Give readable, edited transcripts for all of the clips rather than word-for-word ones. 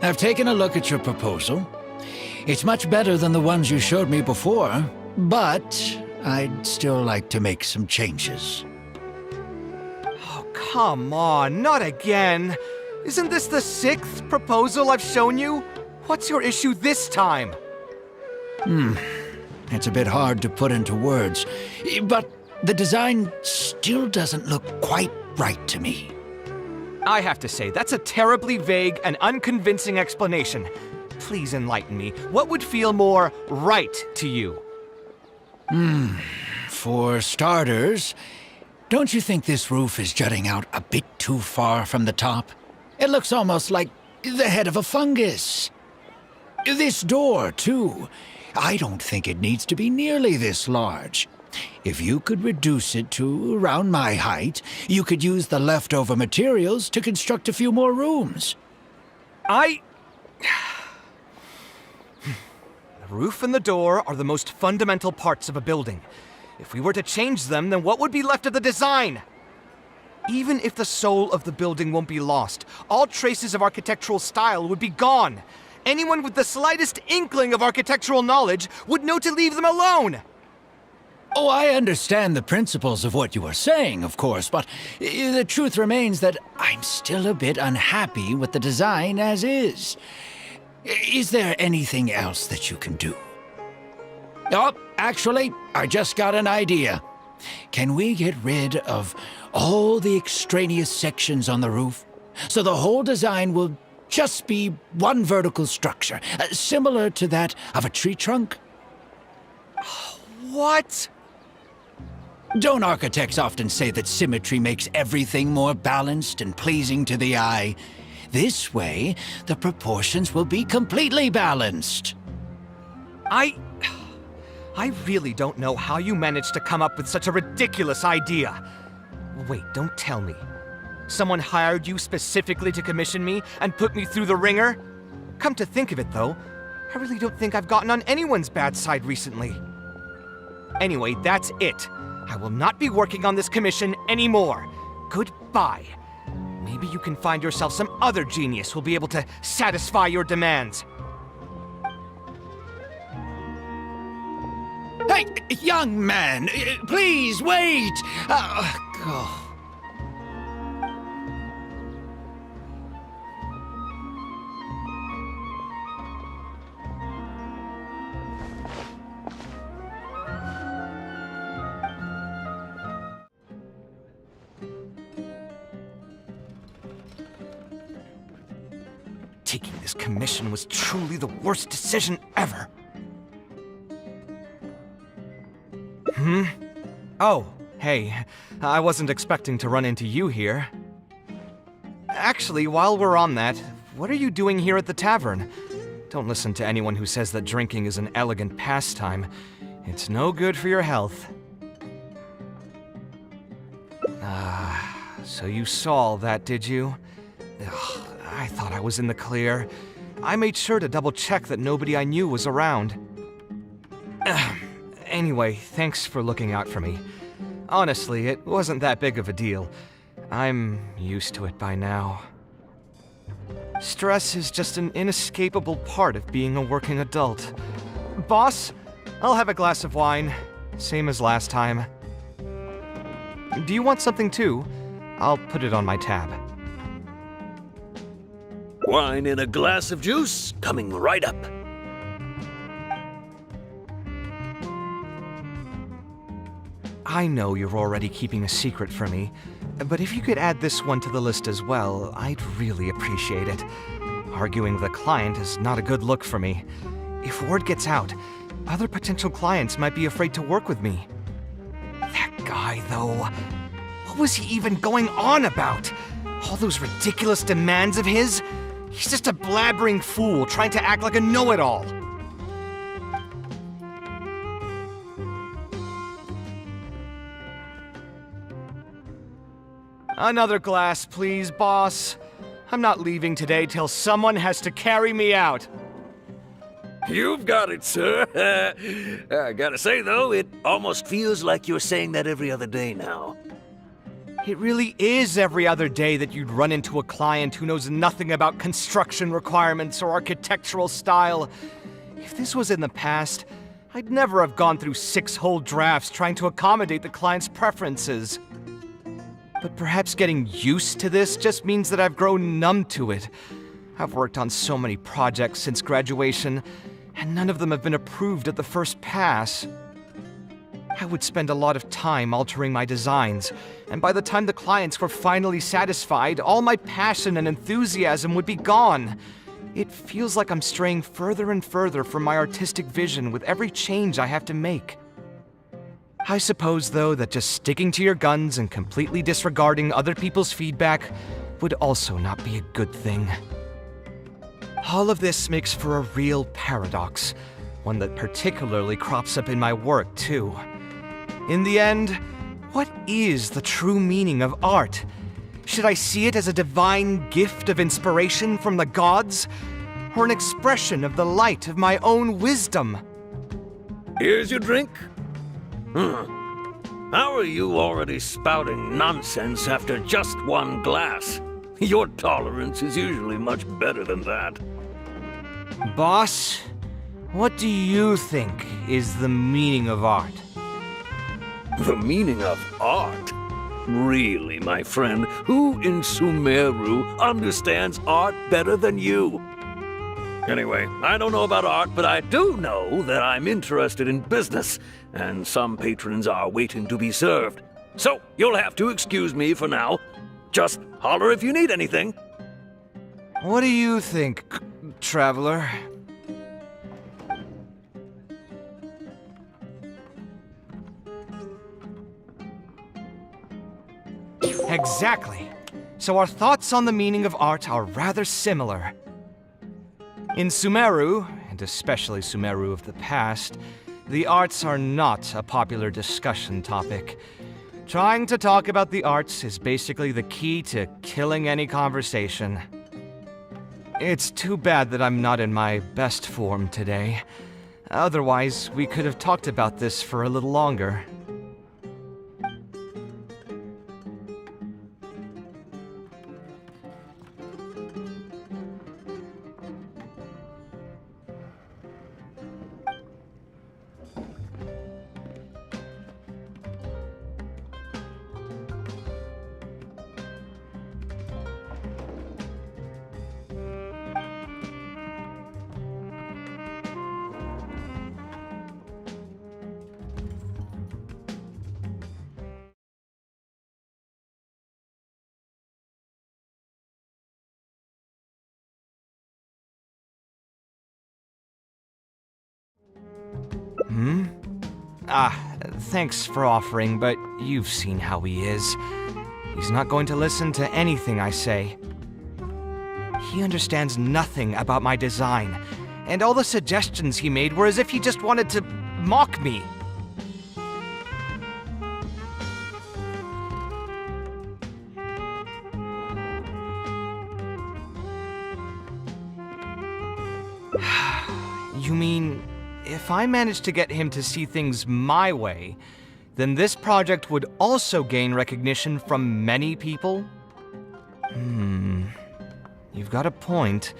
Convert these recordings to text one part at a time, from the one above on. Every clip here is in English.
I've taken a look at your proposal. It's much better than the ones you showed me before, but I'd still like to make some changes. Oh, come on, not again. Isn't this the 6th proposal I've shown you? What's your issue this time? It's a bit hard to put into words, but the design still doesn't look quite right to me. I have to say, that's a terribly vague and unconvincing explanation. Please enlighten me. What would feel more right to you? For starters, don't you think this roof is jutting out a bit too far from the top? It looks almost like the head of a fungus. This door, too. I don't think it needs to be nearly this large. If you could reduce it to around my height, you could use the leftover materials to construct a few more rooms. The roof and the door are the most fundamental parts of a building. If we were to change them, then what would be left of the design? Even if the soul of the building won't be lost, all traces of architectural style would be gone. Anyone with the slightest inkling of architectural knowledge would know to leave them alone. Oh, I understand the principles of what you are saying, of course, but the truth remains that I'm still a bit unhappy with the design as is. Is there anything else that you can do? Oh, actually, I just got an idea. Can we get rid of all the extraneous sections on the roof, so the whole design will just be one vertical structure, similar to that of a tree trunk? What? Don't architects often say that symmetry makes everything more balanced and pleasing to the eye? This way, the proportions will be completely balanced. I really don't know how you managed to come up with such a ridiculous idea. Wait, don't tell me. Someone hired you specifically to commission me and put me through the ringer? Come to think of it, though, I really don't think I've gotten on anyone's bad side recently. Anyway, that's it. I will not be working on this commission anymore. Goodbye. Maybe you can find yourself some other genius who'll be able to satisfy your demands. Hey, young man, please wait! Oh. Taking this commission was truly the worst decision ever. Oh, hey, I wasn't expecting to run into you here. Actually, while we're on that, what are you doing here at the tavern? Don't listen to anyone who says that drinking is an elegant pastime. It's no good for your health. So you saw all that, did you? Ugh, I thought I was in the clear. I made sure to double-check that nobody I knew was around. Anyway, thanks for looking out for me. Honestly, it wasn't that big of a deal. I'm used to it by now. Stress is just an inescapable part of being a working adult. Boss, I'll have a glass of wine, same as last time. Do you want something too? I'll put it on my tab. Wine and a glass of juice coming right up. I know you're already keeping a secret from me, but if you could add this one to the list as well, I'd really appreciate it. Arguing with a client is not a good look for me. If word gets out, other potential clients might be afraid to work with me. That guy, though, what was he even going on about? All those ridiculous demands of his? He's just a blabbering fool trying to act like a know-it-all. Another glass, please, boss. I'm not leaving today till someone has to carry me out. You've got it, sir. I gotta say, though, it almost feels like you're saying that every other day now. It really is every other day that you'd run into a client who knows nothing about construction requirements or architectural style. If this was in the past, I'd never have gone through 6 whole drafts trying to accommodate the client's preferences. But perhaps getting used to this just means that I've grown numb to it. I've worked on so many projects since graduation, and none of them have been approved at the first pass. I would spend a lot of time altering my designs, and by the time the clients were finally satisfied, all my passion and enthusiasm would be gone. It feels like I'm straying further and further from my artistic vision with every change I have to make. I suppose, though, that just sticking to your guns and completely disregarding other people's feedback would also not be a good thing. All of this makes for a real paradox, one that particularly crops up in my work, too. In the end, what is the true meaning of art? Should I see it as a divine gift of inspiration from the gods, or an expression of the light of my own wisdom? Here's your drink. How are you already spouting nonsense after just one glass? Your tolerance is usually much better than that. Boss, what do you think is the meaning of art? The meaning of art? Really, my friend, who in Sumeru understands art better than you? Anyway, I don't know about art, but I do know that I'm interested in business, and some patrons are waiting to be served. So, you'll have to excuse me for now. Just holler if you need anything. What do you think, traveler? Exactly. So our thoughts on the meaning of art are rather similar. In Sumeru, and especially Sumeru of the past, the arts are not a popular discussion topic. Trying to talk about the arts is basically the key to killing any conversation. It's too bad that I'm not in my best form today. Otherwise, we could have talked about this for a little longer. Thanks for offering, but you've seen how he is. He's not going to listen to anything I say. He understands nothing about my design, and all the suggestions he made were as if he just wanted to mock me. You mean, if I managed to get him to see things my way, then this project would also gain recognition from many people? You've got a point.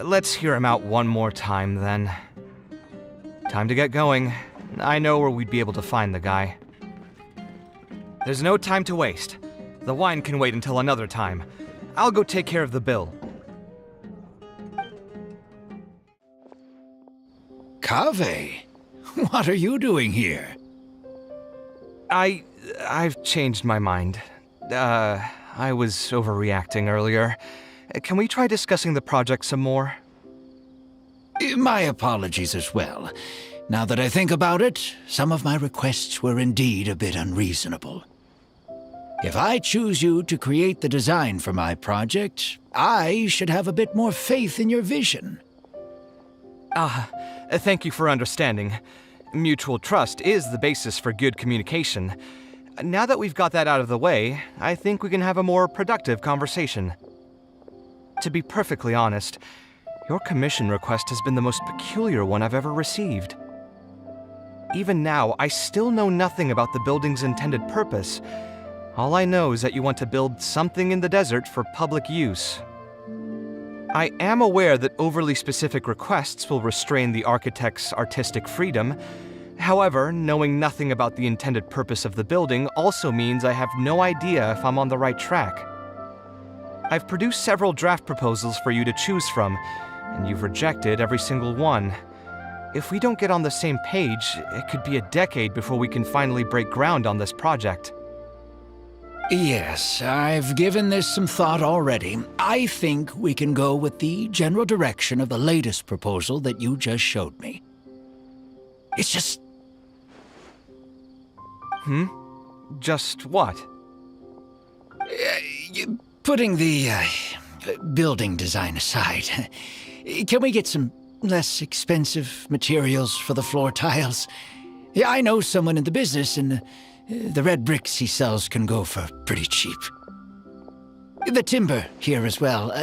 Let's hear him out one more time, then. Time to get going. I know where we'd be able to find the guy. There's no time to waste. The wine can wait until another time. I'll go take care of the bill. Kaveh, what are you doing here? I've changed my mind. I was overreacting earlier. Can we try discussing the project some more? My apologies as well. Now that I think about it, some of my requests were indeed a bit unreasonable. If I choose you to create the design for my project, I should have a bit more faith in your vision. Thank you for understanding. Mutual trust is the basis for good communication. Now that we've got that out of the way, I think we can have a more productive conversation. To be perfectly honest, your commission request has been the most peculiar one I've ever received. Even now, I still know nothing about the building's intended purpose, All I know is that you want to build something in the desert for public use. I am aware that overly specific requests will restrain the architect's artistic freedom. However, knowing nothing about the intended purpose of the building also means I have no idea if I'm on the right track. I've produced several draft proposals for you to choose from, and you've rejected every single one. If we don't get on the same page, it could be a decade before we can finally break ground on this project. Yes, I've given this some thought already. I think we can go with the general direction of the latest proposal that you just showed me. It's just... Just what? Putting the building design aside, can we get some less expensive materials for the floor tiles? Yeah, I know someone in the business, and the red bricks he sells can go for pretty cheap. The timber here as well.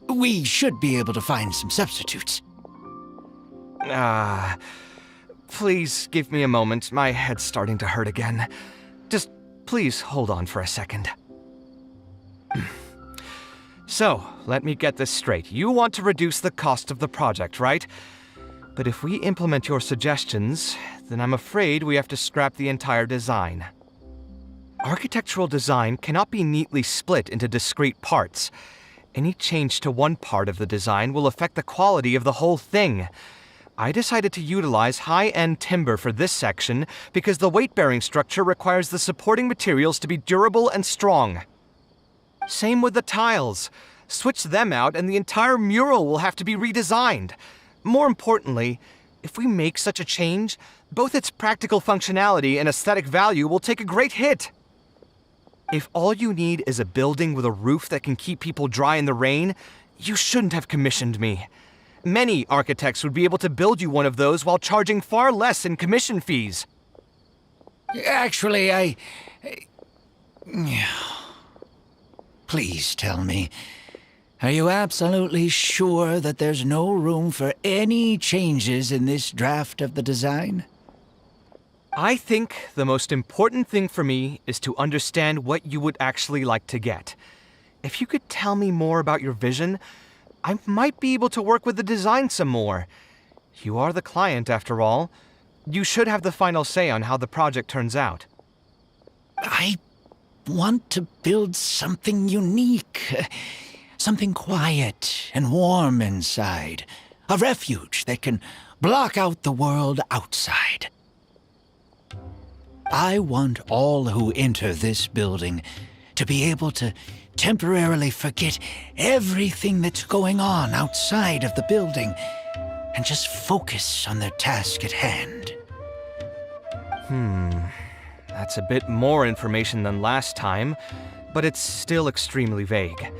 We should be able to find some substitutes. Please give me a moment. My head's starting to hurt again. Just please hold on for a second. So, let me get this straight. You want to reduce the cost of the project, right? But if we implement your suggestions, then I'm afraid we have to scrap the entire design. Architectural design cannot be neatly split into discrete parts. Any change to one part of the design will affect the quality of the whole thing. I decided to utilize high-end timber for this section because the weight-bearing structure requires the supporting materials to be durable and strong. Same with the tiles. Switch them out and the entire mural will have to be redesigned. More importantly, if we make such a change, both its practical functionality and aesthetic value will take a great hit. If all you need is a building with a roof that can keep people dry in the rain, you shouldn't have commissioned me. Many architects would be able to build you one of those while charging far less in commission fees. Actually, Please tell me, are you absolutely sure that there's no room for any changes in this draft of the design? I think the most important thing for me is to understand what you would actually like to get. If you could tell me more about your vision, I might be able to work with the design some more. You are the client, after all. You should have the final say on how the project turns out. I want to build something unique. Something quiet and warm inside. A refuge that can block out the world outside. I want all who enter this building to be able to temporarily forget everything that's going on outside of the building and just focus on their task at hand. That's a bit more information than last time, but it's still extremely vague.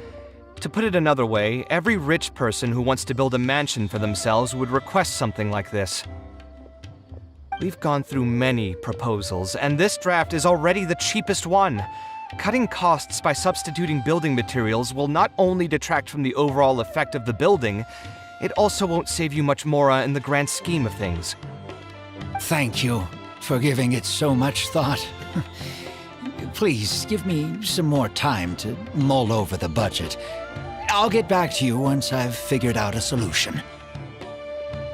To put it another way, every rich person who wants to build a mansion for themselves would request something like this. We've gone through many proposals, and this draft is already the cheapest one. Cutting costs by substituting building materials will not only detract from the overall effect of the building, it also won't save you much more in the grand scheme of things. Thank you for giving it so much thought. Please give me some more time to mull over the budget. I'll get back to you once I've figured out a solution.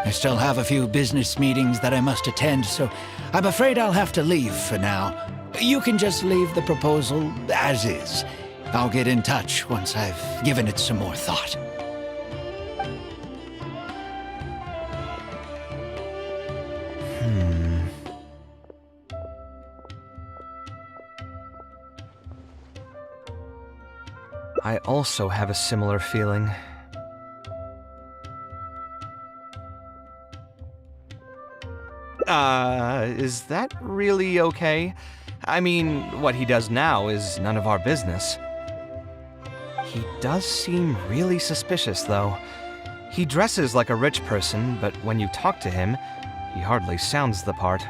I still have a few business meetings that I must attend, so I'm afraid I'll have to leave for now. You can just leave the proposal as is. I'll get in touch once I've given it some more thought. I also have a similar feeling. Is that really okay? I mean, what he does now is none of our business. He does seem really suspicious, though. He dresses like a rich person, but when you talk to him, he hardly sounds the part.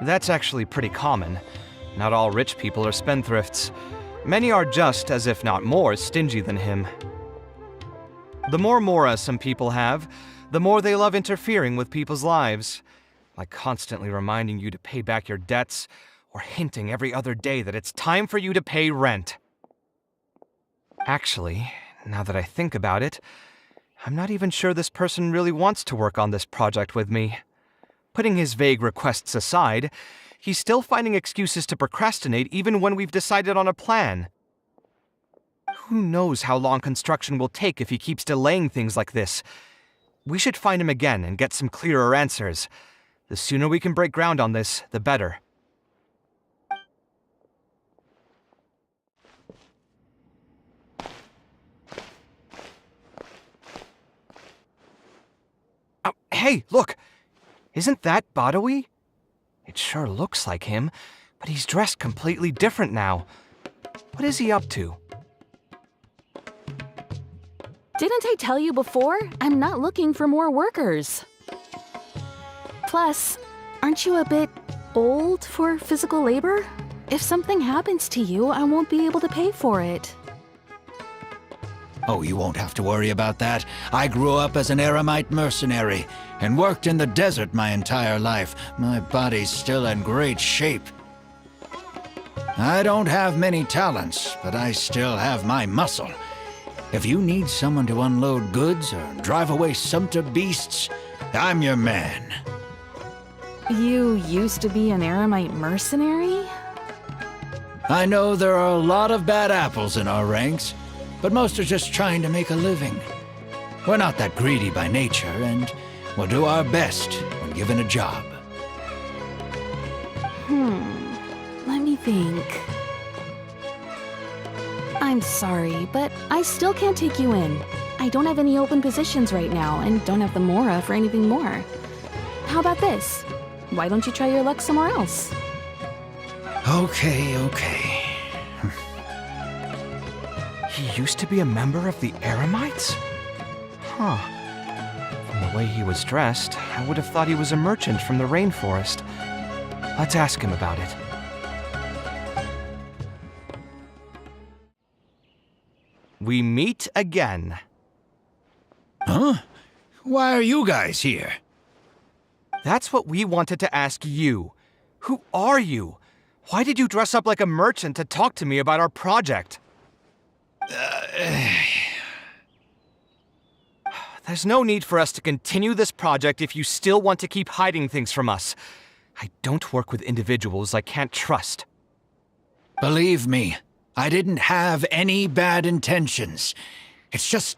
That's actually pretty common. Not all rich people are spendthrifts. Many are just, as if not more, stingy than him. The more mora some people have, the more they love interfering with people's lives. like constantly reminding you to pay back your debts, or hinting every other day that it's time for you to pay rent. Actually, now that I think about it, I'm not even sure this person really wants to work on this project with me. Putting his vague requests aside, he's still finding excuses to procrastinate even when we've decided on a plan. Who knows how long construction will take if he keeps delaying things like this? We should find him again and get some clearer answers. The sooner we can break ground on this, the better. Oh, hey, look! Isn't that Badawi? It sure looks like him, but he's dressed completely different now. What is he up to? Didn't I tell you before? I'm not looking for more workers. Plus, aren't you a bit old for physical labor? If something happens to you, I won't be able to pay for it. Oh, you won't have to worry about that. I grew up as an eremite mercenary and worked in the desert my entire life. My body's still in great shape. I don't have many talents, but I still have my muscle. If you need someone to unload goods or drive away sumpter beasts, I'm your man. You used to be an eremite mercenary? I know there are a lot of bad apples in our ranks, but most are just trying to make a living. We're not that greedy by nature, and we'll do our best when given a job. Let me think. I'm sorry, but I still can't take you in. I don't have any open positions right now, and don't have the Mora for anything more. How about this? Why don't you try your luck somewhere else? Okay. He used to be a member of the Eremites? Huh. From the way he was dressed, I would have thought he was a merchant from the rainforest. Let's ask him about it. We meet again. Huh? Why are you guys here? That's what we wanted to ask you. Who are you? Why did you dress up like a merchant to talk to me about our project? There's no need for us to continue this project if you still want to keep hiding things from us. I don't work with individuals I can't trust. Believe me, I didn't have any bad intentions. It's just...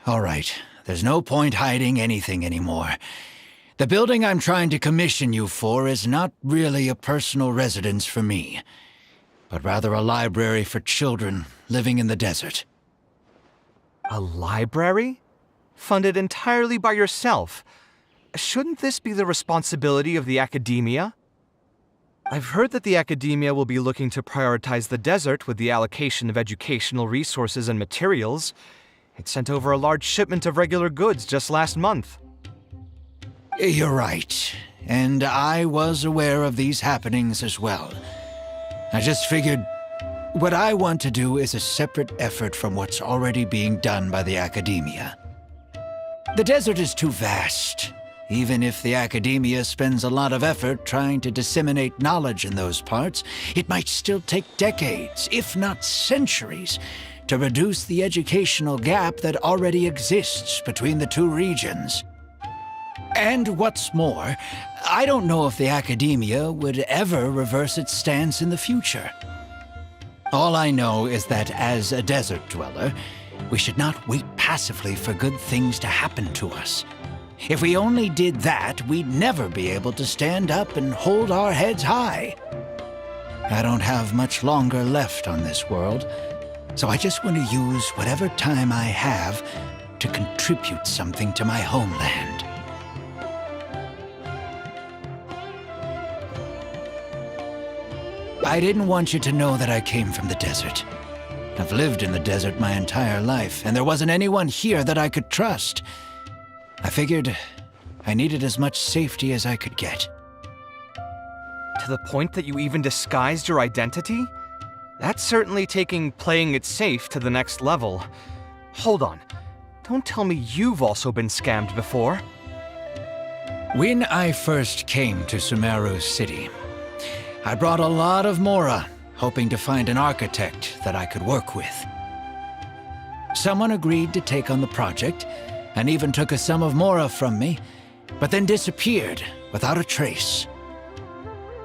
All right, there's no point hiding anything anymore. The building I'm trying to commission you for is not really a personal residence for me, but rather a library for children living in the desert. A library? Funded entirely by yourself? Shouldn't this be the responsibility of the academia? I've heard that the academia will be looking to prioritize the desert with the allocation of educational resources and materials. It sent over a large shipment of regular goods just last month. You're right, and I was aware of these happenings as well. I just figured what I want to do is a separate effort from what's already being done by the academia. The desert is too vast. Even if the academia spends a lot of effort trying to disseminate knowledge in those parts, it might still take decades, if not centuries, to reduce the educational gap that already exists between the two regions. And what's more, I don't know if the academia would ever reverse its stance in the future. All I know is that as a desert dweller, we should not wait passively for good things to happen to us. If we only did that, we'd never be able to stand up and hold our heads high. I don't have much longer left on this world, so I just want to use whatever time I have to contribute something to my homeland. I didn't want you to know that I came from the desert. I've lived in the desert my entire life, and there wasn't anyone here that I could trust. I figured I needed as much safety as I could get. To the point that you even disguised your identity? That's certainly taking playing it safe to the next level. Hold on. Don't tell me you've also been scammed before. When I first came to Sumeru City, I brought a lot of Mora, hoping to find an architect that I could work with. Someone agreed to take on the project, and even took a sum of Mora from me, but then disappeared without a trace.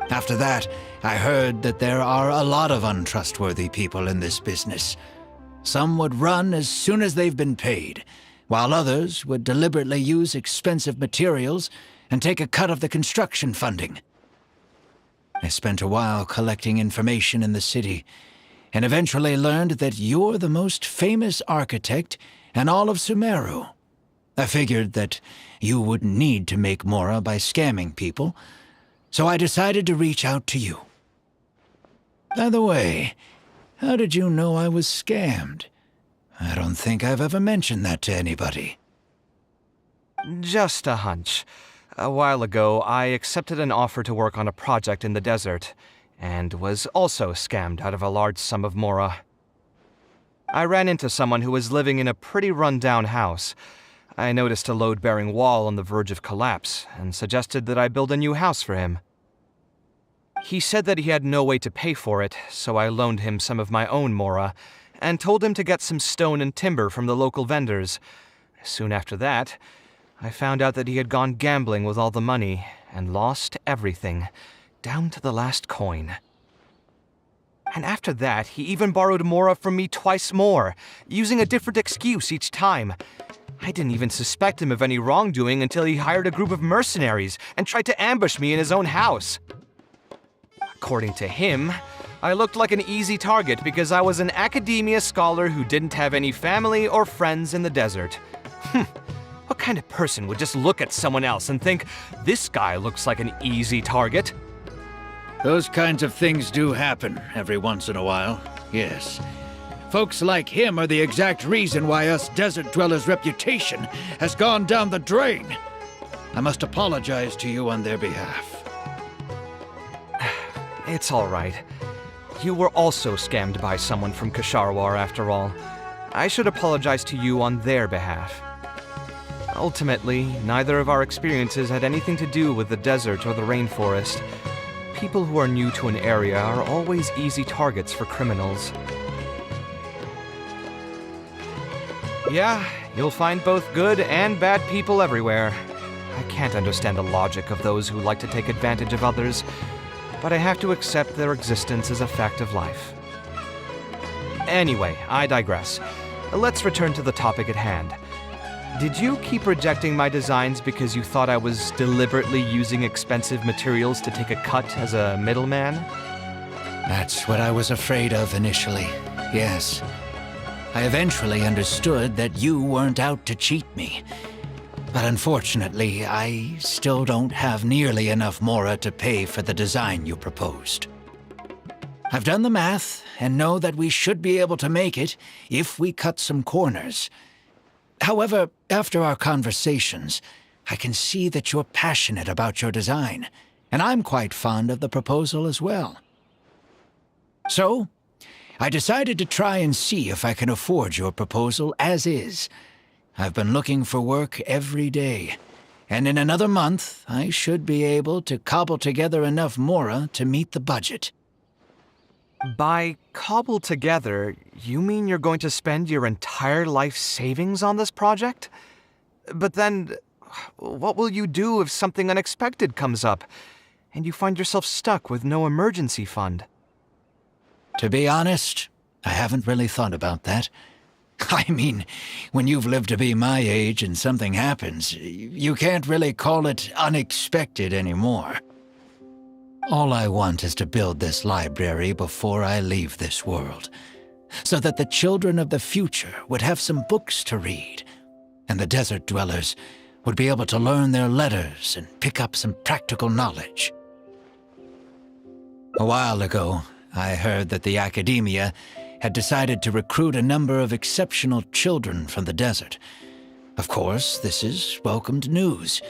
After that, I heard that there are a lot of untrustworthy people in this business. Some would run as soon as they've been paid, while others would deliberately use expensive materials and take a cut of the construction funding. I spent a while collecting information in the city, and eventually learned that you're the most famous architect in all of Sumeru. I figured that you wouldn't need to make Mora by scamming people, so I decided to reach out to you. By the way, how did you know I was scammed? I don't think I've ever mentioned that to anybody. Just a hunch. A while ago, I accepted an offer to work on a project in the desert, and was also scammed out of a large sum of Mora. I ran into someone who was living in a pretty run-down house. I noticed a load-bearing wall on the verge of collapse, and suggested that I build a new house for him. He said that he had no way to pay for it, so I loaned him some of my own Mora, and told him to get some stone and timber from the local vendors. Soon after that, I found out that he had gone gambling with all the money, and lost everything, down to the last coin. And after that, he even borrowed Mora from me twice more, using a different excuse each time. I didn't even suspect him of any wrongdoing until he hired a group of mercenaries and tried to ambush me in his own house. According to him, I looked like an easy target because I was an academia scholar who didn't have any family or friends in the desert. What kind of person would just look at someone else and think, this guy looks like an easy target? Those kinds of things do happen every once in a while, yes. Folks like him are the exact reason why us desert dwellers' reputation has gone down the drain. I must apologize to you on their behalf. It's all right. You were also scammed by someone from Kasharwar after all. I should apologize to you on their behalf. Ultimately, neither of our experiences had anything to do with the desert or the rainforest. People who are new to an area are always easy targets for criminals. Yeah, you'll find both good and bad people everywhere. I can't understand the logic of those who like to take advantage of others, but I have to accept their existence as a fact of life. Anyway, I digress. Let's return to the topic at hand. Did you keep rejecting my designs because you thought I was deliberately using expensive materials to take a cut as a middleman? That's what I was afraid of initially, yes. I eventually understood that you weren't out to cheat me. But unfortunately, I still don't have nearly enough Mora to pay for the design you proposed. I've done the math and know that we should be able to make it if we cut some corners. However, after our conversations, I can see that you're passionate about your design, and I'm quite fond of the proposal as well. So, I decided to try and see if I can afford your proposal as is. I've been looking for work every day, and in another month, I should be able to cobble together enough Mora to meet the budget. By cobble together, you mean you're going to spend your entire life savings on this project? But then, what will you do if something unexpected comes up, and you find yourself stuck with no emergency fund? To be honest, I haven't really thought about that. I mean, when you've lived to be my age and something happens, you can't really call it unexpected anymore. All I want is to build this library before I leave this world, so that the children of the future would have some books to read, and the desert dwellers would be able to learn their letters and pick up some practical knowledge. A while ago, I heard that the academia had decided to recruit a number of exceptional children from the desert. Of course, this is welcomed news.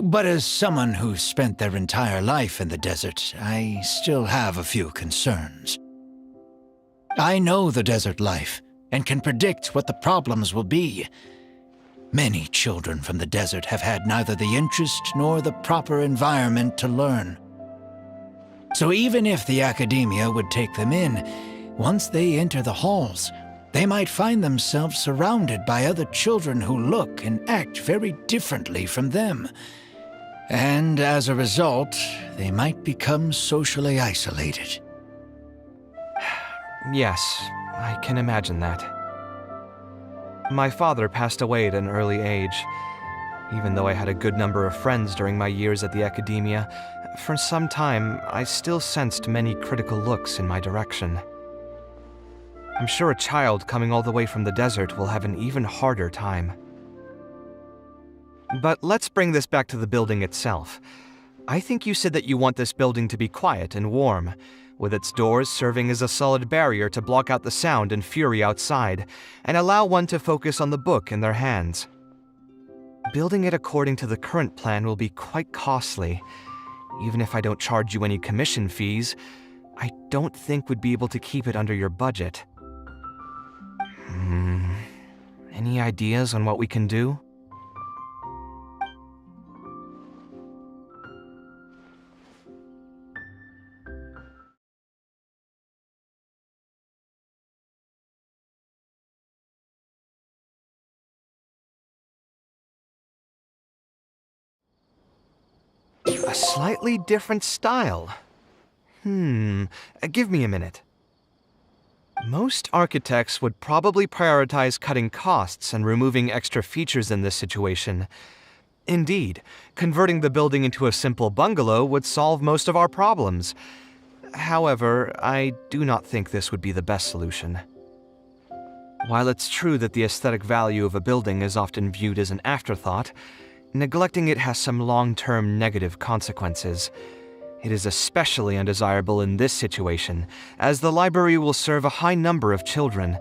But as someone who's spent their entire life in the desert, I still have a few concerns. I know the desert life and can predict what the problems will be. Many children from the desert have had neither the interest nor the proper environment to learn. So even if the academia would take them in, once they enter the halls, they might find themselves surrounded by other children who look and act very differently from them. And as a result, they might become socially isolated. Yes, I can imagine that. My father passed away at an early age. Even though I had a good number of friends during my years at the academia, for some time I still sensed many critical looks in my direction. I'm sure a child coming all the way from the desert will have an even harder time. But let's bring this back to the building itself. I think you said that you want this building to be quiet and warm, with its doors serving as a solid barrier to block out the sound and fury outside, and allow one to focus on the book in their hands. Building it according to the current plan will be quite costly. Even if I don't charge you any commission fees, I don't think we'd be able to keep it under your budget. Any ideas on what we can do? A slightly different style. Give me a minute. Most architects would probably prioritize cutting costs and removing extra features in this situation. Indeed, converting the building into a simple bungalow would solve most of our problems. However, I do not think this would be the best solution. While it's true that the aesthetic value of a building is often viewed as an afterthought, neglecting it has some long-term negative consequences. It is especially undesirable in this situation, as the library will serve a high number of children,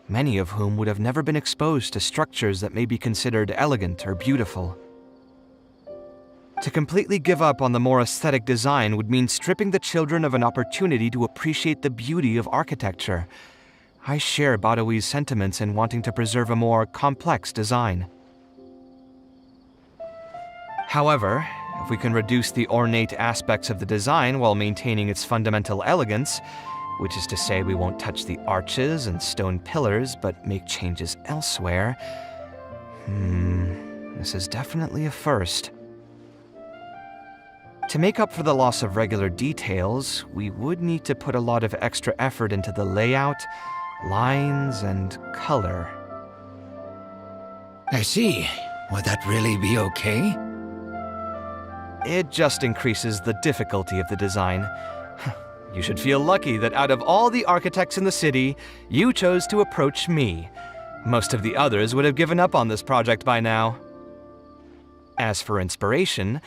many of whom would have never been exposed to structures that may be considered elegant or beautiful. To completely give up on the more aesthetic design would mean stripping the children of an opportunity to appreciate the beauty of architecture. I share Badawi's sentiments in wanting to preserve a more complex design. However, if we can reduce the ornate aspects of the design while maintaining its fundamental elegance, which is to say we won't touch the arches and stone pillars but make changes elsewhere, this is definitely a first. To make up for the loss of regular details, we would need to put a lot of extra effort into the layout, lines, and color. I see. Would that really be okay? It just increases the difficulty of the design. You should feel lucky that out of all the architects in the city, you chose to approach me. Most of the others would have given up on this project by now. As for inspiration,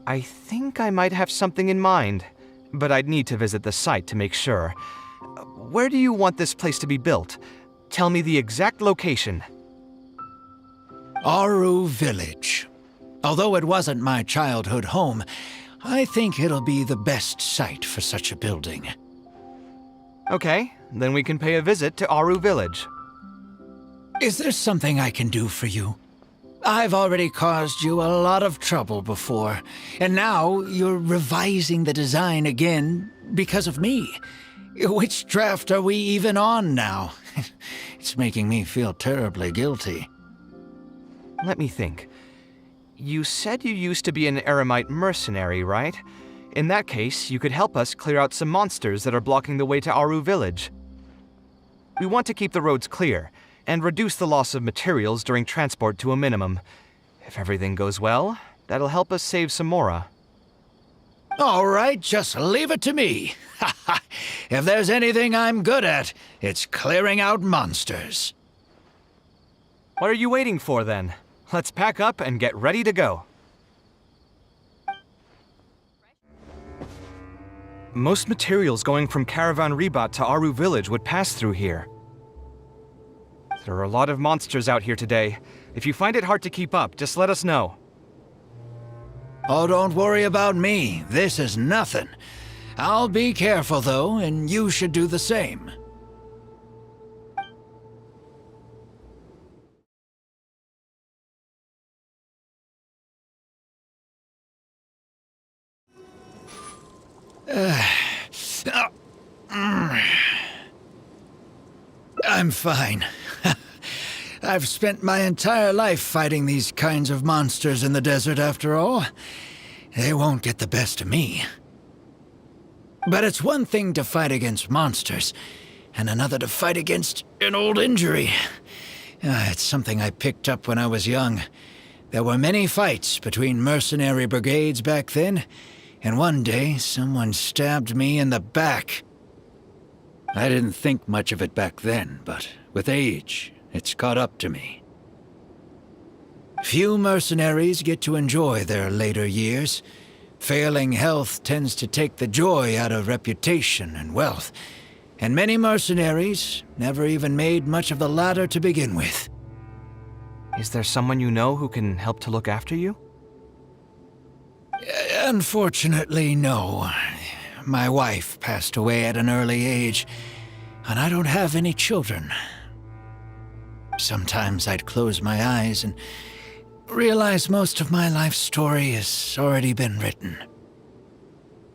I think I might have something in mind, but I'd need to visit the site to make sure. Where do you want this place to be built? Tell me the exact location. Aru Village. Although it wasn't my childhood home, I think it'll be the best site for such a building. Okay, then we can pay a visit to Aru Village. Is there something I can do for you? I've already caused you a lot of trouble before, and now you're revising the design again because of me. Which draft are we even on now? It's making me feel terribly guilty. Let me think. You said you used to be an Eremite mercenary, right? In that case, you could help us clear out some monsters that are blocking the way to Aru Village. We want to keep the roads clear, and reduce the loss of materials during transport to a minimum. If everything goes well, that'll help us save some Mora. All right, just leave it to me. If there's anything I'm good at, it's clearing out monsters. What are you waiting for, then? Let's pack up and get ready to go. Most materials going from Caravan Ribat to Aru Village would pass through here. There are a lot of monsters out here today. If you find it hard to keep up, just let us know. Oh, don't worry about me. This is nothing. I'll be careful, though, and you should do the same. I'm fine. I've spent my entire life fighting these kinds of monsters in the desert, after all. They won't get the best of me. But it's one thing to fight against monsters, and another to fight against an old injury. It's something I picked up when I was young. There were many fights between mercenary brigades back then, and one day someone stabbed me in the back. I didn't think much of it back then, but with age, it's caught up to me. Few mercenaries get to enjoy their later years. Failing health tends to take the joy out of reputation and wealth, and many mercenaries never even made much of the latter to begin with. Is there someone you know who can help to look after you? Unfortunately, no. My wife passed away at an early age, and I don't have any children. Sometimes I'd close my eyes and realize most of my life story has already been written.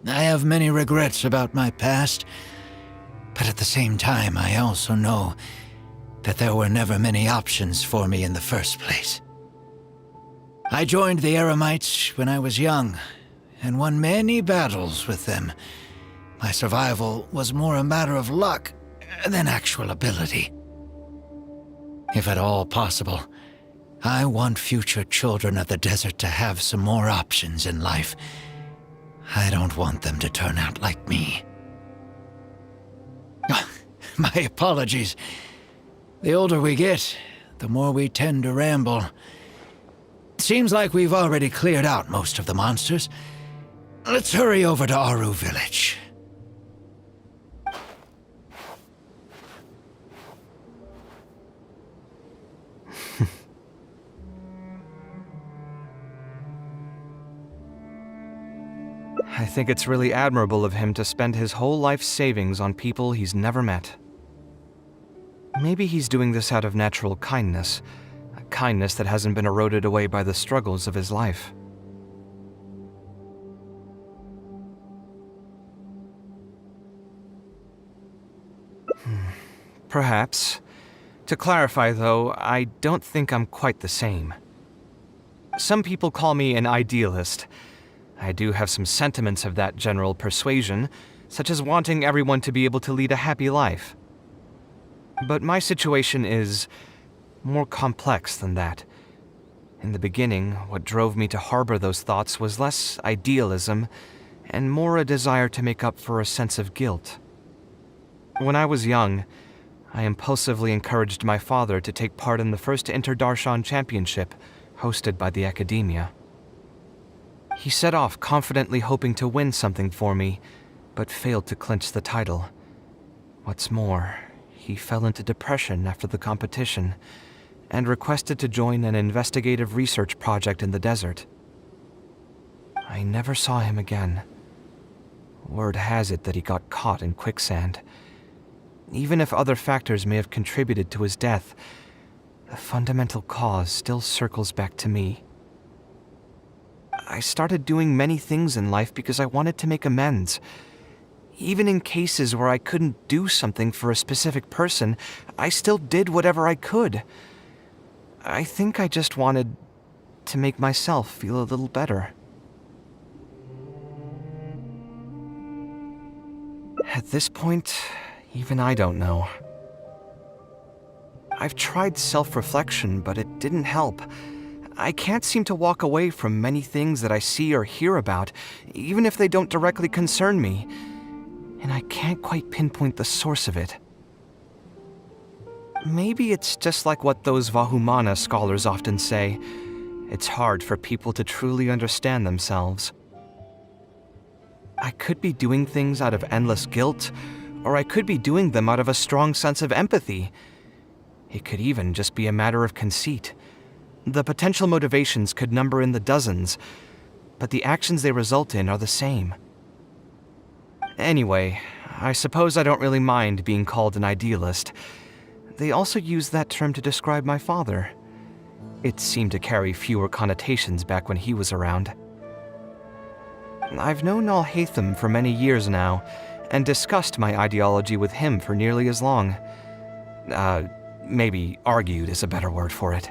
I have many regrets about my past, but at the same time I also know that there were never many options for me in the first place. I joined the Eremites when I was young, and won many battles with them. My survival was more a matter of luck than actual ability. If at all possible, I want future children of the desert to have some more options in life. I don't want them to turn out like me. My apologies. The older we get, the more we tend to ramble. Seems like we've already cleared out most of the monsters. Let's hurry over to Aru Village. I think it's really admirable of him to spend his whole life savings on people he's never met. Maybe he's doing this out of natural kindness, a kindness that hasn't been eroded away by the struggles of his life. Perhaps. To clarify, though, I don't think I'm quite the same. Some people call me an idealist. I do have some sentiments of that general persuasion, such as wanting everyone to be able to lead a happy life. But my situation is more complex than that. In the beginning, what drove me to harbor those thoughts was less idealism and more a desire to make up for a sense of guilt. When I was young, I impulsively encouraged my father to take part in the first Inter-Darshan Championship hosted by the Academia. He set off confidently hoping to win something for me, but failed to clinch the title. What's more, he fell into depression after the competition and requested to join an investigative research project in the desert. I never saw him again. Word has it that he got caught in quicksand. Even if other factors may have contributed to his death, the fundamental cause still circles back to me. I started doing many things in life because I wanted to make amends. Even in cases where I couldn't do something for a specific person, I still did whatever I could. I think I just wanted to make myself feel a little better. At this point, even I don't know. I've tried self-reflection, but it didn't help. I can't seem to walk away from many things that I see or hear about, even if they don't directly concern me. And I can't quite pinpoint the source of it. Maybe it's just like what those Vahumana scholars often say. It's hard for people to truly understand themselves. I could be doing things out of endless guilt, or I could be doing them out of a strong sense of empathy. It could even just be a matter of conceit. The potential motivations could number in the dozens, but the actions they result in are the same. Anyway, I suppose I don't really mind being called an idealist. They also use that term to describe my father. It seemed to carry fewer connotations back when he was around. I've known Alhaitham for many years now, and discussed my ideology with him for nearly as long. Maybe argued is a better word for it.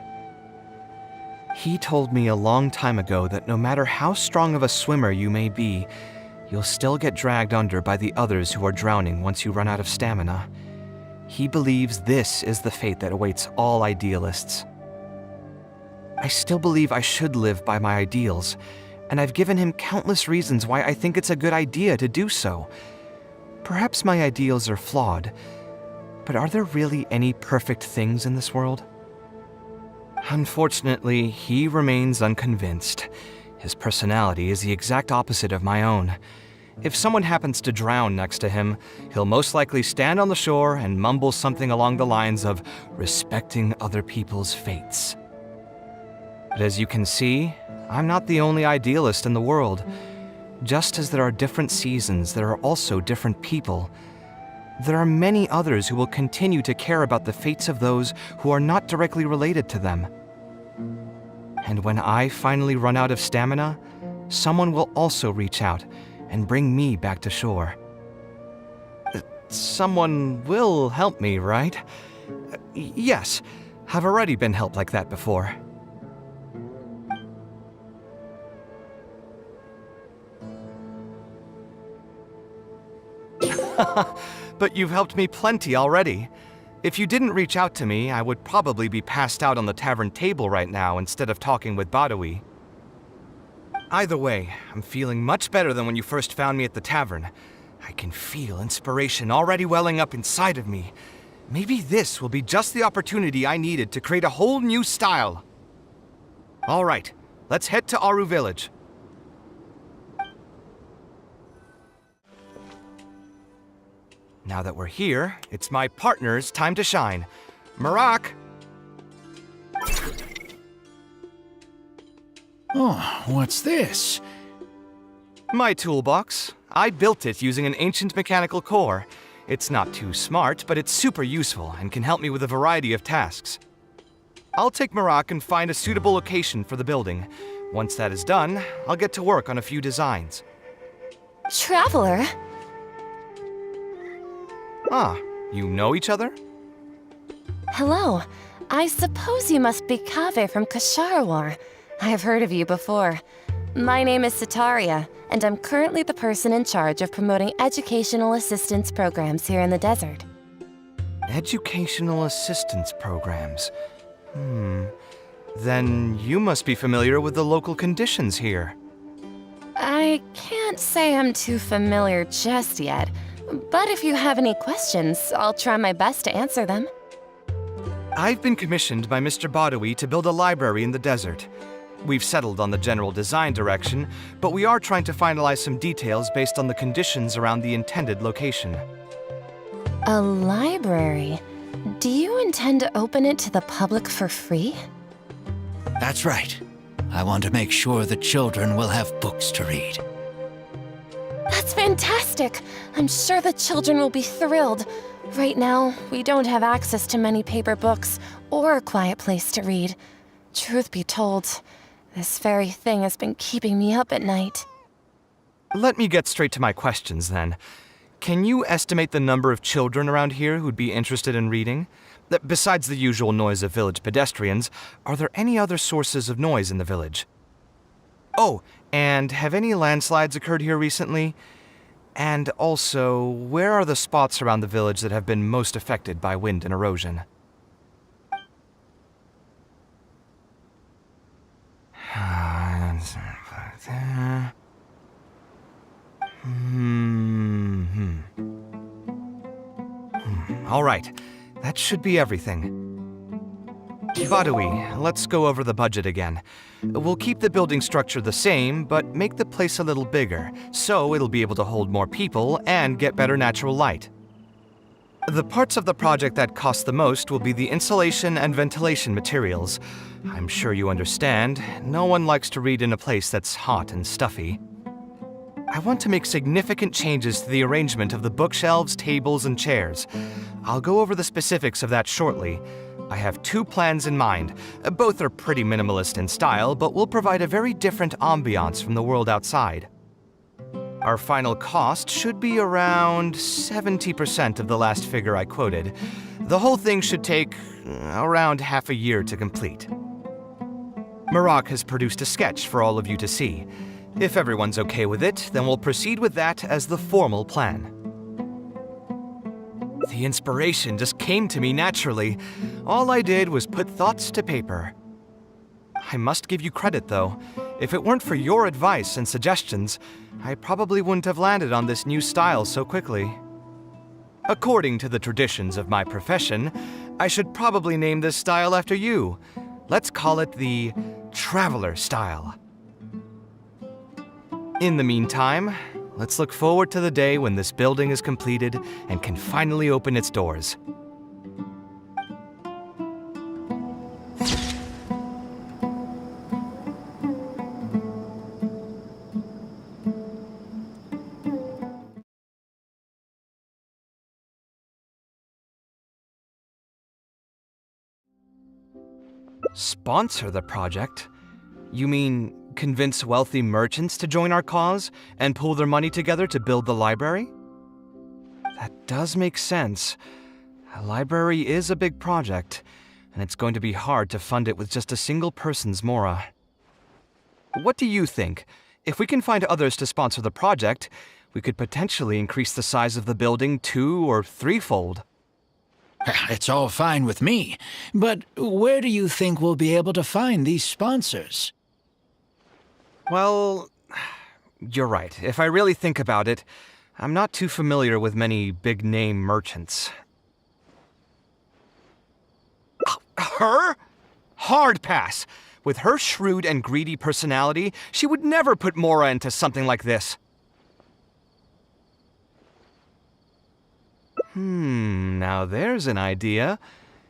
He told me a long time ago that no matter how strong of a swimmer you may be, you'll still get dragged under by the others who are drowning once you run out of stamina. He believes this is the fate that awaits all idealists. I still believe I should live by my ideals, and I've given him countless reasons why I think it's a good idea to do so. Perhaps my ideals are flawed, but are there really any perfect things in this world? Unfortunately, he remains unconvinced. His personality is the exact opposite of my own. If someone happens to drown next to him, he'll most likely stand on the shore and mumble something along the lines of respecting other people's fates. But as you can see, I'm not the only idealist in the world. Just as there are different seasons, there are also different people. There are many others who will continue to care about the fates of those who are not directly related to them. And when I finally run out of stamina, someone will also reach out and bring me back to shore. Someone will help me, right? Yes, I've already been helped like that before. But you've helped me plenty already. If you didn't reach out to me, I would probably be passed out on the tavern table right now instead of talking with Badawi. Either way, I'm feeling much better than when you first found me at the tavern. I can feel inspiration already welling up inside of me. Maybe this will be just the opportunity I needed to create a whole new style. All right, let's head to Aru Village. Now that we're here, it's my partner's time to shine. Marak! Oh, what's this? My toolbox. I built it using an ancient mechanical core. It's not too smart, but it's super useful and can help me with a variety of tasks. I'll take Marak and find a suitable location for the building. Once that is done, I'll get to work on a few designs. Traveler? Ah, you know each other? Hello. I suppose you must be Kaveh from Kasharawar. I have heard of you before. My name is Sataria, and I'm currently the person in charge of promoting educational assistance programs here in the desert. Educational assistance programs. Then you must be familiar with the local conditions here. I can't say I'm too familiar just yet, but if you have any questions, I'll try my best to answer them. I've been commissioned by Mr. Badawi to build a library in the desert. We've settled on the general design direction, but we are trying to finalize some details based on the conditions around the intended location. A library? Do you intend to open it to the public for free? That's right. I want to make sure the children will have books to read. That's fantastic! I'm sure the children will be thrilled. Right now, we don't have access to many paper books or a quiet place to read. Truth be told, this very thing has been keeping me up at night. Let me get straight to my questions then. Can you estimate the number of children around here who'd be interested in reading? Besides the usual noise of village pedestrians, are there any other sources of noise in the village? Oh, and have any landslides occurred here recently? And also, where are the spots around the village that have been most affected by wind and erosion? All right, that should be everything. Badawi, let's go over the budget again. We'll keep the building structure the same, but make the place a little bigger, so it'll be able to hold more people and get better natural light. The parts of the project that cost the most will be the insulation and ventilation materials. I'm sure you understand, no one likes to read in a place that's hot and stuffy. I want to make significant changes to the arrangement of the bookshelves, tables, and chairs. I'll go over the specifics of that shortly. I have two plans in mind. Both are pretty minimalist in style, but will provide a very different ambiance from the world outside. Our final cost should be around 70% of the last figure I quoted. The whole thing should take around half a year to complete. Marak has produced a sketch for all of you to see. If everyone's okay with it, then we'll proceed with that as the formal plan. The inspiration just came to me naturally. All I did was put thoughts to paper. I must give you credit, though. If it weren't for your advice and suggestions, I probably wouldn't have landed on this new style so quickly. According to the traditions of my profession, I should probably name this style after you. Let's call it the Traveler style. In the meantime, let's look forward to the day when this building is completed and can finally open its doors. Sponsor the project? You mean convince wealthy merchants to join our cause and pool their money together to build the library? That does make sense. A library is a big project, and it's going to be hard to fund it with just a single person's mora. What do you think? If we can find others to sponsor the project, we could potentially increase the size of the building 2- or 3-fold. It's all fine with me, but where do you think we'll be able to find these sponsors? Well, you're right. If I really think about it, I'm not too familiar with many big-name merchants. Her? Hard pass! With her shrewd and greedy personality, she would never put Mora into something like this. Now there's an idea.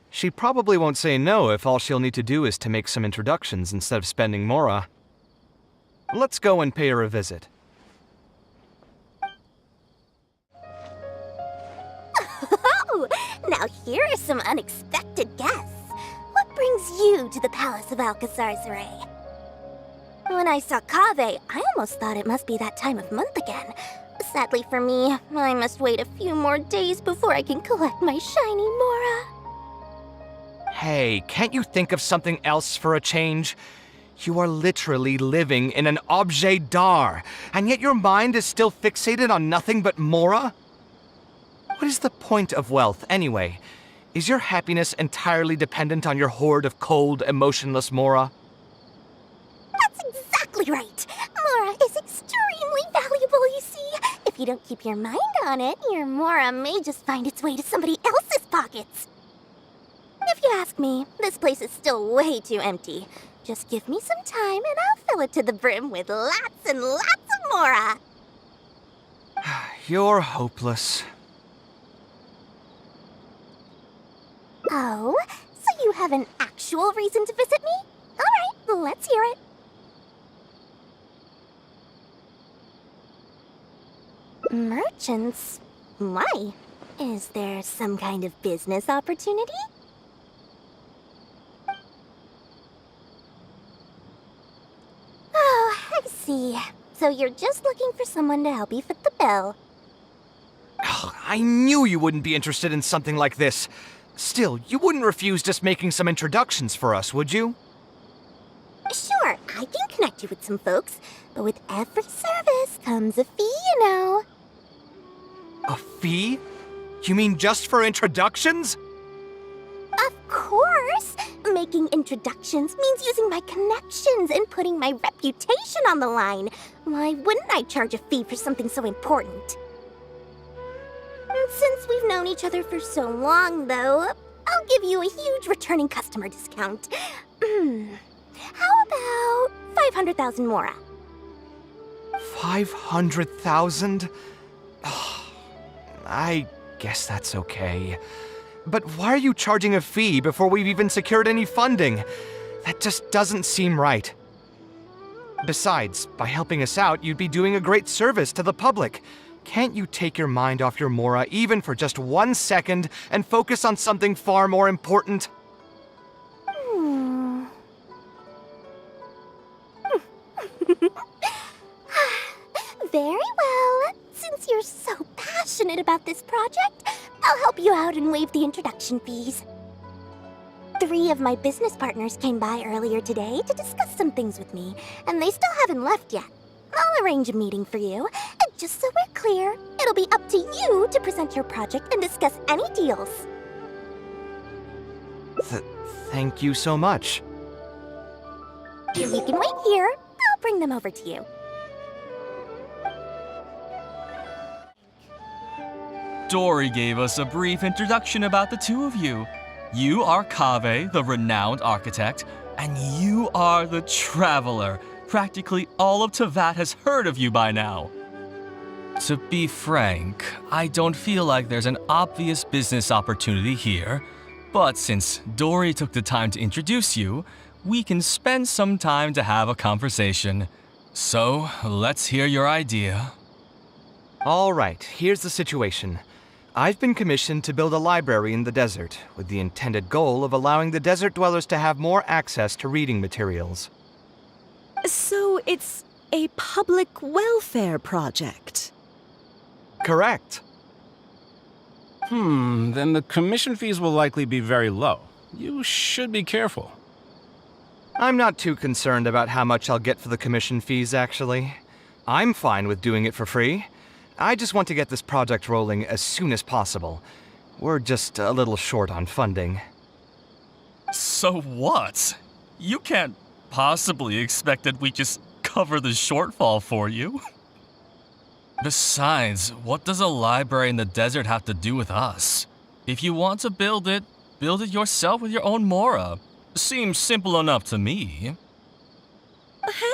She probably won't say no if all she'll need to do is to make some introductions instead of spending Mora. Let's go and pay her a visit. Oh, now here are some unexpected guests. What brings you to the Palace of Alcazar's? When I saw Kaveh, I almost thought it must be that time of month again. Sadly for me, I must wait a few more days before I can collect my shiny Mora. Hey, can't you think of something else for a change? You are literally living in an objet d'art, and yet your mind is still fixated on nothing but Mora? What is the point of wealth, anyway? Is your happiness entirely dependent on your hoard of cold, emotionless Mora? That's exactly right. Mora is extremely valuable, you see. If you don't keep your mind on it, your Mora may just find its way to somebody else's pockets. If you ask me, this place is still way too empty. Just give me some time and I'll fill it to the brim with lots and lots of Mora. You're hopeless. Oh, so you have an actual reason to visit me? All right, let's hear it. Merchants? Why? Is there some kind of business opportunity? Oh, I see. So you're just looking for someone to help you fit the bill. I knew you wouldn't be interested in something like this. Still, you wouldn't refuse just making some introductions for us, would you? Sure, I can connect you with some folks, but with every service comes a fee, you know. A fee? You mean just for introductions? Of course! Making introductions means using my connections and putting my reputation on the line. Why wouldn't I charge a fee for something so important? Since we've known each other for so long, though, I'll give you a huge returning customer discount. How about 500,000 Mora? 500,000? I guess that's okay. But why are you charging a fee before we've even secured any funding? That just doesn't seem right. Besides, by helping us out, you'd be doing a great service to the public. Can't you take your mind off your Mora even for just 1 second and focus on something far more important? Very well. Since you're so passionate about this project, I'll help you out and waive the introduction fees. 3 of my business partners came by earlier today to discuss some things with me, and they still haven't left yet. I'll arrange a meeting for you, and just so we're clear, it'll be up to you to present your project and discuss any deals. Thank you so much. You can wait here. I'll bring them over to you. Dory gave us a brief introduction about the two of you. You are Kaveh, the renowned architect, and you are the traveler. Practically all of Teyvat has heard of you by now. To be frank, I don't feel like there's an obvious business opportunity here, but since Dory took the time to introduce you, we can spend some time to have a conversation. So, let's hear your idea. All right, here's the situation. I've been commissioned to build a library in the desert, with the intended goal of allowing the desert dwellers to have more access to reading materials. So it's a public welfare project? Correct. Then the commission fees will likely be very low. You should be careful. I'm not too concerned about how much I'll get for the commission fees, actually. I'm fine with doing it for free. I just want to get this project rolling as soon as possible. We're just a little short on funding. So what? You can't possibly expect that we just cover the shortfall for you. Besides, what does a library in the desert have to do with us? If you want to build it yourself with your own Mora. Seems simple enough to me.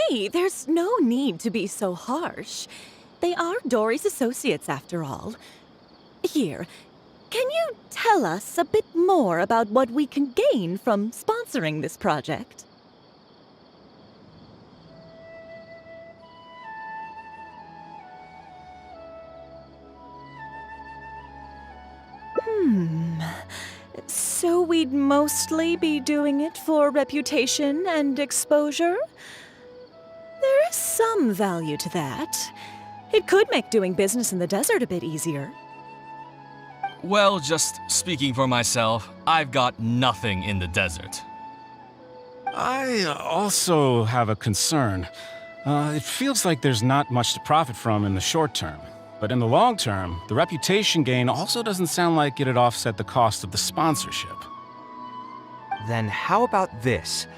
Hey, there's no need to be so harsh. They are Dory's associates, after all. Here, can you tell us a bit more about what we can gain from sponsoring this project? So we'd mostly be doing it for reputation and exposure? There is some value to that. It could make doing business in the desert a bit easier. Well, just speaking for myself, I've got nothing in the desert. I also have a concern. It feels like there's not much to profit from in the short term. But in the long term, the reputation gain also doesn't sound like it'd offset the cost of the sponsorship. Then how about this?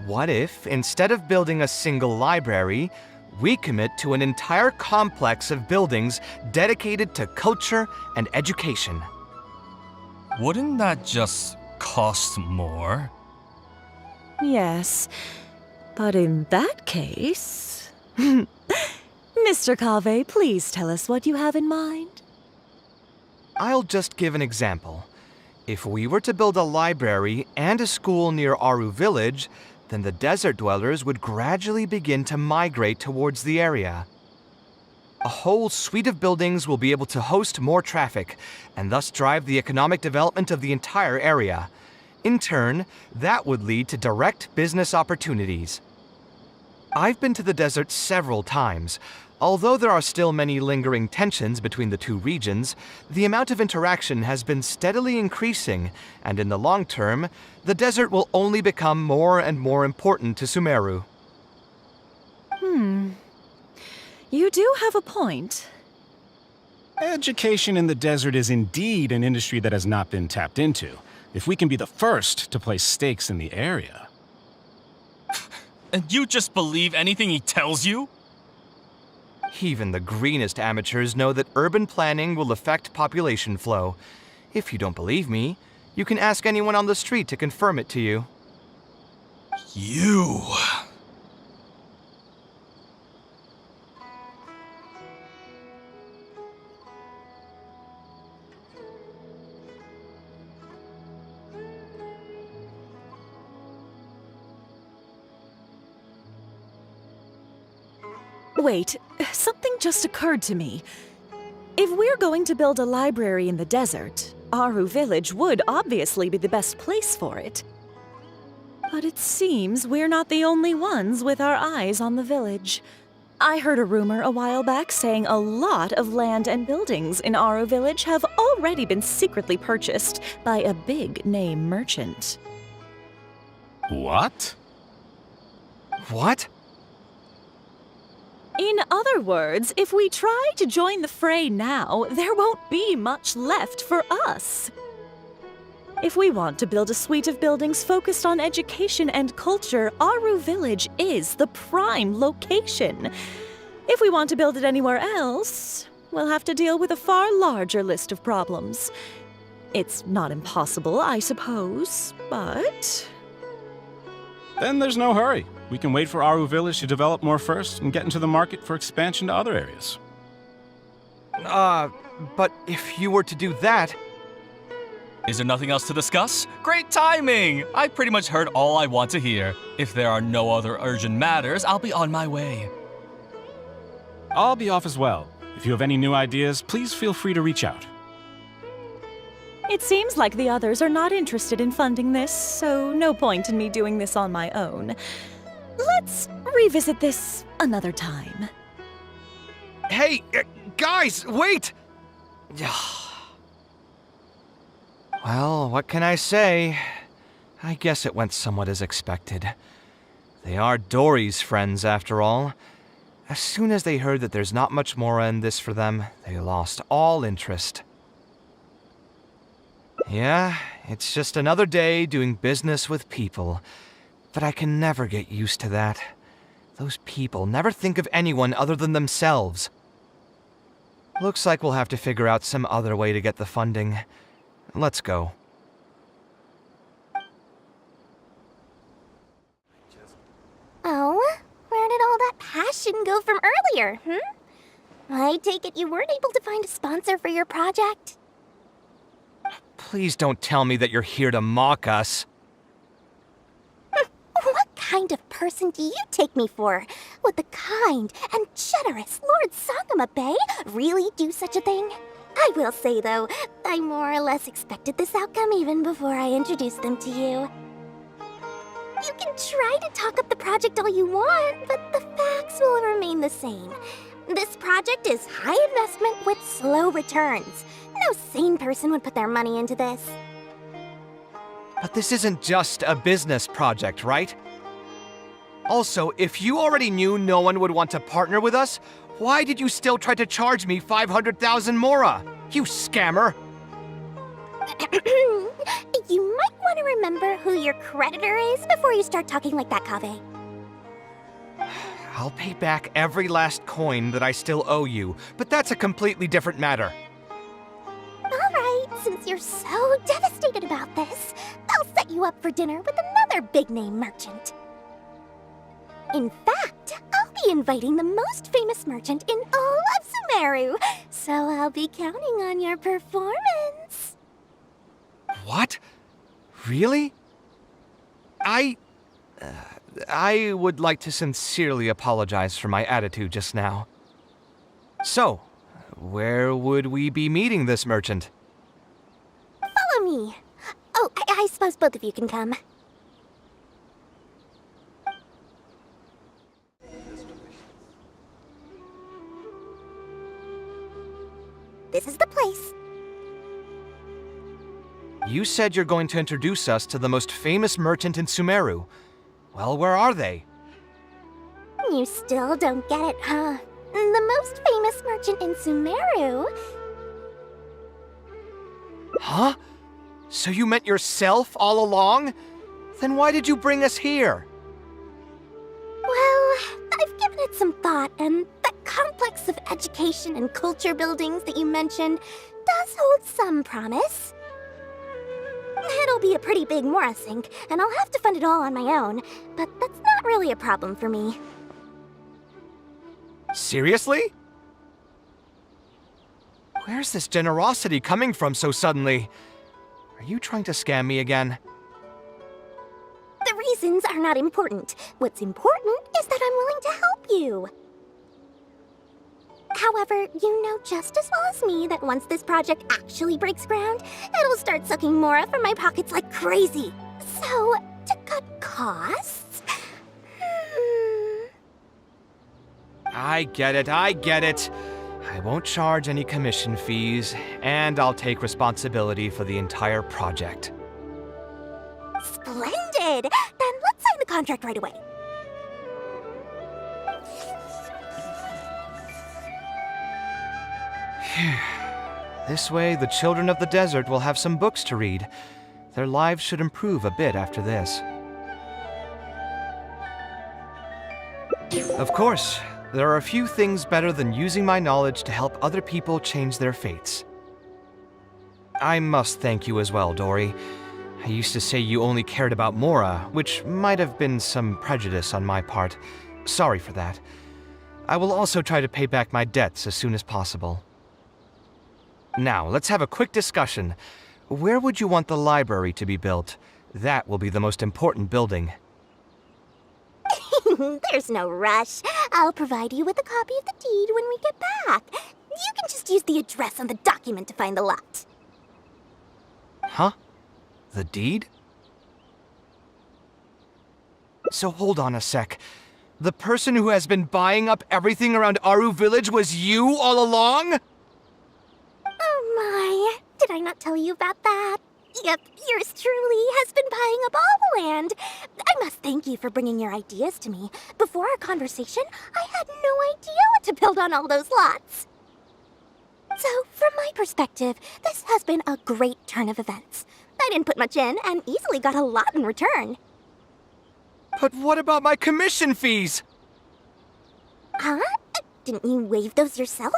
What if, instead of building a single library, we commit to an entire complex of buildings dedicated to culture and education? Wouldn't that just cost more? Yes, but in that case... Mr. Kaveh, please tell us what you have in mind. I'll just give an example. If we were to build a library and a school near Aru Village, then the desert dwellers would gradually begin to migrate towards the area. A whole suite of buildings will be able to host more traffic, and thus drive the economic development of the entire area. In turn, that would lead to direct business opportunities. I've been to the desert several times. Although there are still many lingering tensions between the two regions, the amount of interaction has been steadily increasing, and in the long term, the desert will only become more and more important to Sumeru. You do have a point. Education in the desert is indeed an industry that has not been tapped into. If we can be the first to place stakes in the area. And you just believe anything he tells you? Even the greenest amateurs know that urban planning will affect population flow. If you don't believe me, you can ask anyone on the street to confirm it to you. You... Wait, something just occurred to me. If we're going to build a library in the desert, Aru Village would obviously be the best place for it. But it seems we're not the only ones with our eyes on the village. I heard a rumor a while back saying a lot of land and buildings in Aru Village have already been secretly purchased by a big-name merchant. What? What? In other words, if we try to join the fray now, there won't be much left for us. If we want to build a suite of buildings focused on education and culture, Aru Village is the prime location. If we want to build it anywhere else, we'll have to deal with a far larger list of problems. It's not impossible, I suppose, but... Then there's no hurry. We can wait for Aru Village to develop more first and get into the market for expansion to other areas. But if you were to do that... Is there nothing else to discuss? Great timing! I pretty much heard all I want to hear. If there are no other urgent matters, I'll be on my way. I'll be off as well. If you have any new ideas, please feel free to reach out. it seems like the others are not interested in funding this, so no point in me doing this on my own. Let's revisit this another time. Hey, guys, wait! Well, what can I say? I guess it went somewhat as expected. They are Dory's friends, after all. As soon as they heard that there's not much more in this for them, they lost all interest. Yeah, it's just another day doing business with people. But I can never get used to that. Those people never think of anyone other than themselves. Looks like we'll have to figure out some other way to get the funding. Let's go. Oh, where did all that passion go from earlier, I take it you weren't able to find a sponsor for your project? Please don't tell me that you're here to mock us. What kind of person do you take me for? Would the kind and generous Lord Sangama Bay really do such a thing? I will say, though, I more or less expected this outcome even before I introduced them to you. You can try to talk up the project all you want, but the facts will remain the same. This project is high investment with slow returns. No sane person would put their money into this. But this isn't just a business project, right? Also, if you already knew no one would want to partner with us, why did you still try to charge me 500,000 mora? You scammer! You might want to remember who your creditor is before you start talking like that, Kaveh. I'll pay back every last coin that I still owe you, but that's a completely different matter. Alright, since you're so devastated about this, I'll set you up for dinner with another big-name merchant. In fact, I'll be inviting the most famous merchant in all of Sumeru, so I'll be counting on your performance. What? Really? I would like to sincerely apologize for my attitude just now. So, where would we be meeting this merchant? Follow me. Oh, I suppose both of you can come. This is the place. You said you're going to introduce us to the most famous merchant in Sumeru. Well, where are they? You still don't get it, huh? The most famous merchant in Sumeru. Huh? So you meant yourself all along? Then why did you bring us here? Well, I've given it some thought, and that complex of education and culture buildings that you mentioned does hold some promise. It'll be a pretty big Mora sink, and I'll have to fund it all on my own, but that's not really a problem for me. Seriously? Where's this generosity coming from so suddenly? Are you trying to scam me again? The reasons are not important. What's important is that I'm willing to help you. However, you know just as well as me that once this project actually breaks ground, it'll start sucking Mora from my pockets like crazy. So, to cut costs... I get it. I won't charge any commission fees, and I'll take responsibility for the entire project. Splendid! Then let's sign the contract right away. This way, the children of the desert will have some books to read. Their lives should improve a bit after this. Of course, there are a few things better than using my knowledge to help other people change their fates. I must thank you as well, Dory. I used to say you only cared about Mora, which might have been some prejudice on my part. Sorry for that. I will also try to pay back my debts as soon as possible. Now, let's have a quick discussion. Where would you want the library to be built? That will be the most important building. There's no rush. I'll provide you with a copy of the deed when we get back. You can just use the address on the document to find the lot. Huh? The deed? So hold on a sec. The person who has been buying up everything around Aru Village was you all along? Oh my, did I not tell you about that? Yep, yours truly has been buying up all the land. I must thank you for bringing your ideas to me. Before our conversation, I had no idea what to build on all those lots. So, from my perspective, this has been a great turn of events. I didn't put much in and easily got a lot in return. But what about my commission fees? Huh? Didn't you waive those yourself?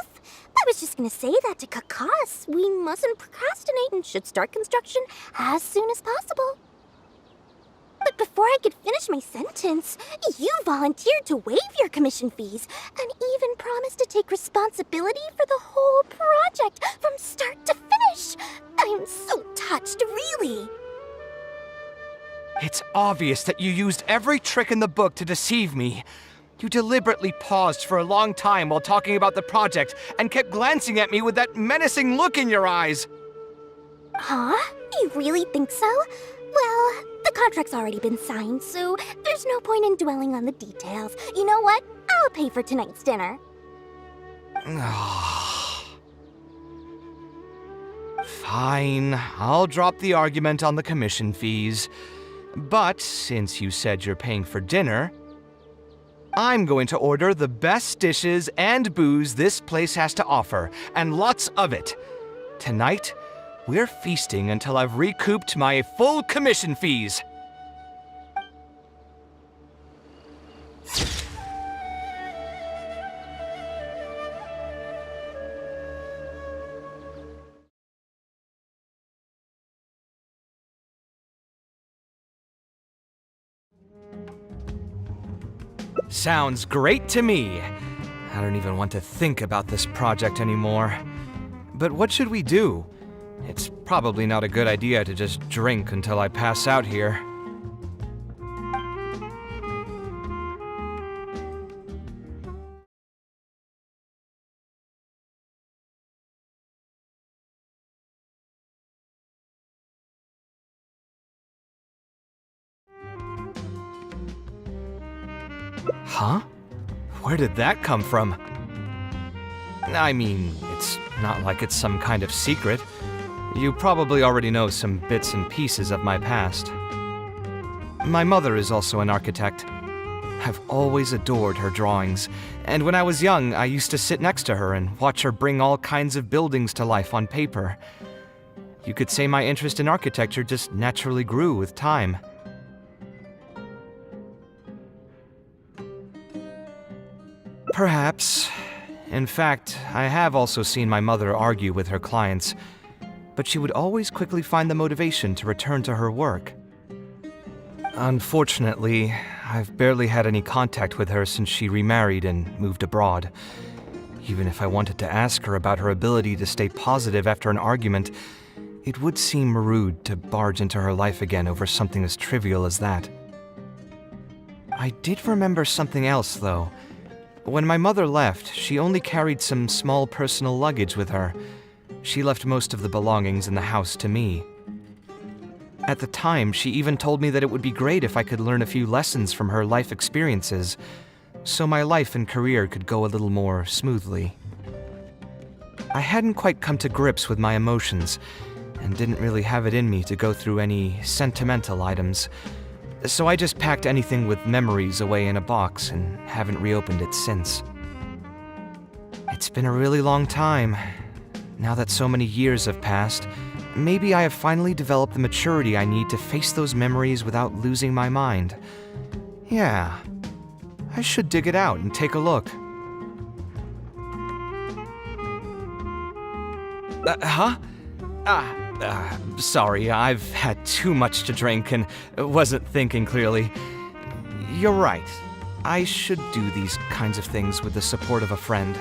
I was just gonna say that to cut costs. We mustn't procrastinate and should start construction as soon as possible. But before I could finish my sentence, you volunteered to waive your commission fees and even promised to take responsibility for the whole project from start to finish. I'm so touched, really. It's obvious that you used every trick in the book to deceive me. You deliberately paused for a long time while talking about the project and kept glancing at me with that menacing look in your eyes. Huh? You really think so? Well, the contract's already been signed, so there's no point in dwelling on the details. You know what? I'll pay for tonight's dinner. Fine, I'll drop the argument on the commission fees. But since you said you're paying for dinner, I'm going to order the best dishes and booze this place has to offer, and lots of it. Tonight, we're feasting until I've recouped my full commission fees. Sounds great to me. I don't even want to think about this project anymore. But what should we do? It's probably not a good idea to just drink until I pass out here. Huh? Where did that come from? I mean, it's not like it's some kind of secret. You probably already know some bits and pieces of my past. My mother is also an architect. I've always adored her drawings, and when I was young, I used to sit next to her and watch her bring all kinds of buildings to life on paper. You could say my interest in architecture just naturally grew with time. Perhaps. In fact, I have also seen my mother argue with her clients, but she would always quickly find the motivation to return to her work. Unfortunately, I've barely had any contact with her since she remarried and moved abroad. Even if I wanted to ask her about her ability to stay positive after an argument, it would seem rude to barge into her life again over something as trivial as that. I did remember something else, though. When my mother left, she only carried some small personal luggage with her. She left most of the belongings in the house to me. At the time, she even told me that it would be great if I could learn a few lessons from her life experiences. so my life and career could go a little more smoothly. I hadn't quite come to grips with my emotions, and didn't really have it in me to go through any sentimental items, so I just packed anything with memories away in a box and haven't reopened it since. It's been a really long time. Now that so many years have passed, maybe I have finally developed the maturity I need to face those memories without losing my mind. Yeah, I should dig it out and take a look. Sorry, I've had too much to drink and wasn't thinking clearly. You're right. I should do these kinds of things with the support of a friend.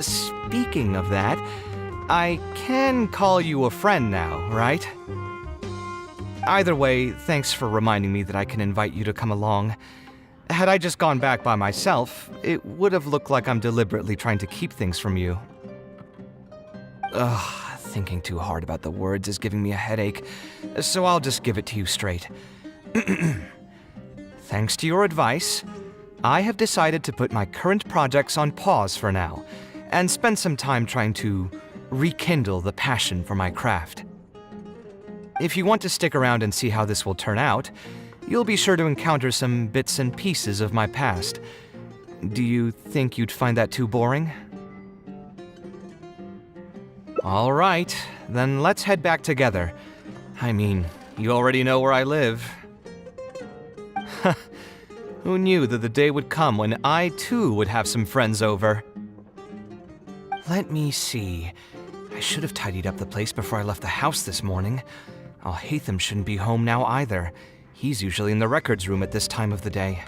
Speaking of that, I can call you a friend now, right? Either way, thanks for reminding me that I can invite you to come along. Had I just gone back by myself, it would have looked like I'm deliberately trying to keep things from you. Ugh, thinking too hard about the words is giving me a headache, so I'll just give it to you straight. Thanks to your advice, I have decided to put my current projects on pause for now, and spend some time trying to rekindle the passion for my craft. If you want to stick around and see how this will turn out, you'll be sure to encounter some bits and pieces of my past. Do you think you'd find that too boring? All right, then let's head back together. I mean, you already know where I live. Who knew that the day would come when I too would have some friends over? Let me see. I should have tidied up the place before I left the house this morning. Alhaitham shouldn't be home now either. He's usually in the records room at this time of the day.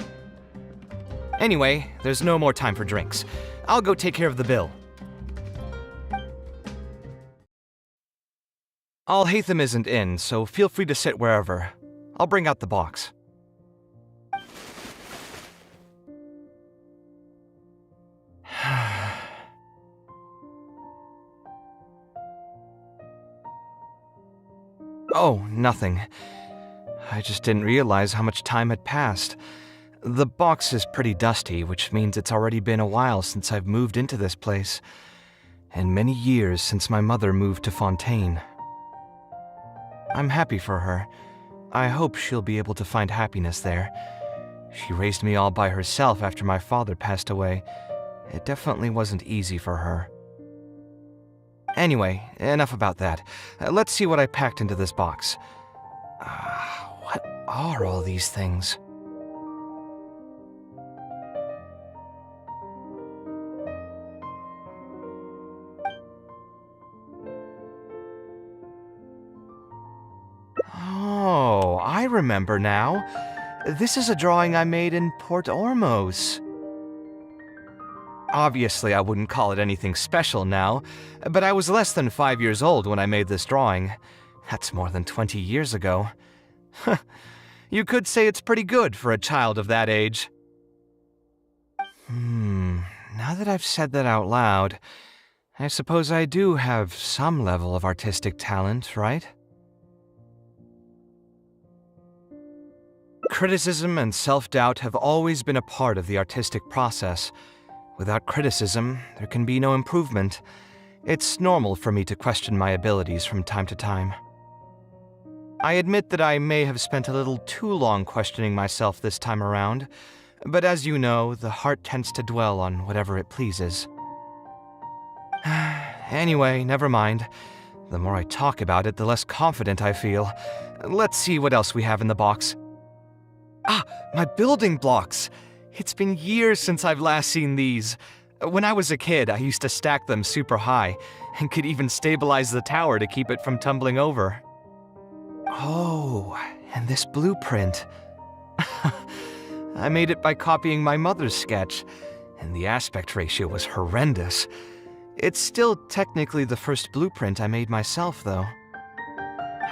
Anyway, there's no more time for drinks. I'll go take care of the bill. Alhaitham isn't in, so feel free to sit wherever. I'll bring out the box. Oh, nothing. I just didn't realize how much time had passed. The box is pretty dusty, which means it's already been a while since I've moved into this place, and many years since my mother moved to Fontaine. I'm happy for her. I hope she'll be able to find happiness there. She raised me all by herself after my father passed away. It definitely wasn't easy for her. Anyway, enough about that. Let's see what I packed into this box. What are all these things? Oh, I remember now. This is a drawing I made in Port Ormos. Obviously, I wouldn't call it anything special now, but I was less than 5 years old when I made this drawing. That's more than 20 years ago. You could say it's pretty good for a child of that age. Now that I've said that out loud, I suppose I do have some level of artistic talent, right? Criticism and self-doubt have always been a part of the artistic process. Without criticism, there can be no improvement. It's normal for me to question my abilities from time to time. I admit that I may have spent a little too long questioning myself this time around, but as you know, the heart tends to dwell on whatever it pleases. Anyway, never mind. The more I talk about it, the less confident I feel. Let's see what else we have in the box. My building blocks! It's been years since I've last seen these. When I was a kid, I used to stack them super high, and could even stabilize the tower to keep it from tumbling over. Oh, and this blueprint. I made it by copying my mother's sketch, and the aspect ratio was horrendous. It's still technically the first blueprint I made myself, though.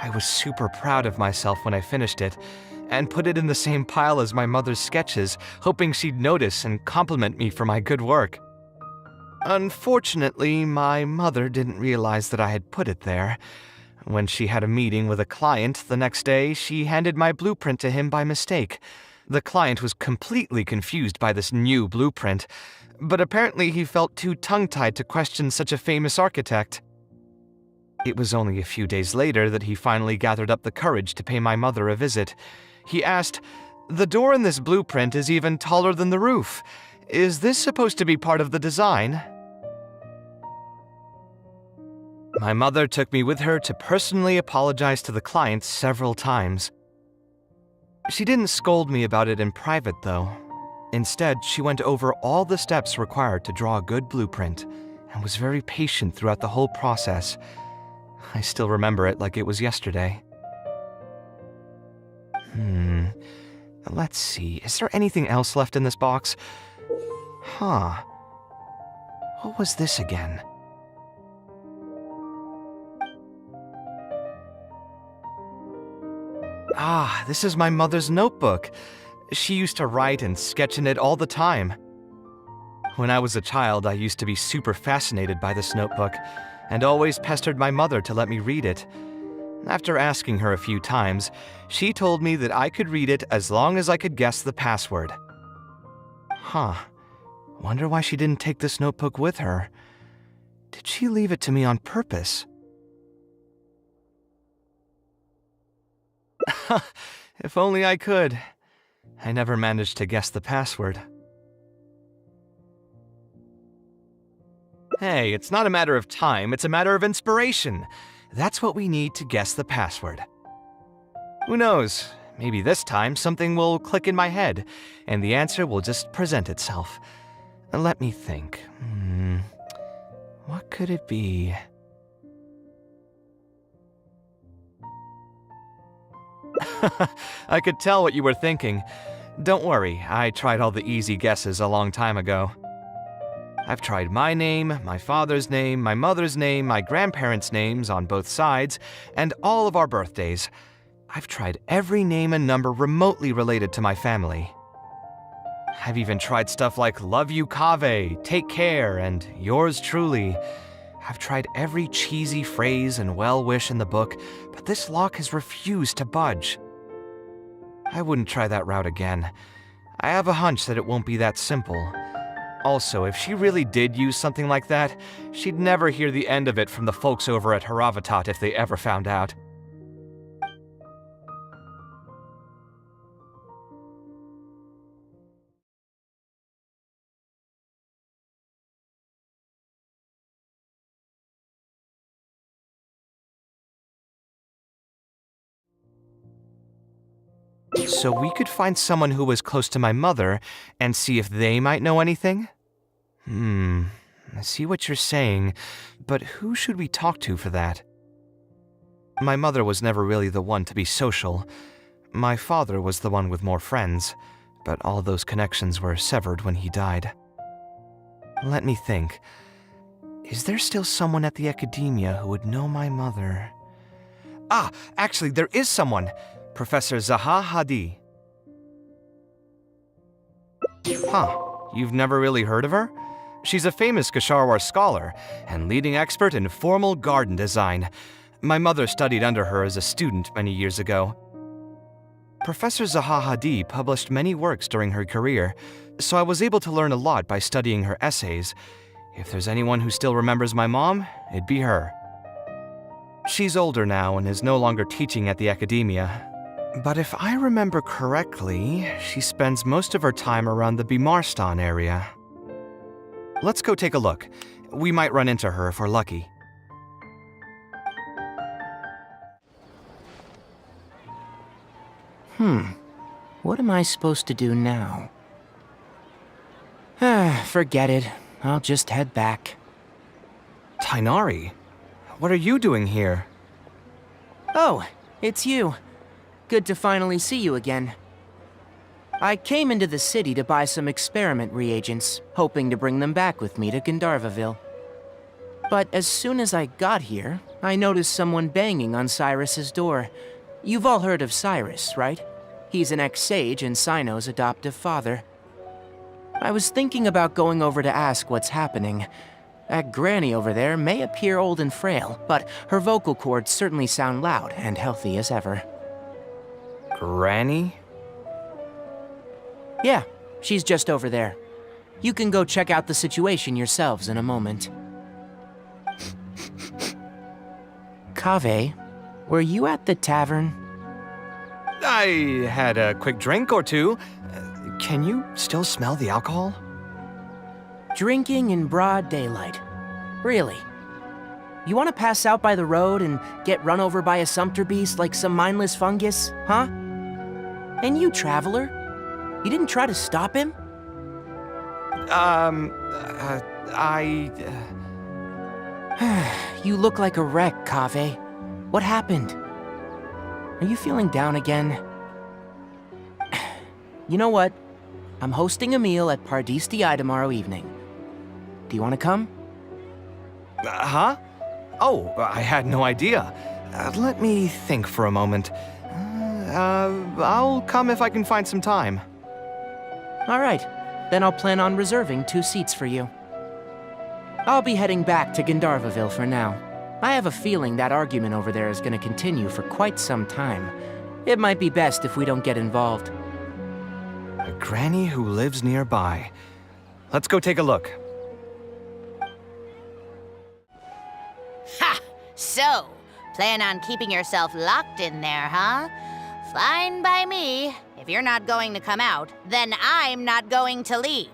I was super proud of myself when I finished it, and put it in the same pile as my mother's sketches, hoping she'd notice and compliment me for my good work. Unfortunately, my mother didn't realize that I had put it there. When she had a meeting with a client the next day, she handed my blueprint to him by mistake, The client was completely confused by this new blueprint, but apparently he felt too tongue-tied to question such a famous architect. It was only a few days later that he finally gathered up the courage to pay my mother a visit. He asked, "The door in this blueprint is even taller than the roof. Is this supposed to be part of the design?" My mother took me with her to personally apologize to the client several times. She didn't scold me about it in private, though. Instead, she went over all the steps required to draw a good blueprint and was very patient throughout the whole process. I still remember it like it was yesterday. Let's see, is there anything else left in this box? Huh. What was this again? Ah, this is my mother's notebook. She used to write and sketch in it all the time. When I was a child, I used to be super fascinated by this notebook, and always pestered my mother to let me read it. After asking her a few times, she told me that I could read it as long as I could guess the password. Huh. Wonder why she didn't take this notebook with her. Did she leave it to me on purpose? If only I could. I never managed to guess the password. Hey, it's not a matter of time, it's a matter of inspiration. That's what we need to guess the password. Who knows? Maybe this time something will click in my head, and the answer will just present itself. Let me think. What could it be? I could tell what you were thinking. Don't worry, I tried all the easy guesses a long time ago. I've tried my name, my father's name, my mother's name, my grandparents' names on both sides, and all of our birthdays. I've tried every name and number remotely related to my family. I've even tried stuff like "Love you, Kaveh," "Take care," and "Yours truly." I've tried every cheesy phrase and well-wish in the book, but this lock has refused to budge. I wouldn't try that route again. I have a hunch that it won't be that simple. Also, if she really did use something like that, she'd never hear the end of it from the folks over at Haravatat if they ever found out. So we could find someone who was close to my mother and see if they might know anything? I see what you're saying, but who should we talk to for that? My mother was never really the one to be social. My father was the one with more friends, but all those connections were severed when he died. Let me think. Is there still someone at the academia who would know my mother? Ah, actually, there is someone. Professor Zaha Hadi. Huh, you've never really heard of her? She's a famous Gasharwar scholar and leading expert in formal garden design. My mother studied under her as a student many years ago. Professor Zaha Hadi published many works during her career, so I was able to learn a lot by studying her essays. If there's anyone who still remembers my mom, it'd be her. She's older now and is no longer teaching at the academia. But if I remember correctly, she spends most of her time around the Bimarstan area. Let's go take a look. We might run into her if we're lucky. What am I supposed to do now? Forget it. I'll just head back. Tainari, what are you doing here? Oh, it's you. Good to finally see you again. I came into the city to buy some experiment reagents, hoping to bring them back with me to Gandharvaville. But as soon as I got here, I noticed someone banging on Cyrus's door. You've all heard of Cyrus, right? He's an ex-sage and Sino's adoptive father. I was thinking about going over to ask what's happening. That granny over there may appear old and frail, but her vocal cords certainly sound loud and healthy as ever. Granny? Yeah, she's just over there. You can go check out the situation yourselves in a moment. Kaveh, were you at the tavern? I had a quick drink or two. Can you still smell the alcohol? Drinking in broad daylight. Really? You want to pass out by the road and get run over by a sumpter beast like some mindless fungus, huh? And you, traveler? You didn't try to stop him? You look like a wreck, Kaveh. What happened? Are you feeling down again? You know what? I'm hosting a meal at Pardistii tomorrow evening. Do you want to come? Huh? Oh, I had no idea. Let me think for a moment. I'll come if I can find some time. All right. Then I'll plan on reserving 2 seats for you. I'll be heading back to Gandharvaville for now. I have a feeling that argument over there is going to continue for quite some time. It might be best if we don't get involved. A granny who lives nearby. Let's go take a look. Ha! So, plan on keeping yourself locked in there, huh? Fine by me. If you're not going to come out, then I'm not going to leave.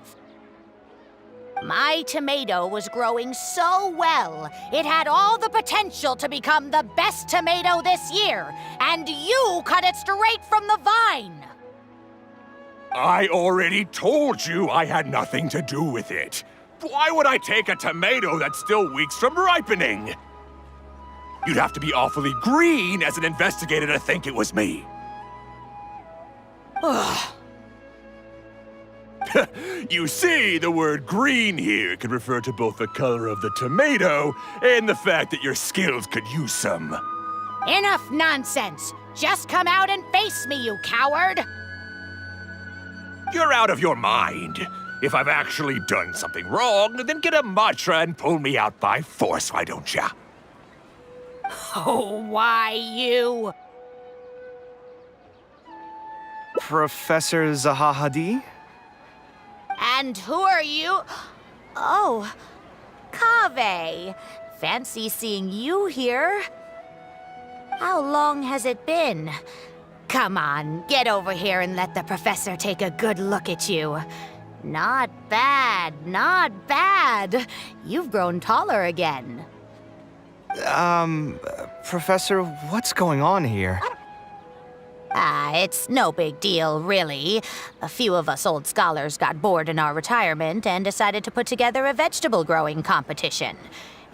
My tomato was growing so well, it had all the potential to become the best tomato this year, and you cut it straight from the vine. I already told you I had nothing to do with it. Why would I take a tomato that's still weeks from ripening? You'd have to be awfully green as an investigator to think it was me. You see, the word green here can refer to both the color of the tomato and the fact that your skills could use some. Enough nonsense! Just come out and face me, you coward! You're out of your mind. If I've actually done something wrong, then get a mantra and pull me out by force, why don't ya? Oh, why you? Professor Zahahadi? And who are you? Oh, Kaveh. Fancy seeing you here. How long has it been? Come on, get over here and let the professor take a good look at you. Not bad, not bad. You've grown taller again. Professor, what's going on here? It's no big deal, really. A few of us old scholars got bored in our retirement and decided to put together a vegetable growing competition.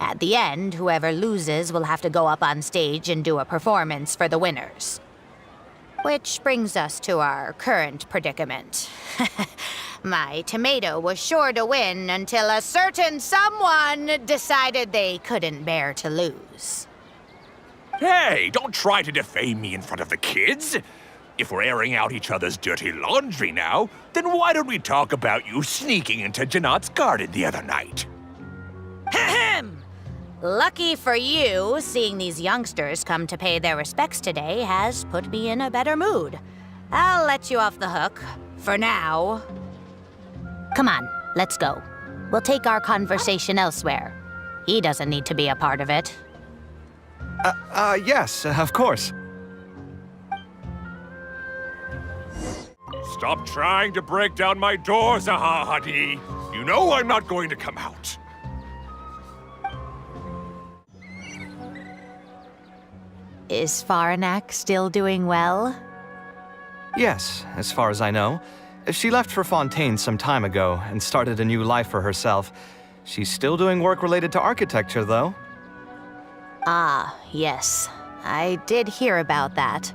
At the end, whoever loses will have to go up on stage and do a performance for the winners. Which brings us to our current predicament. My tomato was sure to win until a certain someone decided they couldn't bear to lose. Hey, don't try to defame me in front of the kids. If we're airing out each other's dirty laundry now, then why don't we talk about you sneaking into Janat's garden the other night? Ahem! Lucky for you, seeing these youngsters come to pay their respects today has put me in a better mood. I'll let you off the hook, for now. Come on, let's go. We'll take our conversation elsewhere. He doesn't need to be a part of it. Yes, of course. Stop trying to break down my door, Zahahadi. You know I'm not going to come out. Is Faranak still doing well? Yes, as far as I know. She left for Fontaine some time ago and started a new life for herself. She's still doing work related to architecture, though. Ah, yes. I did hear about that.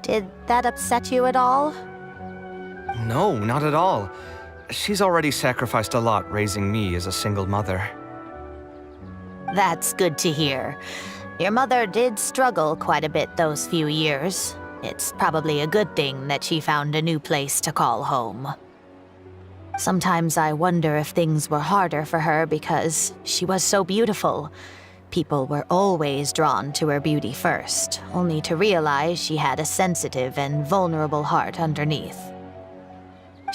Did that upset you at all? No, not at all. She's already sacrificed a lot raising me as a single mother. That's good to hear. Your mother did struggle quite a bit those few years. It's probably a good thing that she found a new place to call home. Sometimes I wonder if things were harder for her because she was so beautiful. People were always drawn to her beauty first, only to realize she had a sensitive and vulnerable heart underneath.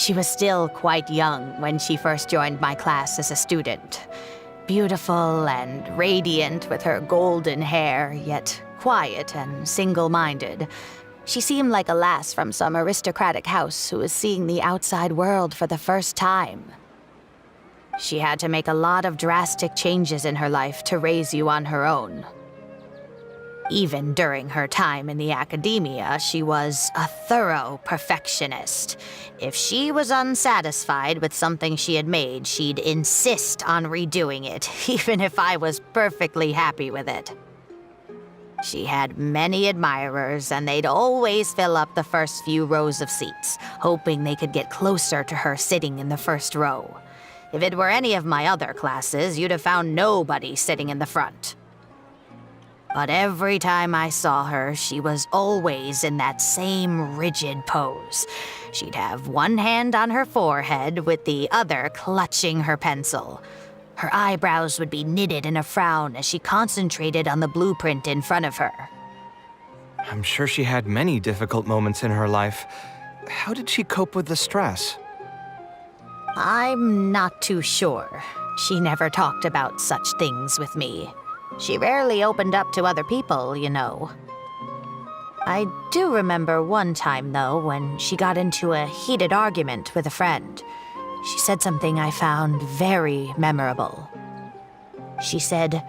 She was still quite young when she first joined my class as a student. Beautiful and radiant with her golden hair, yet quiet and single-minded. She seemed like a lass from some aristocratic house who was seeing the outside world for the first time. She had to make a lot of drastic changes in her life to raise you on her own. Even during her time in the academia, she was a thorough perfectionist. If she was unsatisfied with something she had made, she'd insist on redoing it, even if I was perfectly happy with it. She had many admirers, and they'd always fill up the first few rows of seats, hoping they could get closer to her sitting in the first row. If it were any of my other classes, you'd have found nobody sitting in the front. But every time I saw her, she was always in that same rigid pose. She'd have one hand on her forehead with the other clutching her pencil. Her eyebrows would be knitted in a frown as she concentrated on the blueprint in front of her. I'm sure she had many difficult moments in her life. How did she cope with the stress? I'm not too sure. She never talked about such things with me. She rarely opened up to other people, you know. I do remember one time, though, when she got into a heated argument with a friend. She said something I found very memorable. She said,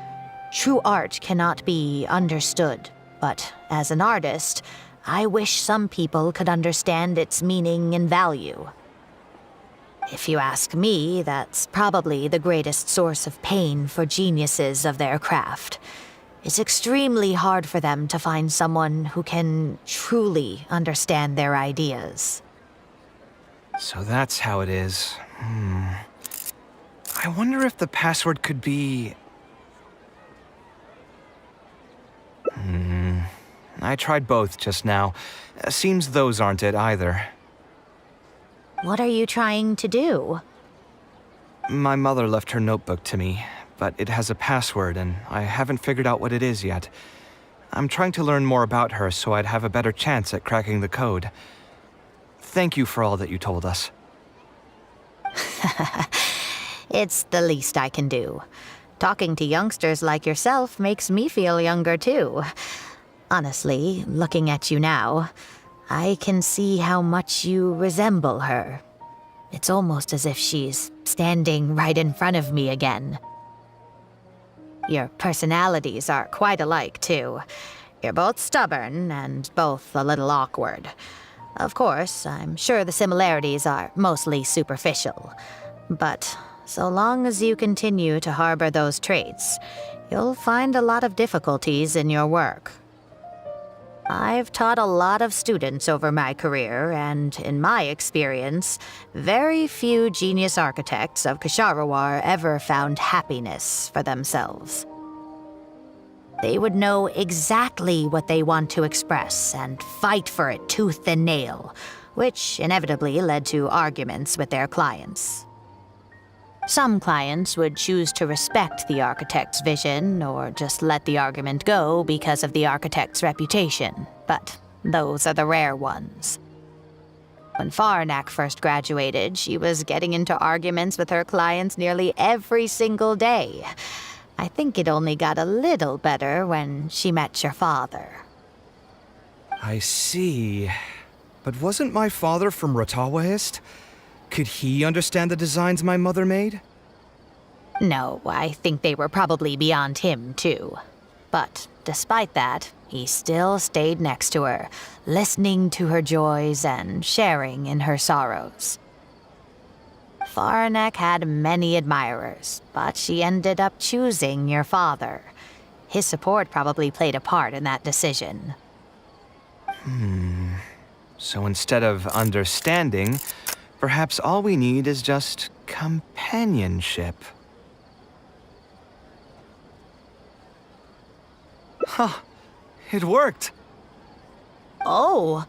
"True art cannot be understood, but as an artist, I wish some people could understand its meaning and value." If you ask me, that's probably the greatest source of pain for geniuses of their craft. It's extremely hard for them to find someone who can truly understand their ideas. So that's how it is. I wonder if the password could be... I tried both just now. Seems those aren't it either. What are you trying to do? My mother left her notebook to me, but it has a password and I haven't figured out what it is yet. I'm trying to learn more about her so I'd have a better chance at cracking the code. Thank you for all that you told us. It's the least I can do. Talking to youngsters like yourself makes me feel younger too. Honestly, looking at you now, I can see how much you resemble her. It's almost as if she's standing right in front of me again. Your personalities are quite alike, too. You're both stubborn and both a little awkward. Of course, I'm sure the similarities are mostly superficial. But so long as you continue to harbor those traits, you'll find a lot of difficulties in your work. I've taught a lot of students over my career, and in my experience, very few genius architects of Ksharawar ever found happiness for themselves. They would know exactly what they want to express and fight for it tooth and nail, which inevitably led to arguments with their clients. Some clients would choose to respect the architect's vision or just let the argument go because of the architect's reputation, but those are the rare ones. When Farnak first graduated, she was getting into arguments with her clients nearly every single day. I think it only got a little better when she met your father. I see. But wasn't my father from Ratawahist? Could he understand the designs my mother made? No, I think they were probably beyond him, too. But despite that, he still stayed next to her, listening to her joys and sharing in her sorrows. Farnak had many admirers, but she ended up choosing your father. His support probably played a part in that decision. So instead of understanding, perhaps all we need is just companionship. Huh. It worked. Oh,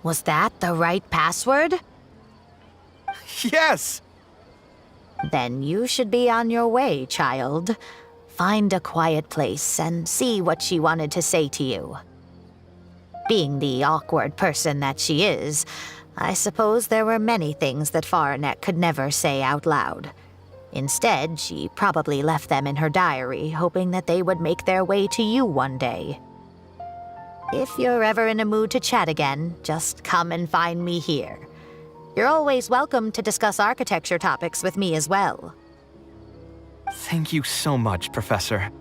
was that the right password? Yes! Then you should be on your way, child. Find a quiet place and see what she wanted to say to you. Being the awkward person that she is, I suppose there were many things that Faranet could never say out loud. Instead, she probably left them in her diary, hoping that they would make their way to you one day. If you're ever in a mood to chat again, just come and find me here. You're always welcome to discuss architecture topics with me as well. Thank you so much, Professor.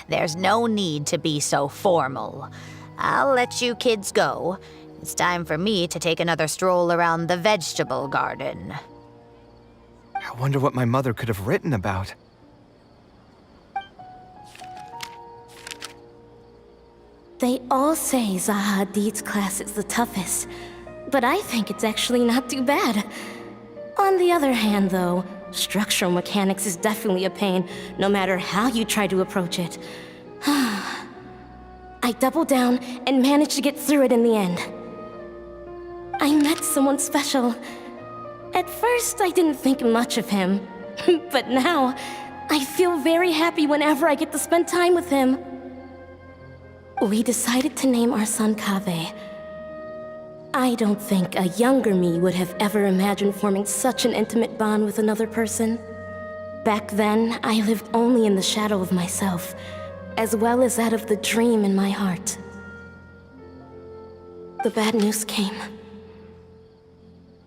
There's no need to be so formal. I'll let you kids go. It's time for me to take another stroll around the vegetable garden. I wonder what my mother could have written about. They all say Zaha Hadid's class is the toughest, but I think it's actually not too bad. On the other hand, though, structural mechanics is definitely a pain, no matter how you try to approach it. I doubled down and managed to get through it in the end. I met someone special. At first, I didn't think much of him, but now, I feel very happy whenever I get to spend time with him. We decided to name our son Kaveh. I don't think a younger me would have ever imagined forming such an intimate bond with another person. Back then, I lived only in the shadow of myself, as well as that of the dream in my heart. The bad news came.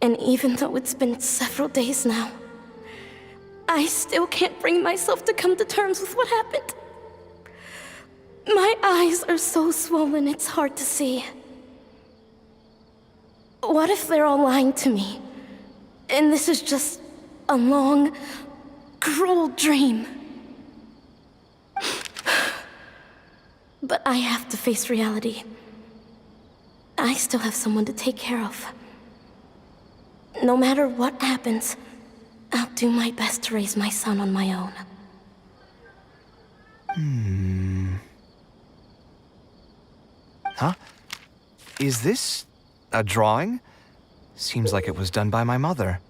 And even though it's been several days now, I still can't bring myself to come to terms with what happened. My eyes are so swollen it's hard to see. What if they're all lying to me? And this is just a long, cruel dream. But I have to face reality. I still have someone to take care of. No matter what happens, I'll do my best to raise my son on my own. Huh? Is this a drawing? Seems like it was done by my mother.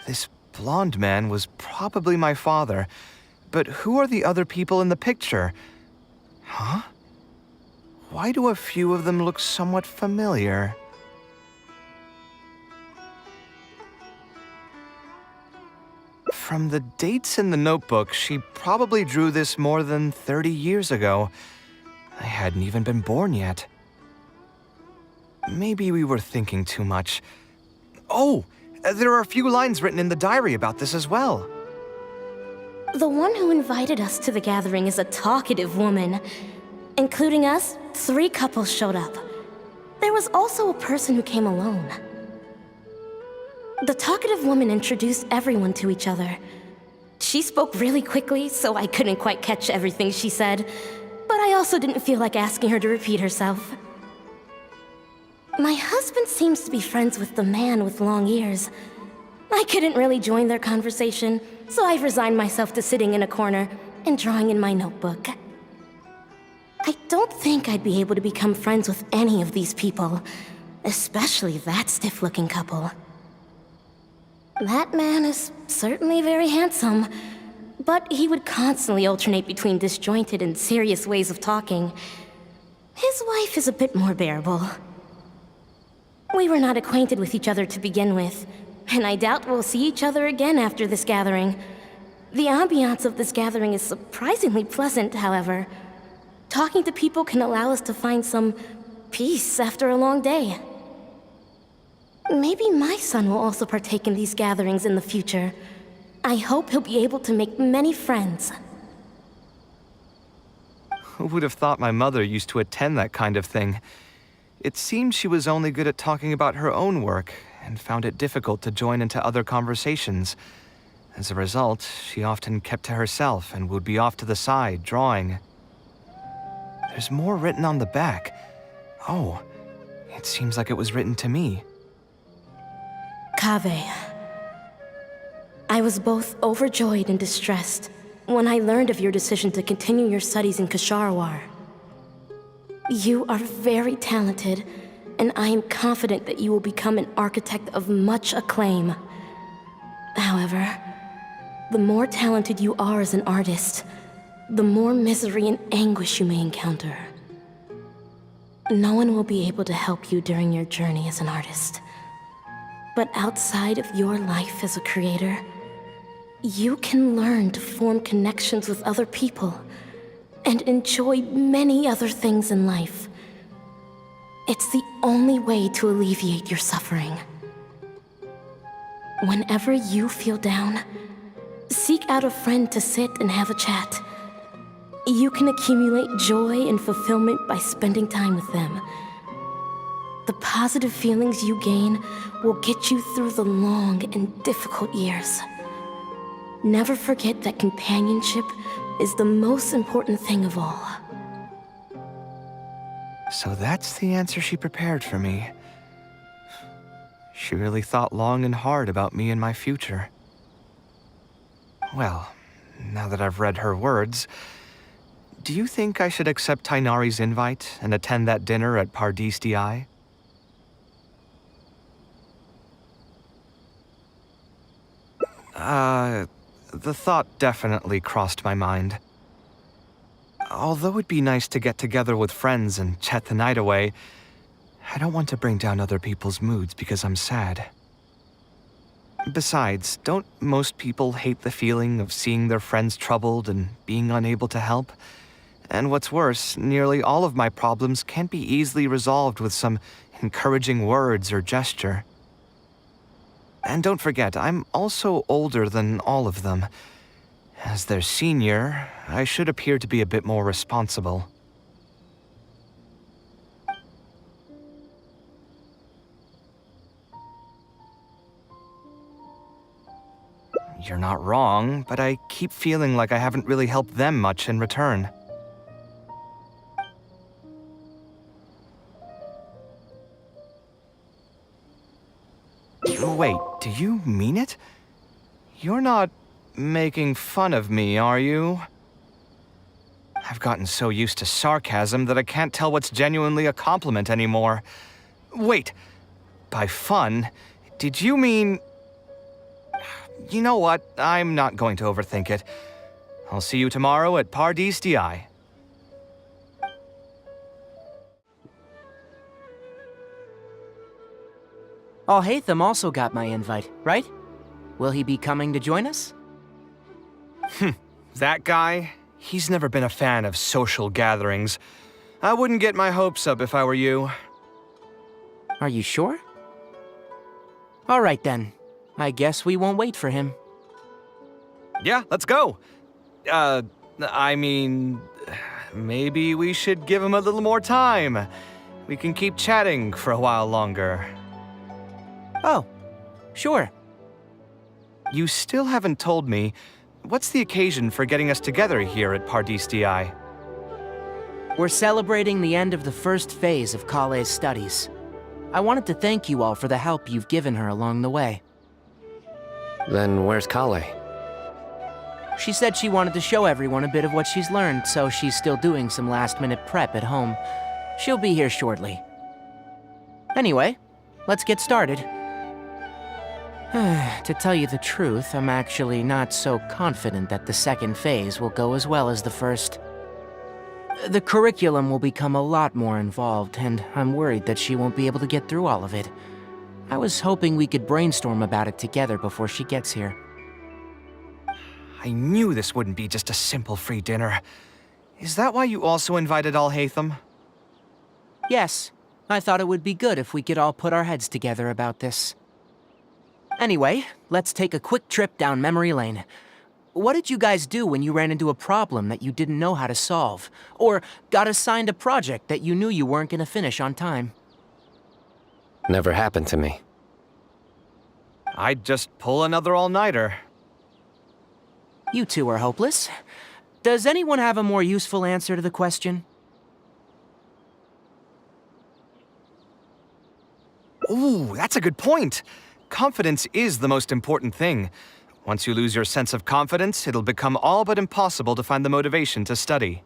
This blonde man was probably my father, but who are the other people in the picture? Huh? Why do a few of them look somewhat familiar? From the dates in the notebook, she probably drew this more than 30 years ago. I hadn't even been born yet. Maybe we were thinking too much. Oh! There are a few lines written in the diary about this as well. The one who invited us to the gathering is a talkative woman. Including us, 3 couples showed up. There was also a person who came alone. The talkative woman introduced everyone to each other. She spoke really quickly, so I couldn't quite catch everything she said, but I also didn't feel like asking her to repeat herself. My husband seems to be friends with the man with long ears. I couldn't really join their conversation, so I've resigned myself to sitting in a corner and drawing in my notebook. I don't think I'd be able to become friends with any of these people, especially that stiff-looking couple. That man is certainly very handsome, but he would constantly alternate between disjointed and serious ways of talking. His wife is a bit more bearable. We were not acquainted with each other to begin with, and I doubt we'll see each other again after this gathering. The ambiance of this gathering is surprisingly pleasant, however. Talking to people can allow us to find some peace after a long day. Maybe my son will also partake in these gatherings in the future. I hope he'll be able to make many friends. Who would have thought my mother used to attend that kind of thing? It seemed she was only good at talking about her own work, and found it difficult to join into other conversations. As a result, she often kept to herself and would be off to the side, drawing. There's more written on the back. Oh, it seems like it was written to me. Kaveh. I was both overjoyed and distressed when I learned of your decision to continue your studies in Kasharwar. You are very talented, and I am confident that you will become an architect of much acclaim. However, the more talented you are as an artist, the more misery and anguish you may encounter. No one will be able to help you during your journey as an artist. But outside of your life as a creator, you can learn to form connections with other people and enjoy many other things in life. It's the only way to alleviate your suffering. Whenever you feel down, seek out a friend to sit and have a chat. You can accumulate joy and fulfillment by spending time with them. The positive feelings you gain will get you through the long and difficult years. Never forget that companionship is the most important thing of all. So that's the answer she prepared for me. She really thought long and hard about me and my future. Well, now that I've read her words, do you think I should accept Tainari's invite and attend that dinner at Pardis Di? The thought definitely crossed my mind. Although it'd be nice to get together with friends and chat the night away, I don't want to bring down other people's moods because I'm sad. Besides, don't most people hate the feeling of seeing their friends troubled and being unable to help? And what's worse, nearly all of my problems can't be easily resolved with some encouraging words or gesture. And don't forget, I'm also older than all of them. As their senior, I should appear to be a bit more responsible. You're not wrong, but I keep feeling like I haven't really helped them much in return. Wait, do you mean it? You're not making fun of me, are you? I've gotten so used to sarcasm that I can't tell what's genuinely a compliment anymore. Wait, by fun, did you mean... You know what? I'm not going to overthink it. I'll see you tomorrow at Pardis Di. Alhaitham also got my invite, right? Will he be coming to join us? That guy? He's never been a fan of social gatherings. I wouldn't get my hopes up if I were you. Are you sure? All right then. I guess we won't wait for him. Yeah, let's go. I mean, maybe we should give him a little more time. We can keep chatting for a while longer. Oh, sure. You still haven't told me, what's the occasion for getting us together here at Pardis Di? We're celebrating the end of the first phase of Kaveh's studies. I wanted to thank you all for the help you've given her along the way. Then where's Kaveh? She said she wanted to show everyone a bit of what she's learned, so she's still doing some last-minute prep at home. She'll be here shortly. Anyway, let's get started. To tell you the truth, I'm actually not so confident that the second phase will go as well as the first. The curriculum will become a lot more involved, and I'm worried that she won't be able to get through all of it. I was hoping we could brainstorm about it together before she gets here. I knew this wouldn't be just a simple free dinner. Is that why you also invited Alhaitham? Yes, I thought it would be good if we could all put our heads together about this. Anyway, let's take a quick trip down memory lane. What did you guys do when you ran into a problem that you didn't know how to solve? Or got assigned a project that you knew you weren't going to finish on time? Never happened to me. I'd just pull another all-nighter. You two are hopeless. Does anyone have a more useful answer to the question? Ooh, that's a good point. Confidence is the most important thing. Once you lose your sense of confidence, it'll become all but impossible to find the motivation to study.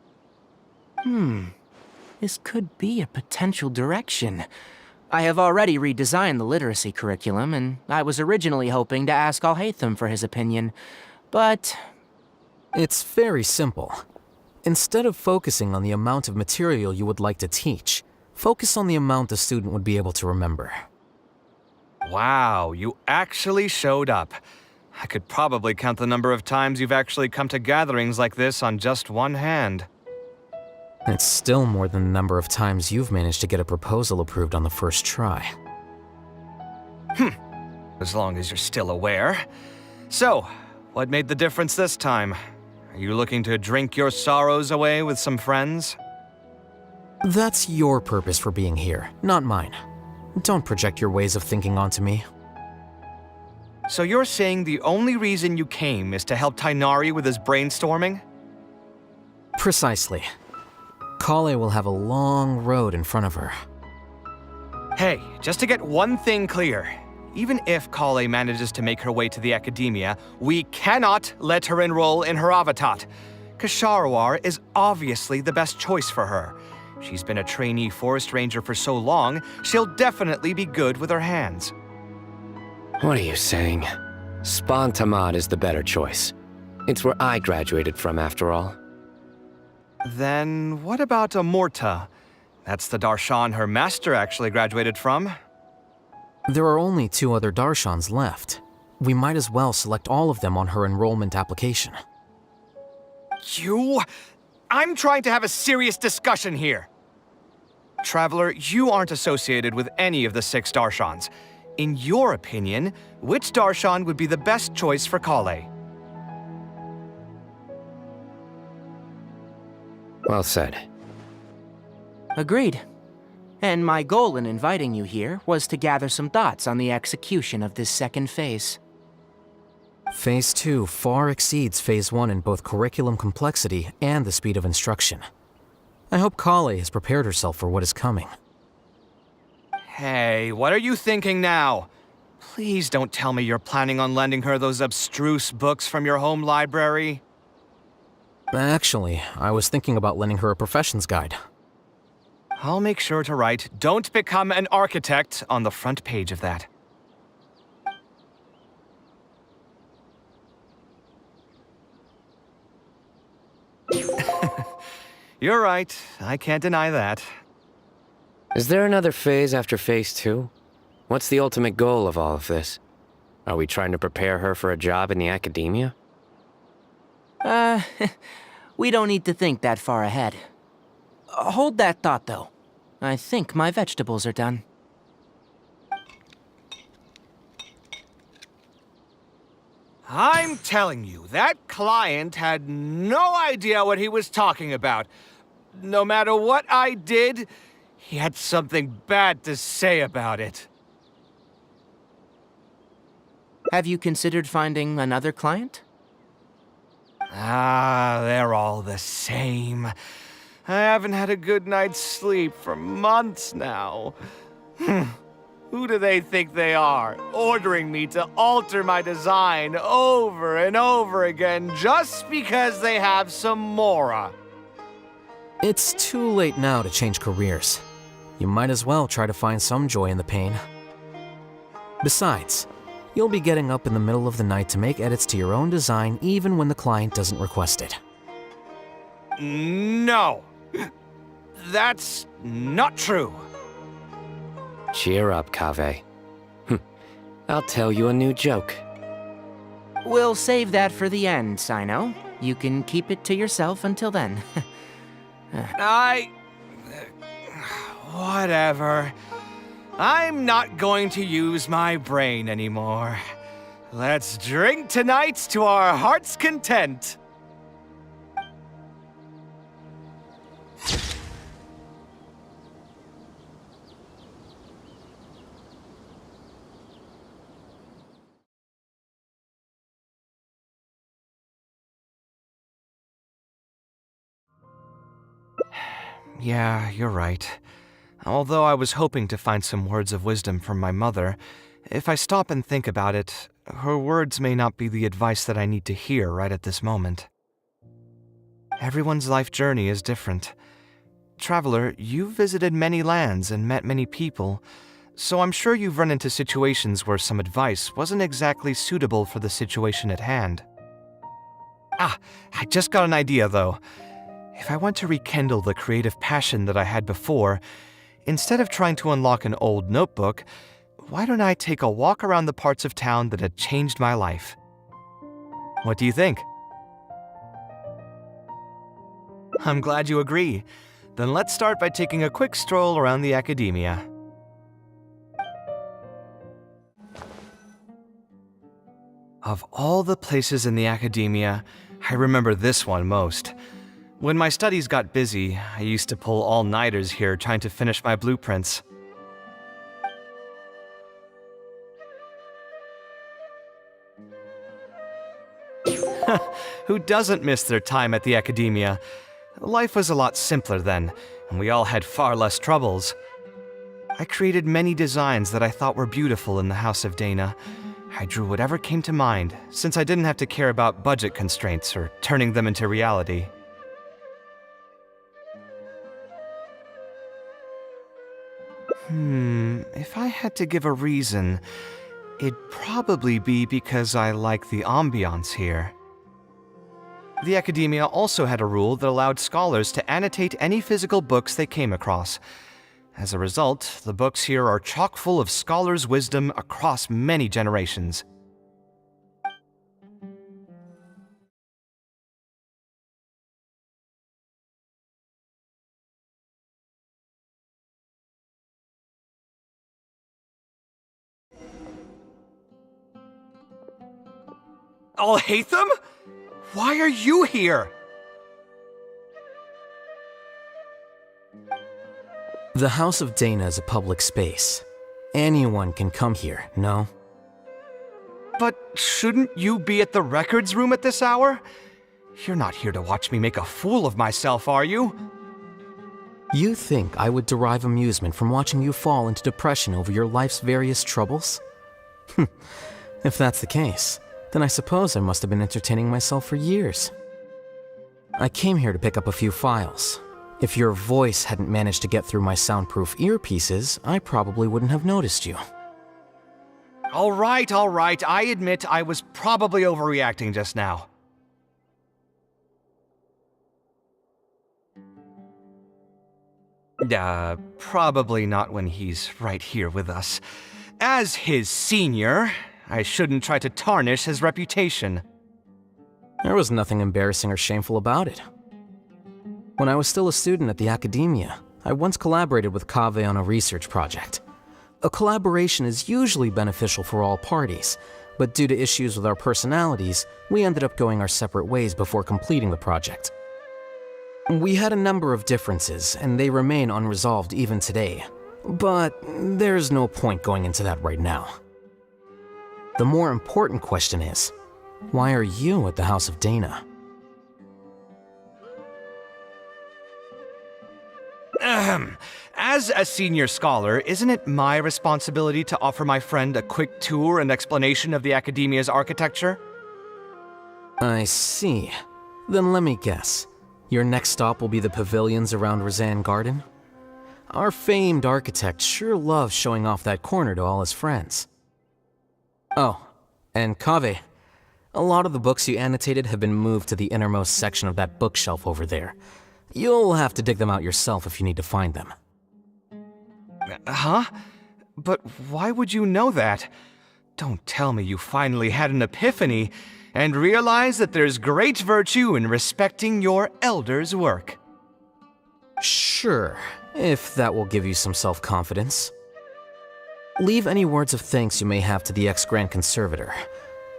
This could be a potential direction. I have already redesigned the literacy curriculum, and I was originally hoping to ask Alhaitham for his opinion, but... It's very simple. Instead of focusing on the amount of material you would like to teach, focus on the amount the student would be able to remember. Wow, you actually showed up. I could probably count the number of times you've actually come to gatherings like this on just one hand. It's still more than the number of times you've managed to get a proposal approved on the first try. As long as you're still aware. So, what made the difference this time? Are you looking to drink your sorrows away with some friends? That's your purpose for being here, not mine. Don't project your ways of thinking onto me. So you're saying the only reason you came is to help Tainari with his brainstorming? Precisely. Kaveh will have a long road in front of her. Hey, just to get one thing clear. Even if Kaveh manages to make her way to the academia, we cannot let her enroll in her avatat. Kasharawar is obviously the best choice for her. She's been a trainee forest ranger for so long, she'll definitely be good with her hands. What are you saying? Spawn Tamad is the better choice. It's where I graduated from, after all. Then what about Amorta? That's the Darshan her master actually graduated from. There are only 2 other Darshans left. We might as well select all of them on her enrollment application. I'm trying to have a serious discussion here. Traveler, you aren't associated with any of the 6 Darshans. In your opinion, which Darshan would be the best choice for Kaveh? Well said. Agreed. And my goal in inviting you here was to gather some thoughts on the execution of this second phase. Phase 2 far exceeds Phase 1 in both curriculum complexity and the speed of instruction. I hope Kaveh has prepared herself for what is coming. Hey, what are you thinking now? Please don't tell me you're planning on lending her those abstruse books from your home library. Actually, I was thinking about lending her a professions guide. I'll make sure to write, "Don't become an architect" on the front page of that. You're right, I can't deny that. Is there another phase after Phase 2? What's the ultimate goal of all of this? Are we trying to prepare her for a job in the academia? We don't need to think that far ahead. Hold that thought, though. I think my vegetables are done. I'm telling you, that client had no idea what he was talking about. No matter what I did, he had something bad to say about it. Have you considered finding another client? They're all the same. I haven't had a good night's sleep for months now. Who do they think they are, ordering me to alter my design over and over again just because they have some Mora? It's too late now to change careers. You might as well try to find some joy in the pain. Besides, you'll be getting up in the middle of the night to make edits to your own design even when the client doesn't request it. No. That's not true. Cheer up, Kaveh. I'll tell you a new joke. We'll save that for the end, Sino. You can keep it to yourself until then. Whatever. I'm not going to use my brain anymore. Let's drink tonight to our heart's content. Yeah, you're right. Although I was hoping to find some words of wisdom from my mother, if I stop and think about it, her words may not be the advice that I need to hear right at this moment. Everyone's life journey is different. Traveler, you've visited many lands and met many people. So I'm sure you've run into situations where some advice wasn't exactly suitable for the situation at hand. Ah, I just got an idea though. If I want to rekindle the creative passion that I had before, instead of trying to unlock an old notebook, why don't I take a walk around the parts of town that had changed my life? What do you think? I'm glad you agree. Then let's start by taking a quick stroll around the academia. Of all the places in the academia, I remember this one most. When my studies got busy, I used to pull all-nighters here trying to finish my blueprints. Who doesn't miss their time at the academia? Life was a lot simpler then, and we all had far less troubles. I created many designs that I thought were beautiful in the House of Dana. I drew whatever came to mind, since I didn't have to care about budget constraints or turning them into reality. If I had to give a reason, it'd probably be because I like the ambiance here. The academia also had a rule that allowed scholars to annotate any physical books they came across. As a result, the books here are chock full of scholars' wisdom across many generations. Alhaitham? Why are you here? The House of Dana is a public space. Anyone can come here, no? But shouldn't you be at the records room at this hour? You're not here to watch me make a fool of myself, are you? You think I would derive amusement from watching you fall into depression over your life's various troubles? If that's the case, then I suppose I must have been entertaining myself for years. I came here to pick up a few files. If your voice hadn't managed to get through my soundproof earpieces, I probably wouldn't have noticed you. All right. I admit I was probably overreacting just now. Probably not when he's right here with us. As his senior, I shouldn't try to tarnish his reputation. There was nothing embarrassing or shameful about it. When I was still a student at the academia, I once collaborated with Kaveh on a research project. A collaboration is usually beneficial for all parties, but due to issues with our personalities, we ended up going our separate ways before completing the project. We had a number of differences, and they remain unresolved even today. But there's no point going into that right now. The more important question is, why are you at the House of Dana? As a senior scholar, isn't it my responsibility to offer my friend a quick tour and explanation of the academia's architecture? I see. Then let me guess. Your next stop will be the pavilions around Razan Garden? Our famed architect sure loves showing off that corner to all his friends. Oh, and Kaveh, a lot of the books you annotated have been moved to the innermost section of that bookshelf over there. You'll have to dig them out yourself if you need to find them. Huh? But why would you know that? Don't tell me you finally had an epiphany and realized that there's great virtue in respecting your elders' work. Sure, if that will give you some self-confidence. Leave any words of thanks you may have to the ex-Grand Conservator.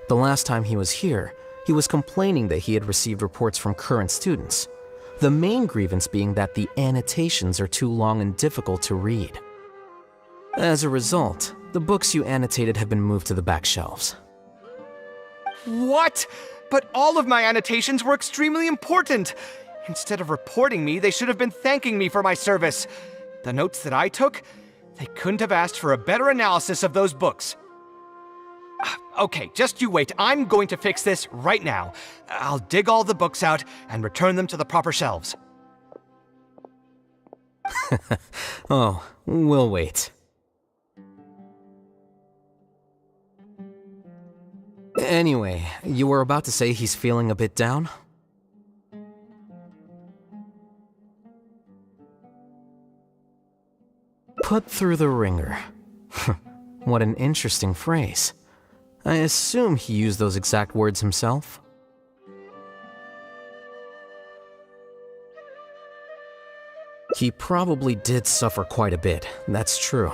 The last time he was here, he was complaining that he had received reports from current students. The main grievance being that the annotations are too long and difficult to read. As a result, the books you annotated have been moved to the back shelves. What? But all of my annotations were extremely important. Instead of reporting me, they should have been thanking me for my service. The notes that I took, they couldn't have asked for a better analysis of those books. Okay, just you wait. I'm going to fix this right now. I'll dig all the books out and return them to the proper shelves. Oh, we'll wait. Anyway, you were about to say he's feeling a bit down? Put through the ringer. What an interesting phrase. I assume he used those exact words himself? He probably did suffer quite a bit, that's true.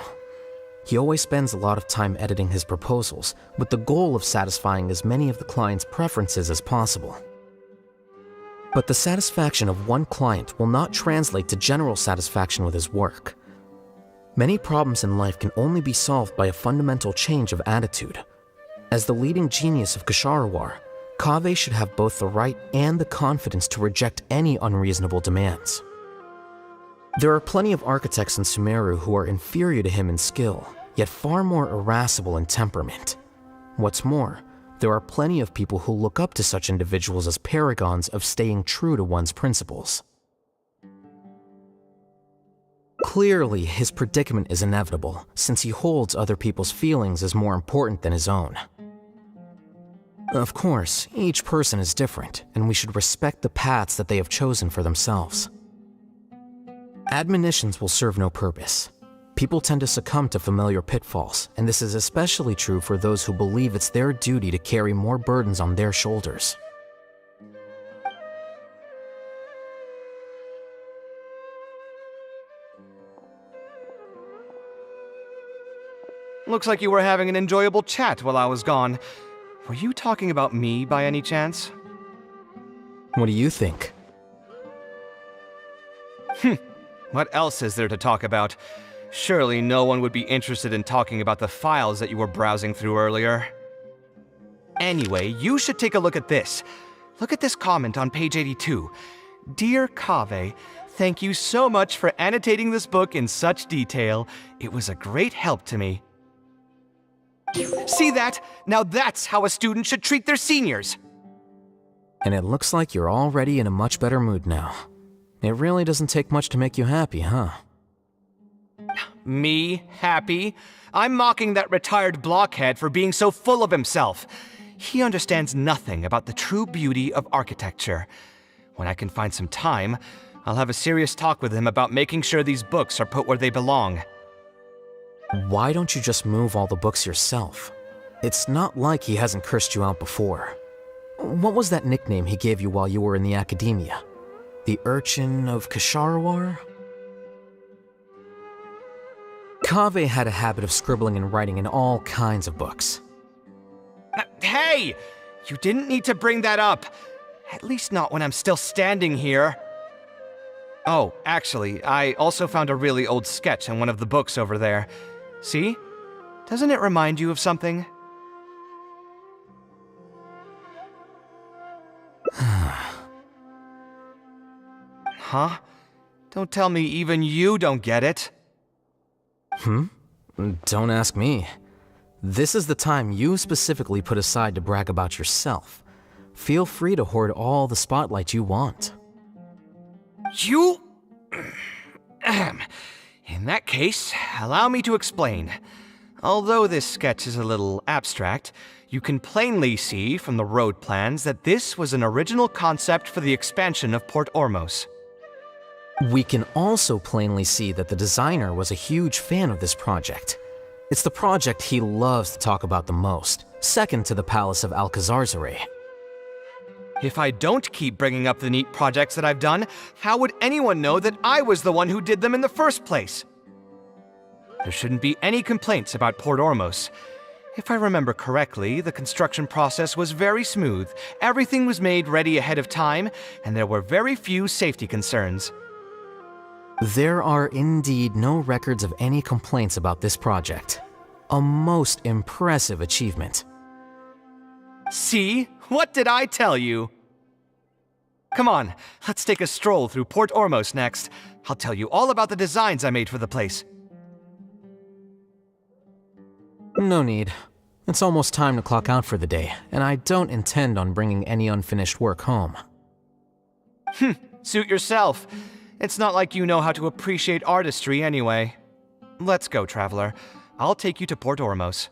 He always spends a lot of time editing his proposals, with the goal of satisfying as many of the client's preferences as possible. But the satisfaction of one client will not translate to general satisfaction with his work. Many problems in life can only be solved by a fundamental change of attitude. As the leading genius of Ksharawar, Kaveh should have both the right and the confidence to reject any unreasonable demands. There are plenty of architects in Sumeru who are inferior to him in skill, yet far more irascible in temperament. What's more, there are plenty of people who look up to such individuals as paragons of staying true to one's principles. Clearly, his predicament is inevitable, since he holds other people's feelings as more important than his own. Of course, each person is different, and we should respect the paths that they have chosen for themselves. Admonitions will serve no purpose. People tend to succumb to familiar pitfalls, and this is especially true for those who believe it's their duty to carry more burdens on their shoulders. Looks like you were having an enjoyable chat while I was gone. Were you talking about me by any chance? What do you think? What else is there to talk about? Surely no one would be interested in talking about the files that you were browsing through earlier. Anyway, you should take a look at this. Look at this comment on page 82. Dear Kaveh, thank you so much for annotating this book in such detail. It was a great help to me. See that? Now that's how a student should treat their seniors. And it looks like you're already in a much better mood now. It really doesn't take much to make you happy, huh? Me happy? I'm mocking that retired blockhead for being so full of himself. He understands nothing about the true beauty of architecture. When I can find some time, I'll have a serious talk with him about making sure these books are put where they belong. Why don't you just move all the books yourself? It's not like he hasn't cursed you out before. What was that nickname he gave you while you were in the academia? The Urchin of Ksharawar? Kaveh had a habit of scribbling and writing in all kinds of books. Hey! You didn't need to bring that up. At least not when I'm still standing here. Oh, actually, I also found a really old sketch in one of the books over there. See? Doesn't it remind you of something? Huh? Don't tell me even you don't get it. Don't ask me. This is the time you specifically put aside to brag about yourself. Feel free to hoard all the spotlight you want. You... In that case, allow me to explain. Although this sketch is a little abstract, you can plainly see from the road plans that this was an original concept for the expansion of Port Ormos. We can also plainly see that the designer was a huge fan of this project. It's the project he loves to talk about the most, second to the Palace of Alcazarzaray. If I don't keep bringing up the neat projects that I've done, how would anyone know that I was the one who did them in the first place? There shouldn't be any complaints about Port Ormos. If I remember correctly, the construction process was very smooth, everything was made ready ahead of time, and there were very few safety concerns. There are indeed no records of any complaints about this project. A most impressive achievement. See? What did I tell you? Come on, let's take a stroll through Port Ormos next. I'll tell you all about the designs I made for the place. No need. It's almost time to clock out for the day, and I don't intend on bringing any unfinished work home. Suit yourself. It's not like you know how to appreciate artistry anyway. Let's go, traveler. I'll take you to Port Ormos.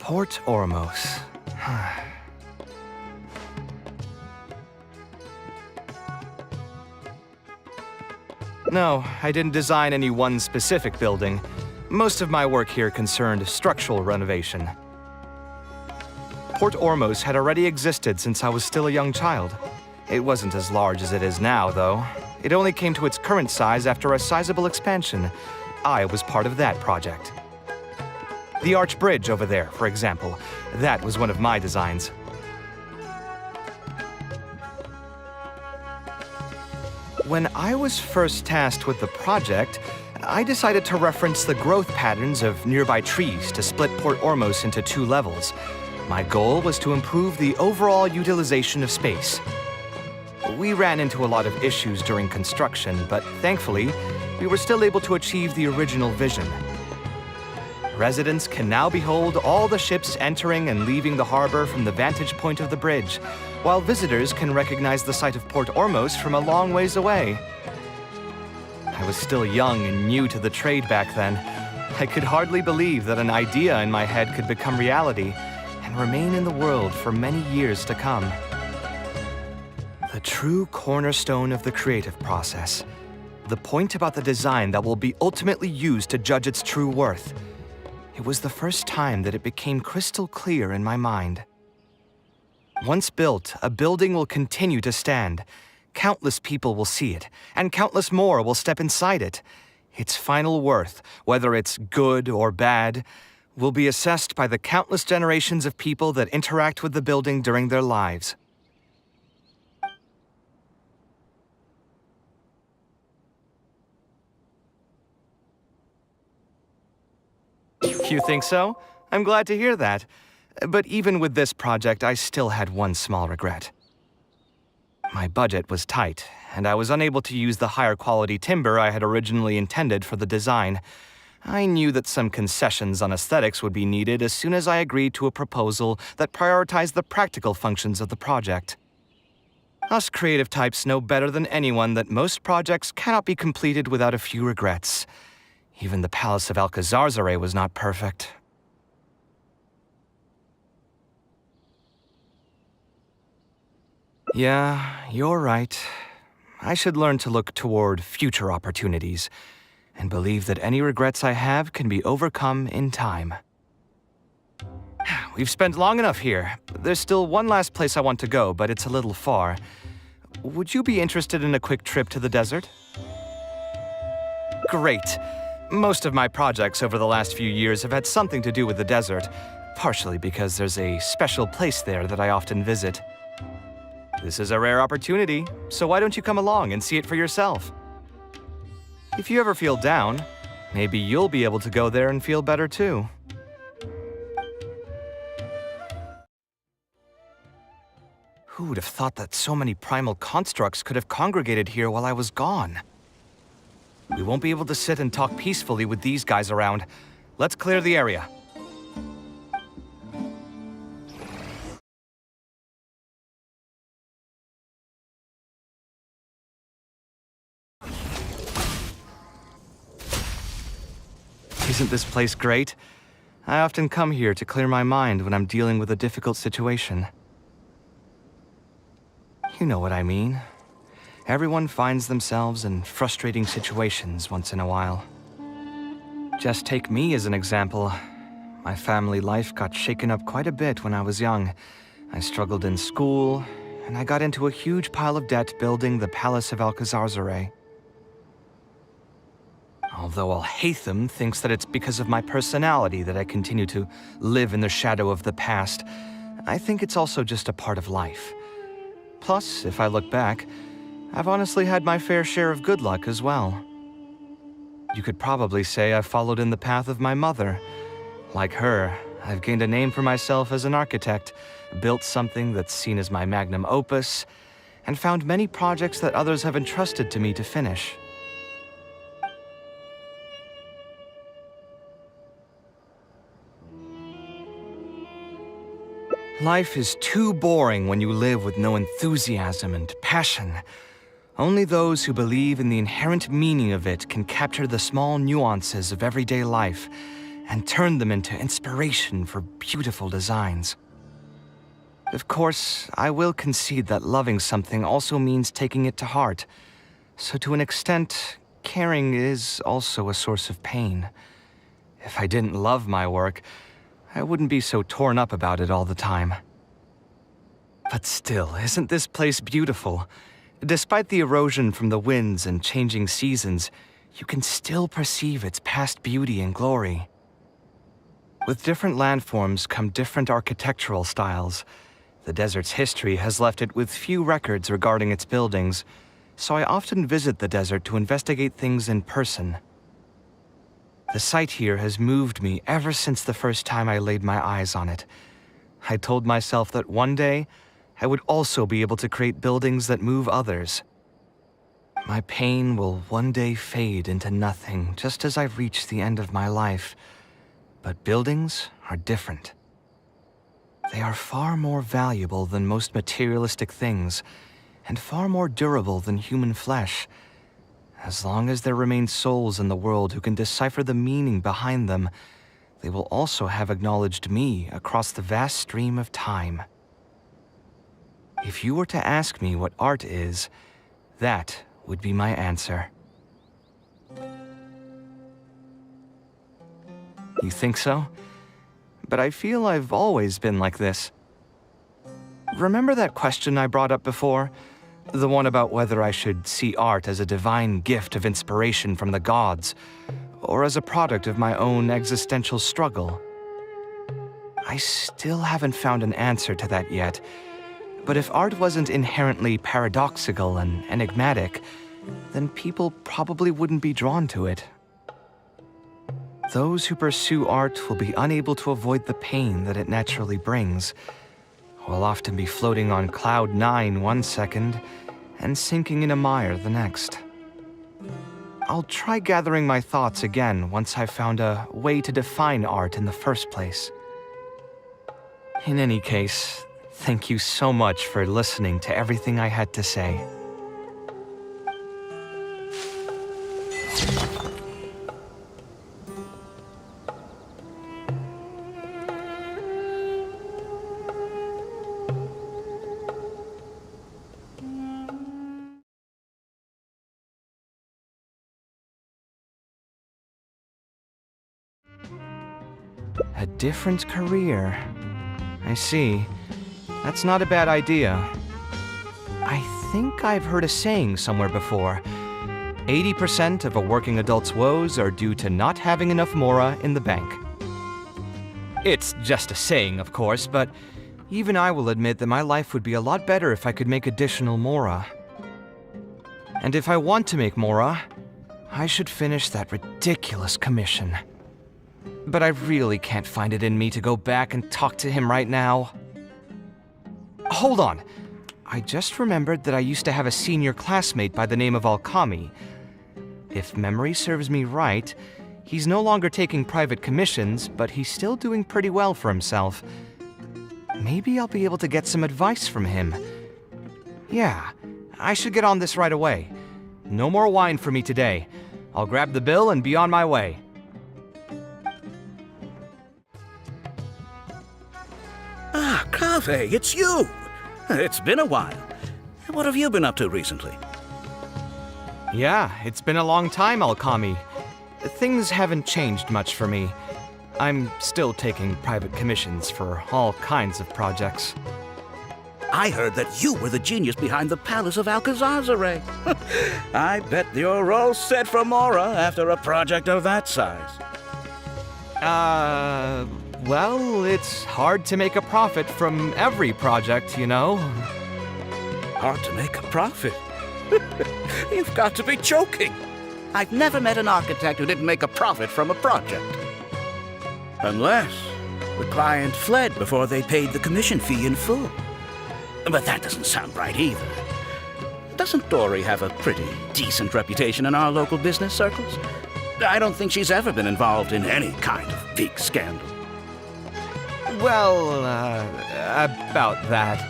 Port Ormos. No, I didn't design any one specific building. Most of my work here concerned structural renovation. Port Ormos had already existed since I was still a young child. It wasn't as large as it is now, though. It only came to its current size after a sizable expansion. I was part of that project. The arch bridge over there, for example, that was one of my designs. When I was first tasked with the project, I decided to reference the growth patterns of nearby trees to split Port Ormos into 2 levels. My goal was to improve the overall utilization of space. We ran into a lot of issues during construction, but thankfully, we were still able to achieve the original vision. Residents can now behold all the ships entering and leaving the harbor from the vantage point of the bridge, while visitors can recognize the site of Port Ormos from a long ways away. I was still young and new to the trade back then. I could hardly believe that an idea in my head could become reality and remain in the world for many years to come. The true cornerstone of the creative process. The point about the design that will be ultimately used to judge its true worth. It was the first time that it became crystal clear in my mind. Once built, a building will continue to stand. Countless people will see it, and countless more will step inside it. Its final worth, whether it's good or bad, will be assessed by the countless generations of people that interact with the building during their lives. You think so? I'm glad to hear that. But even with this project, I still had one small regret. My budget was tight, and I was unable to use the higher quality timber I had originally intended for the design. I knew that some concessions on aesthetics would be needed as soon as I agreed to a proposal that prioritized the practical functions of the project. Us creative types know better than anyone that most projects cannot be completed without a few regrets. Even the Palace of Alcazarzare was not perfect. Yeah, you're right. I should learn to look toward future opportunities, and believe that any regrets I have can be overcome in time. We've spent long enough here. There's still one last place I want to go, but it's a little far. Would you be interested in a quick trip to the desert? Great. Most of my projects over the last few years have had something to do with the desert, partially because there's a special place there that I often visit. This is a rare opportunity, so why don't you come along and see it for yourself? If you ever feel down, maybe you'll be able to go there and feel better too. Who would have thought that so many primal constructs could have congregated here while I was gone? We won't be able to sit and talk peacefully with these guys around. Let's clear the area. Isn't this place great? I often come here to clear my mind when I'm dealing with a difficult situation. You know what I mean. Everyone finds themselves in frustrating situations once in a while. Just take me as an example. My family life got shaken up quite a bit when I was young. I struggled in school, and I got into a huge pile of debt building the Palace of Alcazarzare. Although Alhaitham thinks that it's because of my personality that I continue to live in the shadow of the past, I think it's also just a part of life. Plus, if I look back, I've honestly had my fair share of good luck as well. You could probably say I've followed in the path of my mother. Like her, I've gained a name for myself as an architect, built something that's seen as my magnum opus, and found many projects that others have entrusted to me to finish. Life is too boring when you live with no enthusiasm and passion. Only those who believe in the inherent meaning of it can capture the small nuances of everyday life and turn them into inspiration for beautiful designs. Of course, I will concede that loving something also means taking it to heart. So to an extent, caring is also a source of pain. If I didn't love my work, I wouldn't be so torn up about it all the time. But still, isn't this place beautiful? Despite the erosion from the winds and changing seasons, you can still perceive its past beauty and glory. With different landforms come different architectural styles. The desert's history has left it with few records regarding its buildings, so I often visit the desert to investigate things in person. The sight here has moved me ever since the first time I laid my eyes on it. I told myself that one day, I would also be able to create buildings that move others. My pain will one day fade into nothing, just as I reach the end of my life. But buildings are different. They are far more valuable than most materialistic things, and far more durable than human flesh. As long as there remain souls in the world who can decipher the meaning behind them, they will also have acknowledged me across the vast stream of time. If you were to ask me what art is, that would be my answer. You think so? But I feel I've always been like this. Remember that question I brought up before? The one about whether I should see art as a divine gift of inspiration from the gods, or as a product of my own existential struggle. I still haven't found an answer to that yet, but if art wasn't inherently paradoxical and enigmatic, then people probably wouldn't be drawn to it. Those who pursue art will be unable to avoid the pain that it naturally brings. Will often be floating on cloud 9 one second and sinking in a mire the next. I'll try gathering my thoughts again once I've found a way to define art in the first place. In any case, thank you so much for listening to everything I had to say. A different career. I see. That's not a bad idea. I think I've heard a saying somewhere before. 80% of a working adult's woes are due to not having enough mora in the bank. It's just a saying, of course, but even I will admit that my life would be a lot better if I could make additional mora. And if I want to make mora, I should finish that ridiculous commission. But I really can't find it in me to go back and talk to him right now. Hold on. I just remembered that I used to have a senior classmate by the name of Alkami. If memory serves me right, he's no longer taking private commissions, but he's still doing pretty well for himself. Maybe I'll be able to get some advice from him. Yeah, I should get on this right away. No more wine for me today. I'll grab the bill and be on my way. Ah, Kaveh, it's you! It's been a while. What have you been up to recently? Yeah, it's been a long time, Alkami. Things haven't changed much for me. I'm still taking private commissions for all kinds of projects. I heard that you were the genius behind the Palace of Alcazazare. I bet you're all set for Mora after a project of that size. Well, it's hard to make a profit from every project, you know. Hard to make a profit? You've got to be joking. I've never met an architect who didn't make a profit from a project. Unless the client fled before they paid the commission fee in full. But that doesn't sound right either. Doesn't Dory have a pretty decent reputation in our local business circles? I don't think she's ever been involved in any kind of big scandal. Well, about that.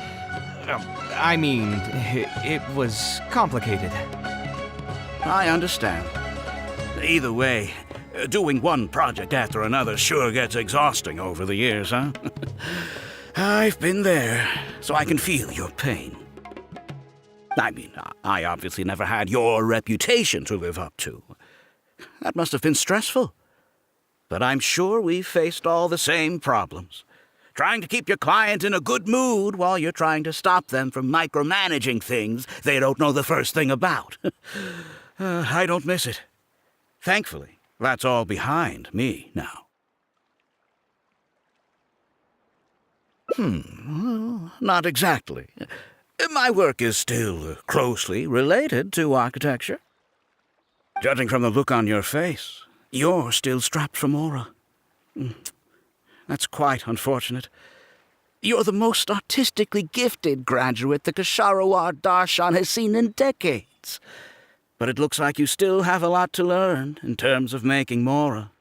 I mean, it was complicated. I understand. Either way, Doing one project after another sure gets exhausting over the years, huh? I've been there, so I can feel your pain. I mean, I obviously never had your reputation to live up to. That must have been stressful. But I'm sure we've faced all the same problems. Trying to keep your client in a good mood while you're trying to stop them from micromanaging things they don't know the first thing about. I don't miss it. Thankfully, that's all behind me now. Well, not exactly. My work is still closely related to architecture. Judging from the look on your face, you're still strapped for Mora. That's quite unfortunate. You're the most artistically gifted graduate the Ksharawar Darshan has seen in decades. But it looks like you still have a lot to learn in terms of making Mora.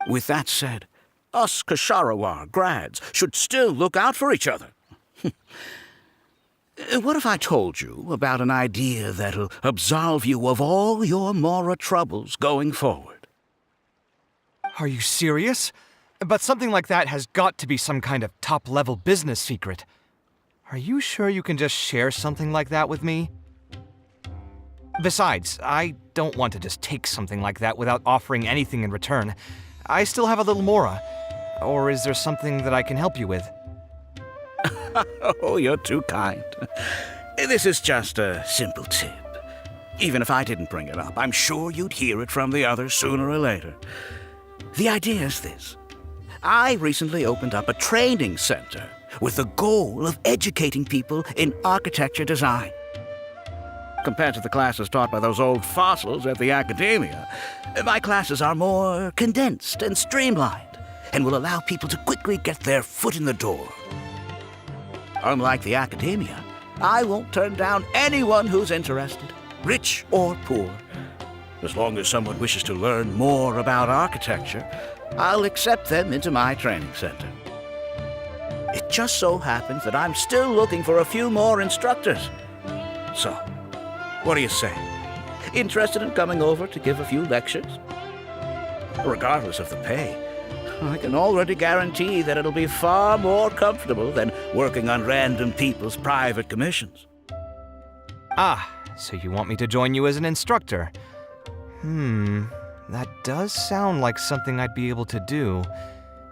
With that said, us Ksharawar grads should still look out for each other. What if I told you about an idea that'll absolve you of all your Mora troubles going forward? Are you serious? But something like that has got to be some kind of top-level business secret. Are you sure you can just share something like that with me? Besides, I don't want to just take something like that without offering anything in return. I still have a little Mora. Or is there something that I can help you with? Oh, you're too kind. This is just a simple tip. Even if I didn't bring it up, I'm sure you'd hear it from the others sooner or later. The idea is this. I recently opened up a training center with the goal of educating people in architecture design. Compared to the classes taught by those old fossils at the academia, my classes are more condensed and streamlined and will allow people to quickly get their foot in the door. Unlike the academia, I won't turn down anyone who's interested, rich or poor. As long as someone wishes to learn more about architecture, I'll accept them into my training center. It just so happens that I'm still looking for a few more instructors. So, what do you say? Interested in coming over to give a few lectures? Regardless of the pay, I can already guarantee that it'll be far more comfortable than working on random people's private commissions. Ah, so you want me to join you as an instructor? That does sound like something I'd be able to do.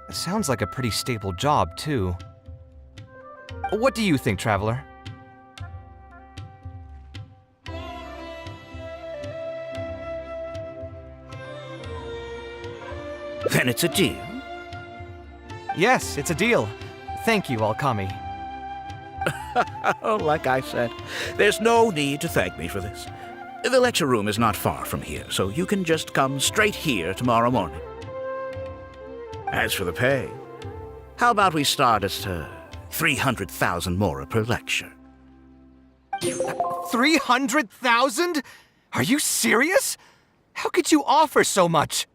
It sounds like a pretty stable job, too. What do you think, Traveler? Then it's a deal. Yes, it's a deal. Thank you, Alkami. Oh, like I said, there's no need to thank me for this. The lecture room is not far from here, so you can just come straight here tomorrow morning. As for the pay, how about we start at 300,000 Mora per lecture? 300,000? Are you serious? How could you offer so much?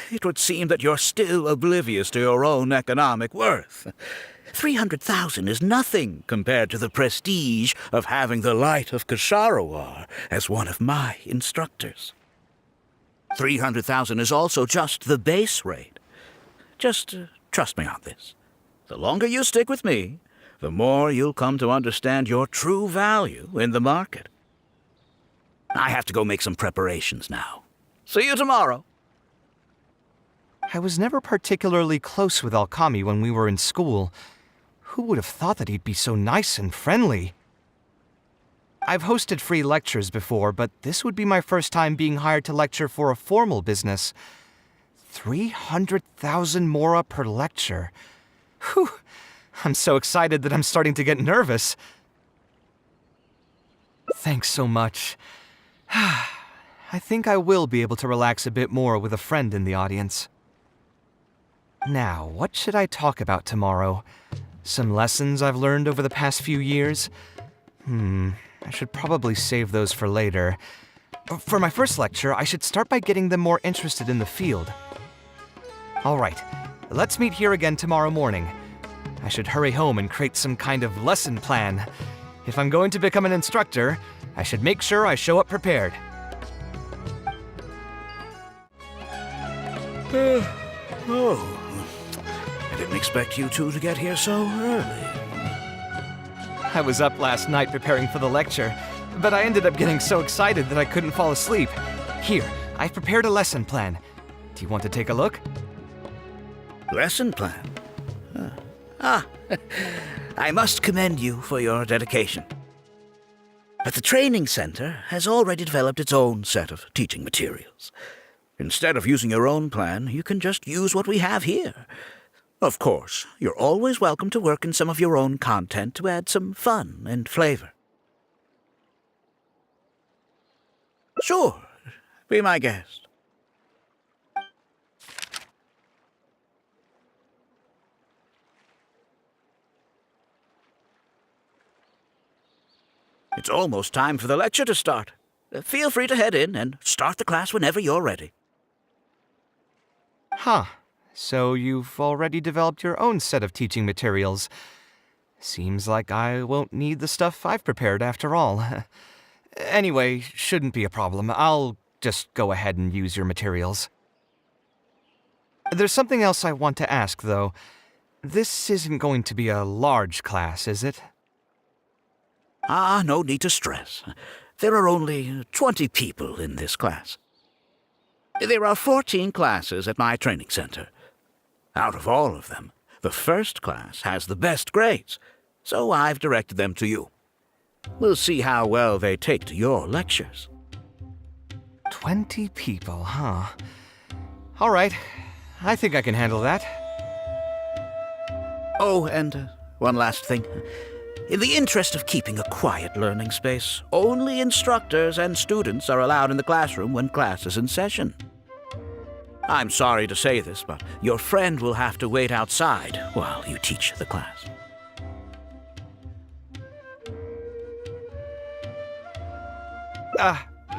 It would seem that you're still oblivious to your own economic worth. 300,000 is nothing compared to the prestige of having the Light of Ksharawar as one of my instructors. 300,000 is also just the base rate. Just trust me on this. The longer you stick with me, the more you'll come to understand your true value in the market. I have to go make some preparations now. See you tomorrow. I was never particularly close with Alkami when we were in school. Who would have thought that he'd be so nice and friendly? I've hosted free lectures before, but this would be my first time being hired to lecture for a formal business. 300,000 Mora per lecture. Whew! I'm so excited that I'm starting to get nervous. Thanks so much. I think I will be able to relax a bit more with a friend in the audience. Now, what should I talk about tomorrow? Some lessons I've learned over the past few years? I should probably save those for later. For my first lecture, I should start by getting them more interested in the field. Alright, let's meet here again tomorrow morning. I should hurry home and create some kind of lesson plan. If I'm going to become an instructor, I should make sure I show up prepared. Oh, I didn't expect you two to get here so early. I was up last night preparing for the lecture, but I ended up getting so excited that I couldn't fall asleep. Here, I've prepared a lesson plan. Do you want to take a look? Lesson plan? I must commend you for your dedication. But the training center has already developed its own set of teaching materials. Instead of using your own plan, you can just use what we have here. Of course, you're always welcome to work in some of your own content to add some fun and flavor. Sure, be my guest. It's almost time for the lecture to start. Feel free to head in and start the class whenever you're ready. Huh. So you've already developed your own set of teaching materials. Seems like I won't need the stuff I've prepared after all. Anyway, shouldn't be a problem. I'll just go ahead and use your materials. There's something else I want to ask, though. This isn't going to be a large class, is it? No need to stress. There are only 20 people in this class. There are 14 classes at my training center. Out of all of them, the first class has the best grades, so I've directed them to you. We'll see how well they take to your lectures. 20 people, huh? All right. I think I can handle that. Oh, and one last thing. In the interest of keeping a quiet learning space, only instructors and students are allowed in the classroom when class is in session. I'm sorry to say this, but your friend will have to wait outside while you teach the class.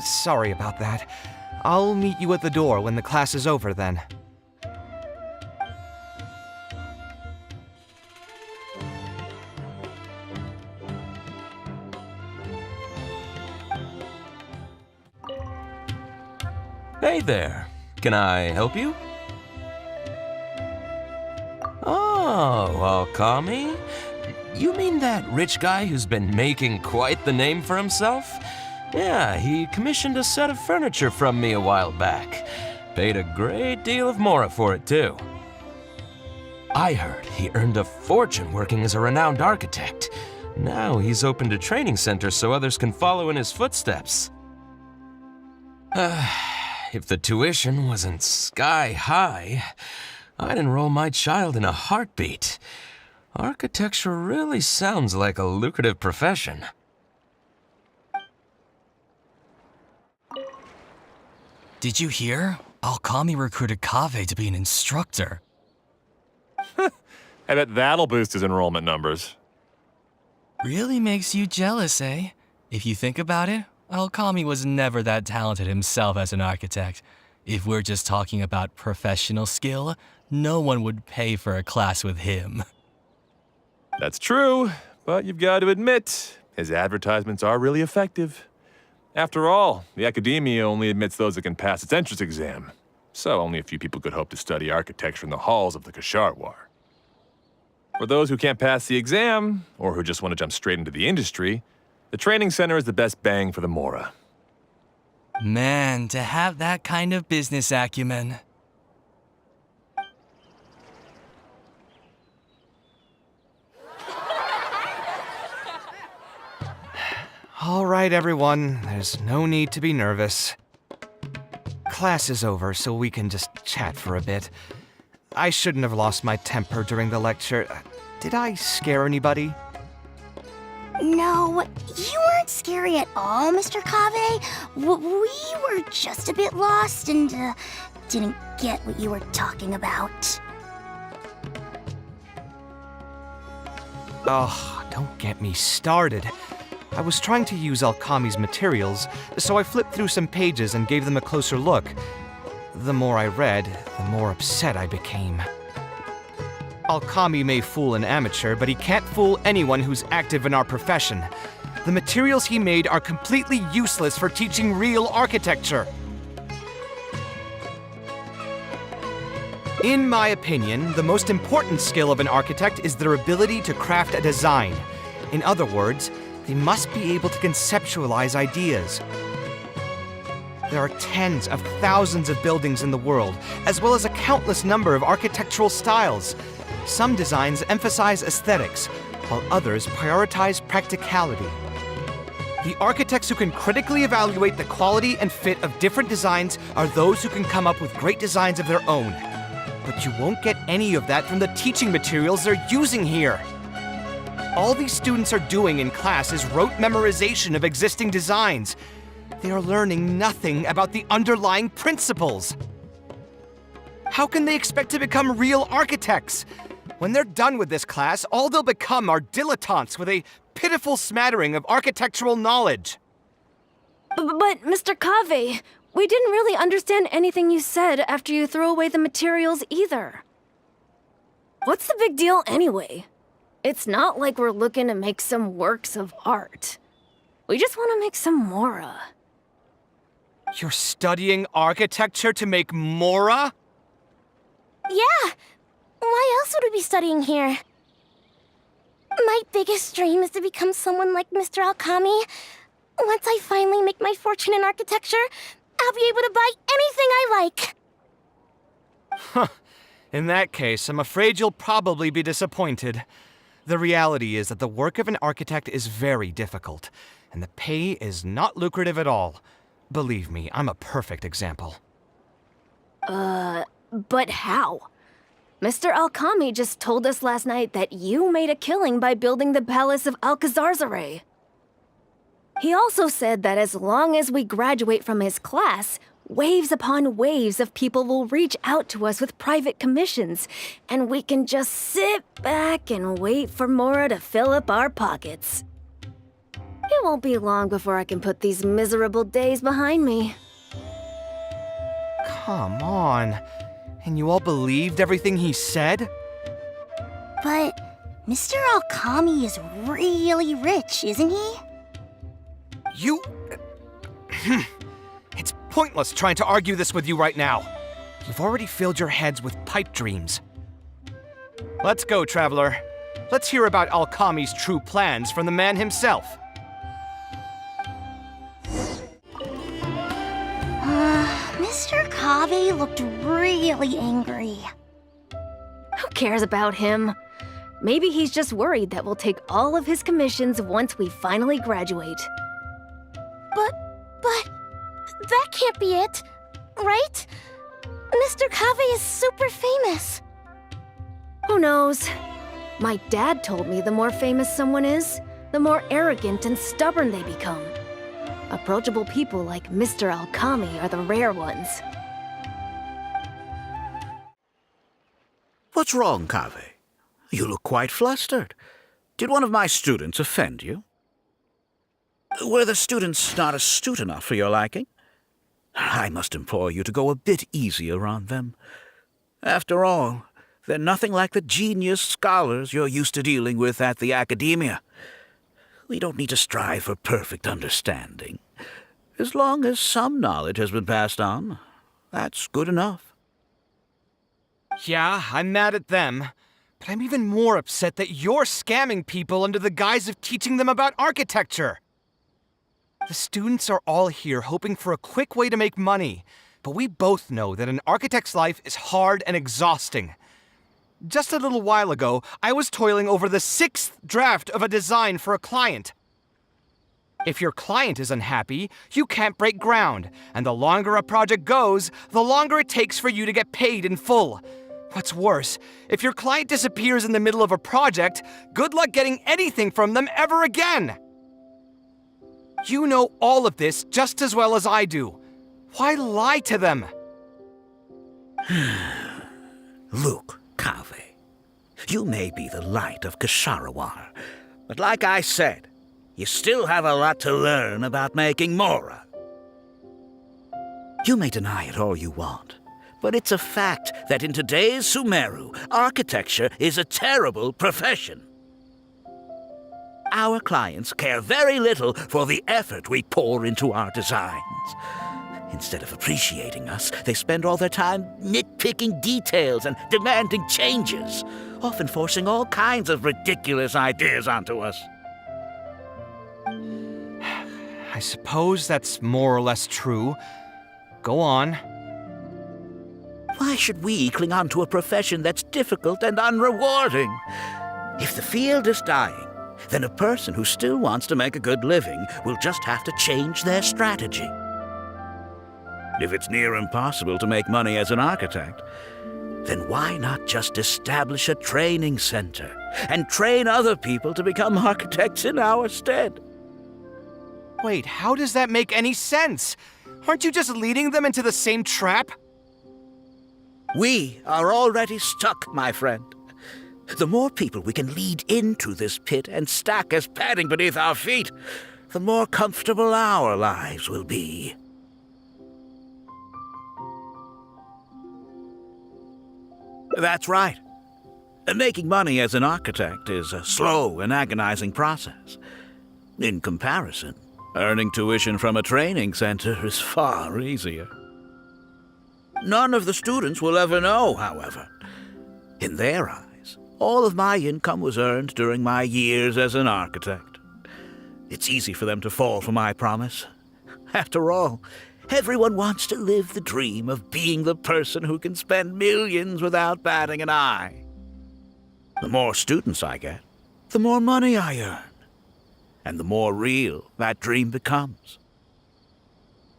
Sorry about that. I'll meet you at the door when the class is over then. Hey there. Can I help you? Oh, Alkami? You mean that rich guy who's been making quite the name for himself? Yeah, he commissioned a set of furniture from me a while back. Paid a great deal of mora for it, too. I heard he earned a fortune working as a renowned architect. Now he's opened a training center so others can follow in his footsteps. If the tuition wasn't sky high, I'd enroll my child in a heartbeat. Architecture really sounds like a lucrative profession. Did you hear? Alkami recruited Kaveh to be an instructor. I bet that'll boost his enrollment numbers. Really makes you jealous, eh? If you think about it, Alkami was never that talented himself as an architect. If we're just talking about professional skill, no one would pay for a class with him. That's true, but you've got to admit, his advertisements are really effective. After all, the academia only admits those that can pass its entrance exam, so only a few people could hope to study architecture in the halls of the Kasharwar. For those who can't pass the exam, or who just want to jump straight into the industry, the training center is the best bang for the mora. Man, to have that kind of business acumen. All right, everyone. There's no need to be nervous. Class is over, so we can just chat for a bit. I shouldn't have lost my temper during the lecture. Did I scare anybody? No, you weren't scary at all, Mr. Kaveh. We were just a bit lost and didn't get what you were talking about. Oh, don't get me started. I was trying to use Alkami's materials, so I flipped through some pages and gave them a closer look. The more I read, the more upset I became. Alkami may fool an amateur, but he can't fool anyone who's active in our profession. The materials he made are completely useless for teaching real architecture. In my opinion, the most important skill of an architect is their ability to craft a design. In other words, they must be able to conceptualize ideas. There are tens of thousands of buildings in the world, as well as a countless number of architectural styles. Some designs emphasize aesthetics, while others prioritize practicality. The architects who can critically evaluate the quality and fit of different designs are those who can come up with great designs of their own. But you won't get any of that from the teaching materials they're using here. All these students are doing in class is rote memorization of existing designs. They are learning nothing about the underlying principles. How can they expect to become real architects? When they're done with this class, all they'll become are dilettantes with a pitiful smattering of architectural knowledge. But, Mr. Kaveh, we didn't really understand anything you said after you threw away the materials either. What's the big deal anyway? It's not like we're looking to make some works of art. We just want to make some Mora. You're studying architecture to make Mora? Yeah! Why else would we be studying here? My biggest dream is to become someone like Mr. Alkami. Once I finally make my fortune in architecture, I'll be able to buy anything I like. Huh. In that case, I'm afraid you'll probably be disappointed. The reality is that the work of an architect is very difficult, and the pay is not lucrative at all. Believe me, I'm a perfect example. But how? Mr. Alkami just told us last night that you made a killing by building the Palace of Alcazarzare. He also said that as long as we graduate from his class, waves upon waves of people will reach out to us with private commissions, and we can just sit back and wait for Mora to fill up our pockets. It won't be long before I can put these miserable days behind me. Come on. And you all believed everything he said? But Mr. Alkami is really rich, isn't he? You... It's pointless trying to argue this with you right now. You've already filled your heads with pipe dreams. Let's go, Traveler. Let's hear about Alkami's true plans from the man himself. Mr. Kaveh looked really angry. Who cares about him? Maybe he's just worried that we'll take all of his commissions once we finally graduate. But that can't be it, right? Mr. Kaveh is super famous. Who knows? My dad told me the more famous someone is, the more arrogant and stubborn they become. Approachable people like Mr. Alkami are the rare ones. What's wrong, Kaveh? You look quite flustered. Did one of my students offend you? Were the students not astute enough for your liking? I must implore you to go a bit easier on them. After all, they're nothing like the genius scholars you're used to dealing with at the academia. We don't need to strive for perfect understanding. As long as some knowledge has been passed on, that's good enough. Yeah, I'm mad at them, but I'm even more upset that you're scamming people under the guise of teaching them about architecture. The students are all here hoping for a quick way to make money, but we both know that an architect's life is hard and exhausting. Just a little while ago, I was toiling over the 6th draft of a design for a client. If your client is unhappy, you can't break ground, and the longer a project goes, the longer it takes for you to get paid in full. What's worse, if your client disappears in the middle of a project, good luck getting anything from them ever again. You know all of this just as well as I do. Why lie to them? Look, Kaveh, you may be the light of Ksharawar, but like I said, you still have a lot to learn about making Mora. You may deny it all you want, but it's a fact that in today's Sumeru, architecture is a terrible profession. Our clients care very little for the effort we pour into our designs. Instead of appreciating us, they spend all their time nitpicking nitpicking details and demanding changes, often forcing all kinds of ridiculous ideas onto us. I suppose that's more or less true. Go on. Why should we cling on to a profession that's difficult and unrewarding? If the field is dying, then a person who still wants to make a good living will just have to change their strategy. If it's near impossible to make money as an architect, then why not just establish a training center and train other people to become architects in our stead? Wait, how does that make any sense? Aren't you just leading them into the same trap? We are already stuck, my friend. The more people we can lead into this pit and stack as padding beneath our feet, the more comfortable our lives will be. That's right. Making money as an architect is a slow and agonizing process. In comparison, earning tuition from a training center is far easier. None of the students will ever know, however. In their eyes, all of my income was earned during my years as an architect. It's easy for them to fall for my promise. After all, everyone wants to live the dream of being the person who can spend millions without batting an eye. The more students I get, the more money I earn. And the more real that dream becomes.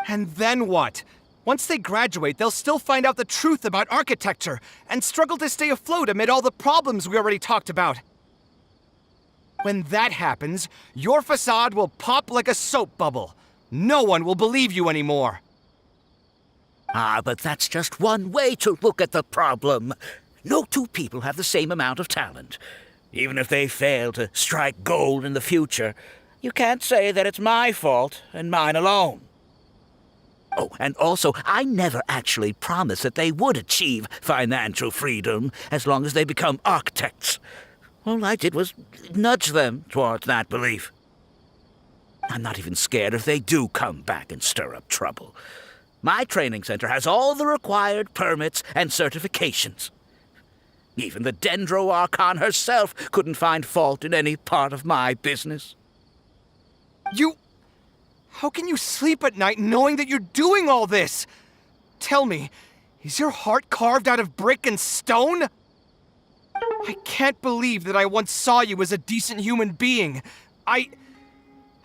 And then what? Once they graduate, they'll still find out the truth about architecture and struggle to stay afloat amid all the problems we already talked about. When that happens, your facade will pop like a soap bubble. No one will believe you anymore. But that's just one way to look at the problem. No two people have the same amount of talent. Even if they fail to strike gold in the future, you can't say that it's my fault and mine alone. Oh, and also, I never actually promised that they would achieve financial freedom as long as they become architects. All I did was nudge them towards that belief. I'm not even scared if they do come back and stir up trouble. My training center has all the required permits and certifications. Even the Dendro Archon herself couldn't find fault in any part of my business. How can you sleep at night knowing that you're doing all this? Tell me, is your heart carved out of brick and stone? I can't believe that I once saw you as a decent human being. I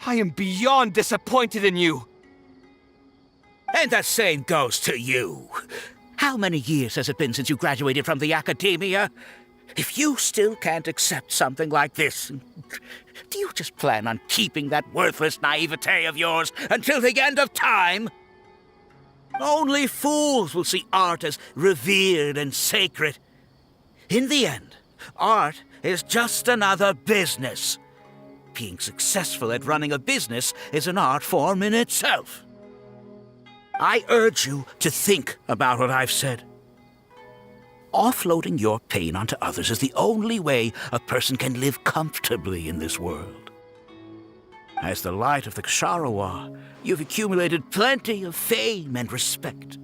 am beyond disappointed in you. And the same goes to you. How many years has it been since you graduated from the academia? If you still can't accept something like this, do you just plan on keeping that worthless naivete of yours until the end of time? Only fools will see art as revered and sacred. In the end, art is just another business. Being successful at running a business is an art form in itself. I urge you to think about what I've said. Offloading your pain onto others is the only way a person can live comfortably in this world. As the light of the Ksharawar, you've accumulated plenty of fame and respect.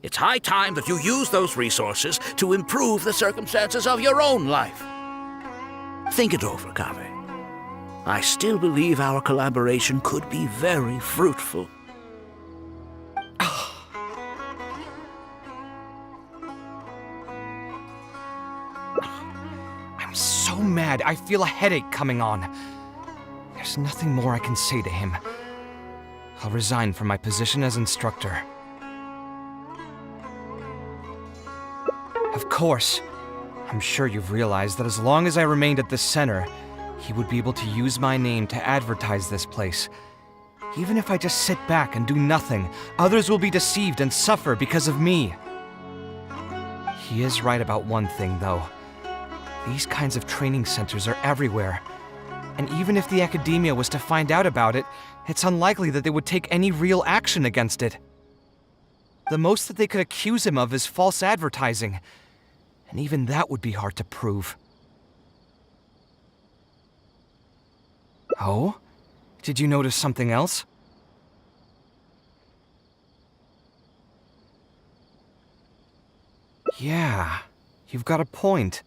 It's high time that you use those resources to improve the circumstances of your own life. Think it over, Kaveh. I still believe our collaboration could be very fruitful. I'm so mad, I feel a headache coming on. There's nothing more I can say to him. I'll resign from my position as instructor. Of course, I'm sure you've realized that as long as I remained at this center, he would be able to use my name to advertise this place. Even if I just sit back and do nothing, others will be deceived and suffer because of me. He is right about one thing, though. These kinds of training centers are everywhere. And even if the academia was to find out about it, it's unlikely that they would take any real action against it. The most that they could accuse him of is false advertising. And even that would be hard to prove. Oh? Did you notice something else? Yeah, you've got a point.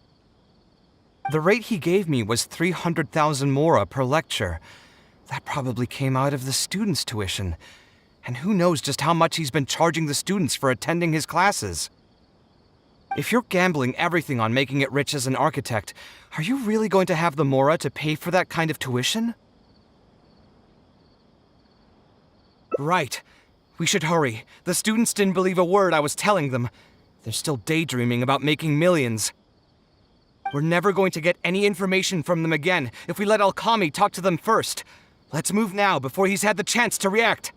The rate he gave me was 300,000 mora per lecture. That probably came out of the students' tuition. And who knows just how much he's been charging the students for attending his classes. If you're gambling everything on making it rich as an architect, are you really going to have the mora to pay for that kind of tuition? Right. We should hurry. The students didn't believe a word I was telling them. They're still daydreaming about making millions. We're never going to get any information from them again if we let Alkami talk to them first. Let's move now before he's had the chance to react.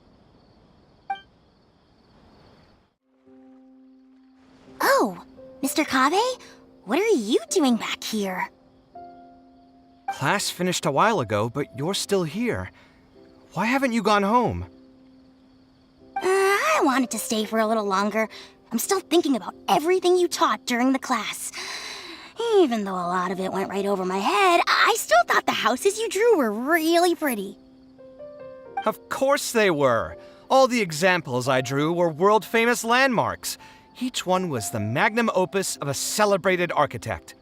Oh, Mr. Kaveh? What are you doing back here? Class finished a while ago, but you're still here. Why haven't you gone home? I wanted to stay for a little longer. I'm still thinking about everything you taught during the class. Even though a lot of it went right over my head, I still thought the houses you drew were really pretty. Of course they were. All the examples I drew were world-famous landmarks. Each one was the magnum opus of a celebrated architect.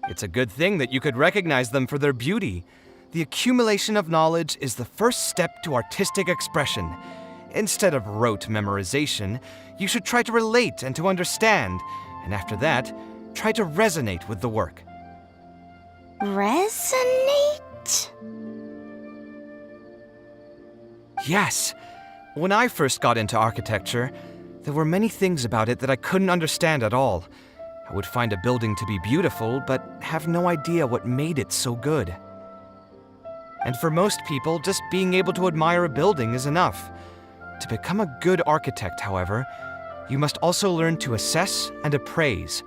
It's a good thing that you could recognize them for their beauty. The accumulation of knowledge is the first step to artistic expression. Instead of rote memorization, you should try to relate and to understand, and after that, try to resonate with the work. Resonate? Yes. When I first got into architecture, there were many things about it that I couldn't understand at all. I would find a building to be beautiful, but have no idea what made it so good. And for most people, just being able to admire a building is enough. To become a good architect, however, you must also learn to assess and appraise.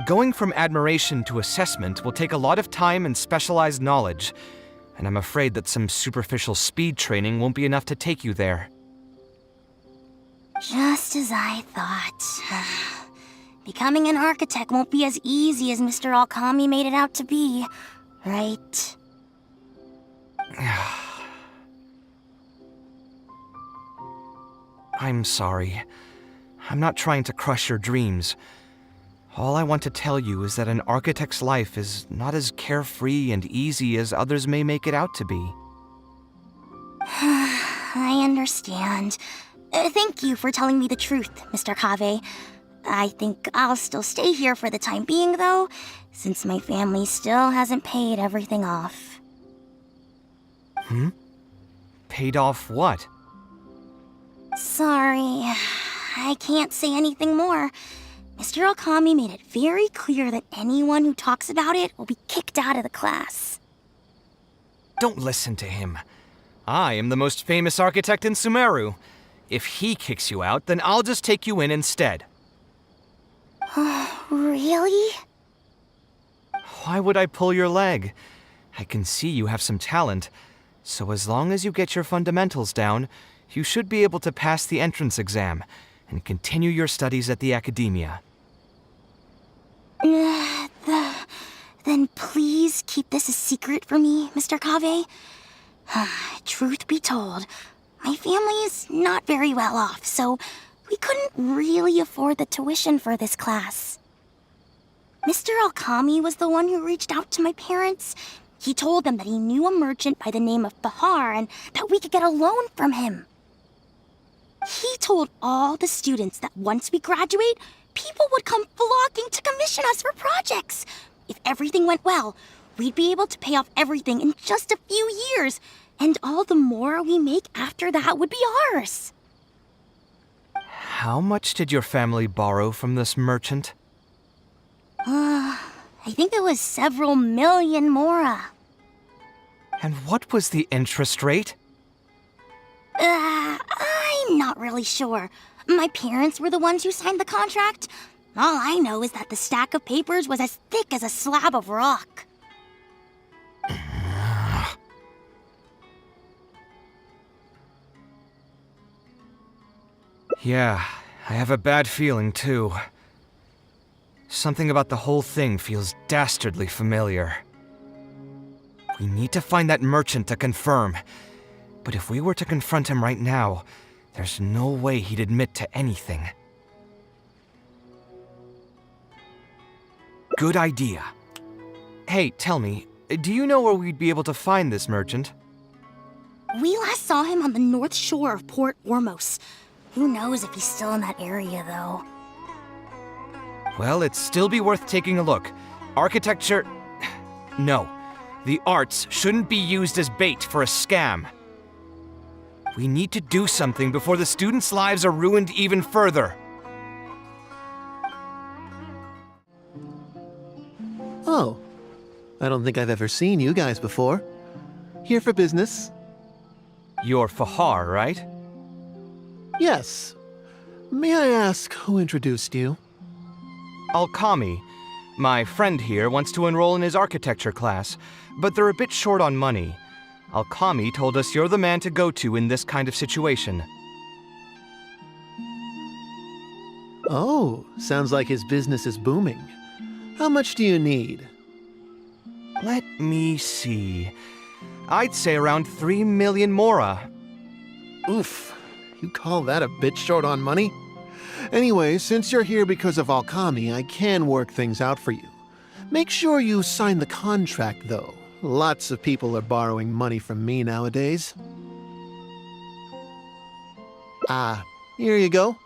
Going from admiration to assessment will take a lot of time and specialized knowledge, and I'm afraid that some superficial speed training won't be enough to take you there. Just as I thought. Becoming an architect won't be as easy as Mr. Alkami made it out to be, right? I'm sorry. I'm not trying to crush your dreams. All I want to tell you is that an architect's life is not as carefree and easy as others may make it out to be. I understand. Thank you for telling me the truth, Mr. Kaveh. I think I'll still stay here for the time being, though, since my family still hasn't paid everything off. Paid off what? Sorry, I can't say anything more. Mr. Alkami made it very clear that anyone who talks about it will be kicked out of the class. Don't listen to him. I am the most famous architect in Sumeru. If he kicks you out, then I'll just take you in instead. Really? Why would I pull your leg? I can see you have some talent, so as long as you get your fundamentals down, you should be able to pass the entrance exam and continue your studies at the academia. Then please keep this a secret for me, Mr. Kaveh. Truth be told, my family is not very well off, so we couldn't really afford the tuition for this class. Mr. Alkami was the one who reached out to my parents. He told them that he knew a merchant by the name of Bahar and that we could get a loan from him. He told all the students that once we graduate, people would come flocking to commission us for projects. If everything went well, we'd be able to pay off everything in just a few years, and all the more we make after that would be ours. How much did your family borrow from this merchant? I think it was several million mora. And what was the interest rate? I'm not really sure. My parents were the ones who signed the contract. All I know is that the stack of papers was as thick as a slab of rock. Yeah, I have a bad feeling too. Something about the whole thing feels dastardly familiar. We need to find that merchant to confirm. But if we were to confront him right now, there's no way he'd admit to anything. Good idea. Hey, tell me, do you know where we'd be able to find this merchant? We last saw him on the north shore of Port Ormos. Who knows if he's still in that area, though. Well, it'd still be worth taking a look. Architecture... No. The arts shouldn't be used as bait for a scam. We need to do something before the students' lives are ruined even further. Oh. I don't think I've ever seen you guys before. Here for business? You're Fahar, right? Yes. May I ask who introduced you? Alkami. My friend here wants to enroll in his architecture class, but they're a bit short on money. Alkami told us you're the man to go to in this kind of situation. Oh, sounds like his business is booming. How much do you need? Let me see. I'd say around 3 million mora. Oof. You call that a bit short on money? Anyway, since you're here because of Alkami, I can work things out for you. Make sure you sign the contract, though. Lots of people are borrowing money from me nowadays. Here you go.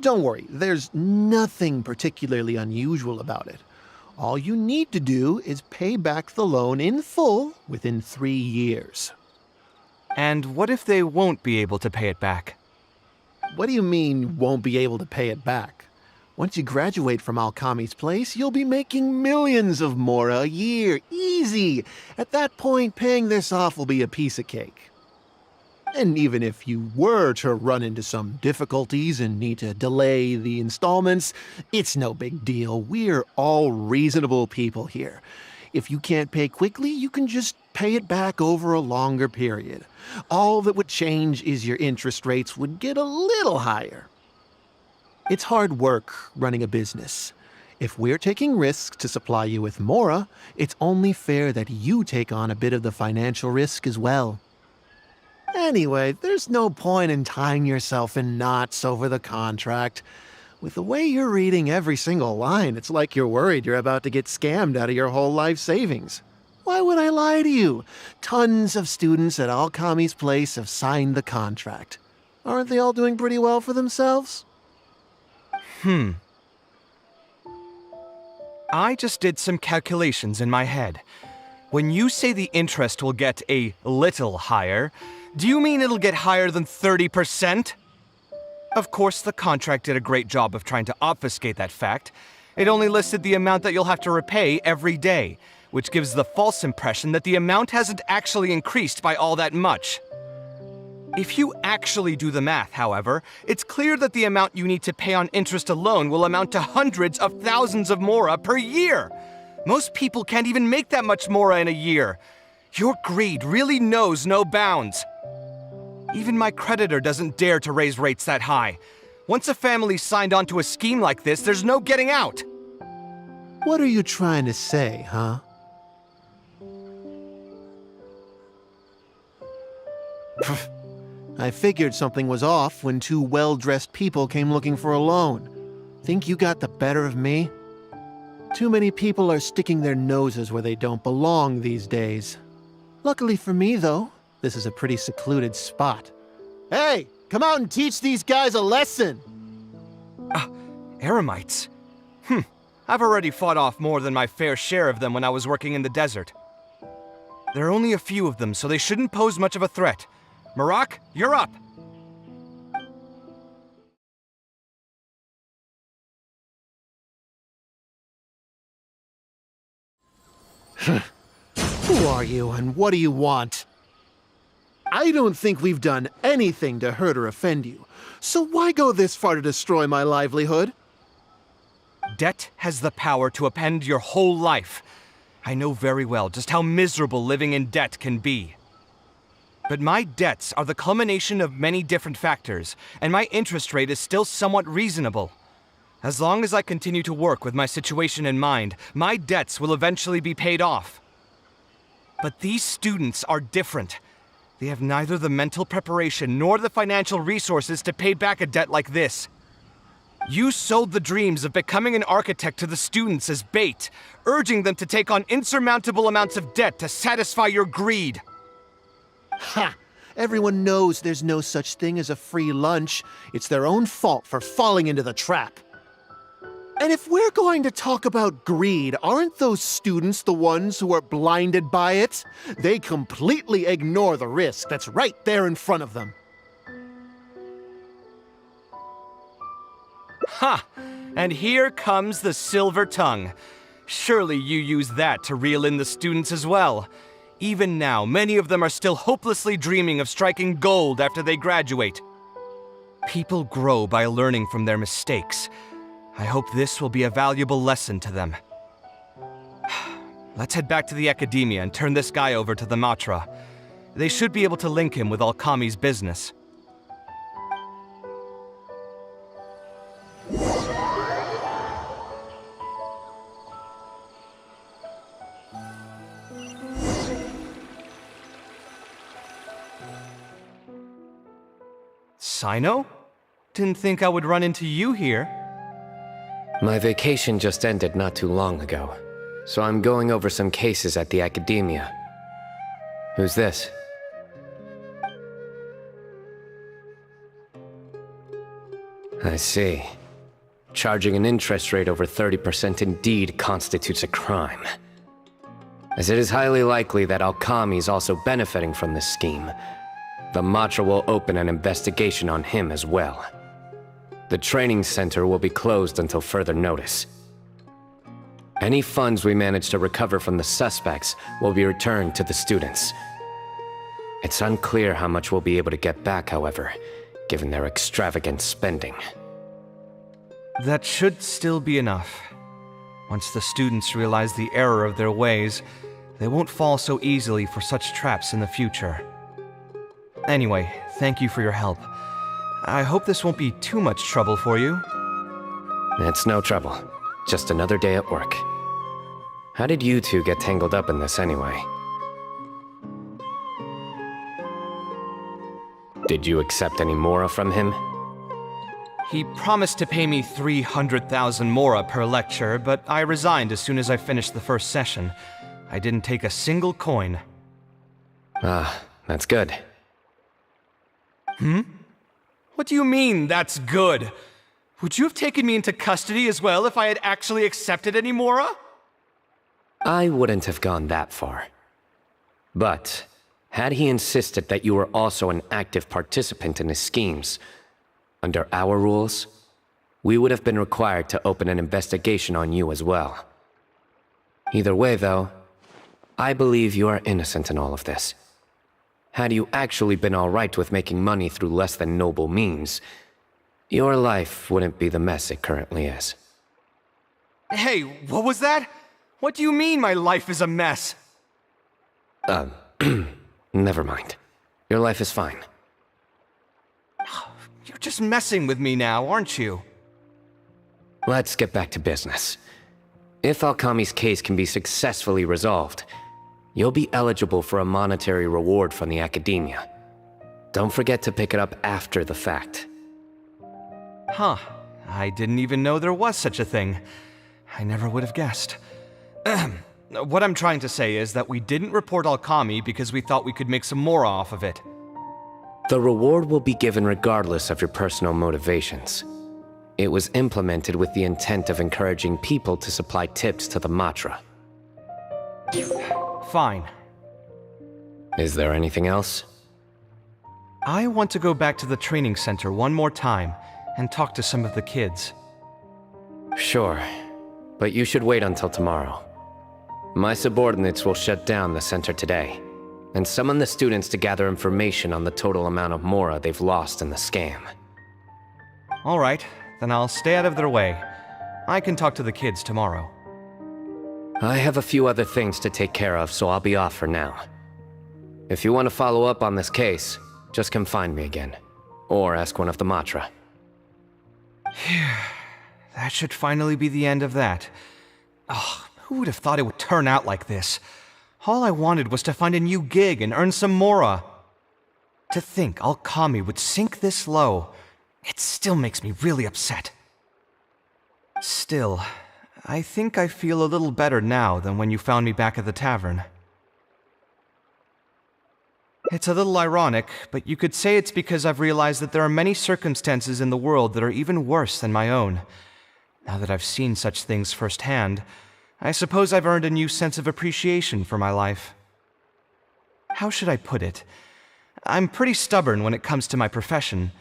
Don't worry, there's nothing particularly unusual about it. All you need to do is pay back the loan in full within 3 years. And what if they won't be able to pay it back? What do you mean, won't be able to pay it back? Once you graduate from Alkami's place, you'll be making millions of mora a year. Easy! At that point, paying this off will be a piece of cake. And even if you were to run into some difficulties and need to delay the installments, it's no big deal. We're all reasonable people here. If you can't pay quickly, you can just pay it back over a longer period. All that would change is your interest rates would get a little higher. It's hard work running a business. If we're taking risks to supply you with mora, it's only fair that you take on a bit of the financial risk as well. Anyway, there's no point in tying yourself in knots over the contract. With the way you're reading every single line, it's like you're worried you're about to get scammed out of your whole life savings. Why would I lie to you? Tons of students at Alkami's place have signed the contract. Aren't they all doing pretty well for themselves? I just did some calculations in my head. When you say the interest will get a little higher, do you mean it'll get higher than 30%? Of course, the contract did a great job of trying to obfuscate that fact. It only listed the amount that you'll have to repay every day, which gives the false impression that the amount hasn't actually increased by all that much. If you actually do the math, however, it's clear that the amount you need to pay on interest alone will amount to hundreds of thousands of mora per year. Most people can't even make that much mora in a year. Your greed really knows no bounds. Even my creditor doesn't dare to raise rates that high. Once a family's signed on to a scheme like this, there's no getting out. What are you trying to say, huh? I figured something was off when two well-dressed people came looking for a loan. Think you got the better of me? Too many people are sticking their noses where they don't belong these days. Luckily for me, though, this is a pretty secluded spot. Hey, come out and teach these guys a lesson! Eremites? I've already fought off more than my fair share of them when I was working in the desert. There are only a few of them, so they shouldn't pose much of a threat. Marak, you're up! Who are you, and what do you want? I don't think we've done anything to hurt or offend you, so why go this far to destroy my livelihood? Debt has the power to upend your whole life. I know very well just how miserable living in debt can be. But my debts are the culmination of many different factors, and my interest rate is still somewhat reasonable. As long as I continue to work with my situation in mind, my debts will eventually be paid off. But these students are different. They have neither the mental preparation nor the financial resources to pay back a debt like this. You sold the dreams of becoming an architect to the students as bait, urging them to take on insurmountable amounts of debt to satisfy your greed. Ha! Everyone knows there's no such thing as a free lunch. It's their own fault for falling into the trap. And if we're going to talk about greed, aren't those students the ones who are blinded by it? They completely ignore the risk that's right there in front of them. Ha! And here comes the silver tongue. Surely you use that to reel in the students as well. Even now, many of them are still hopelessly dreaming of striking gold after they graduate. People grow by learning from their mistakes. I hope this will be a valuable lesson to them. Let's head back to the academia and turn this guy over to the Matra. They should be able to link him with Alkami's business. Sino? Didn't think I would run into you here. My vacation just ended not too long ago, so I'm going over some cases at the academia. Who's this? I see. Charging an interest rate over 30% indeed constitutes a crime. As it is highly likely that Alkami is also benefiting from this scheme, the Matra will open an investigation on him as well. The training center will be closed until further notice. Any funds we manage to recover from the suspects will be returned to the students. It's unclear how much we'll be able to get back, however, given their extravagant spending. That should still be enough. Once the students realize the error of their ways, they won't fall so easily for such traps in the future. Anyway, thank you for your help. I hope this won't be too much trouble for you. It's no trouble. Just another day at work. How did you two get tangled up in this anyway? Did you accept any mora from him? He promised to pay me 300,000 mora per lecture, but I resigned as soon as I finished the first session. I didn't take a single coin. Ah, that's good. Hmm? What do you mean, that's good? Would you have taken me into custody as well if I had actually accepted any mora? I wouldn't have gone that far. But, had he insisted that you were also an active participant in his schemes, under our rules, we would have been required to open an investigation on you as well. Either way, though, I believe you are innocent in all of this. Had you actually been all right with making money through less than noble means, your life wouldn't be the mess it currently is. Hey, what was that? What do you mean my life is a mess? Never mind. Your life is fine. You're just messing with me now, aren't you? Let's get back to business. If Alkami's case can be successfully resolved, you'll be eligible for a monetary reward from the academia. Don't forget to pick it up after the fact. Huh. I didn't even know there was such a thing. I never would have guessed. What I'm trying to say is that we didn't report Alkami because we thought we could make some more off of it. The reward will be given regardless of your personal motivations. It was implemented with the intent of encouraging people to supply tips to the Matra. Fine. Is there anything else? I want to go back to the training center one more time and talk to some of the kids. Sure, but you should wait until tomorrow. My subordinates will shut down the center today, and summon the students to gather information on the total amount of mora they've lost in the scam. All right, then I'll stay out of their way. I can talk to the kids tomorrow. I have a few other things to take care of, so I'll be off for now. If you want to follow up on this case, just come find me again. Or ask one of the Matra. That should finally be the end of that. Oh, who would have thought it would turn out like this? All I wanted was to find a new gig and earn some mora. To think Alkami would sink this low, it still makes me really upset. Still, I think I feel a little better now than when you found me back at the tavern. It's a little ironic, but you could say it's because I've realized that there are many circumstances in the world that are even worse than my own. Now that I've seen such things firsthand, I suppose I've earned a new sense of appreciation for my life. How should I put it? I'm pretty stubborn when it comes to my profession,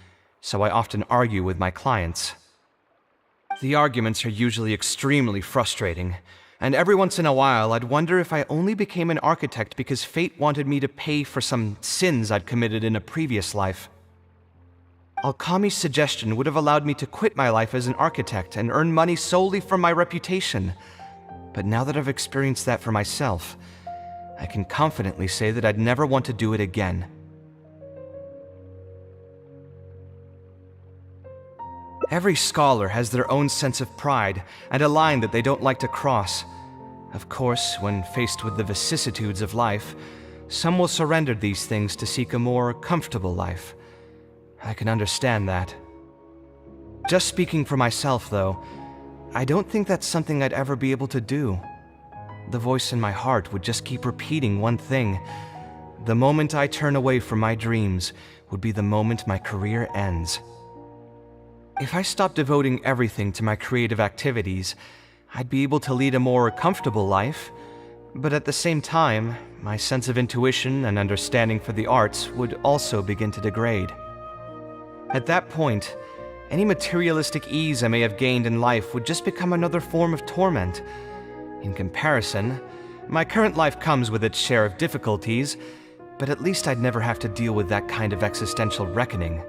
so I often argue with my clients. The arguments are usually extremely frustrating, and every once in a while I'd wonder if I only became an architect because fate wanted me to pay for some sins I'd committed in a previous life. Alkami's suggestion would have allowed me to quit my life as an architect and earn money solely from my reputation. But now that I've experienced that for myself, I can confidently say that I'd never want to do it again. Every scholar has their own sense of pride and a line that they don't like to cross. Of course, when faced with the vicissitudes of life, some will surrender these things to seek a more comfortable life. I can understand that. Just speaking for myself, though, I don't think that's something I'd ever be able to do. The voice in my heart would just keep repeating one thing. The moment I turn away from my dreams would be the moment my career ends. If I stopped devoting everything to my creative activities, I'd be able to lead a more comfortable life, but at the same time, my sense of intuition and understanding for the arts would also begin to degrade. At that point, any materialistic ease I may have gained in life would just become another form of torment. In comparison, my current life comes with its share of difficulties, but at least I'd never have to deal with that kind of existential reckoning.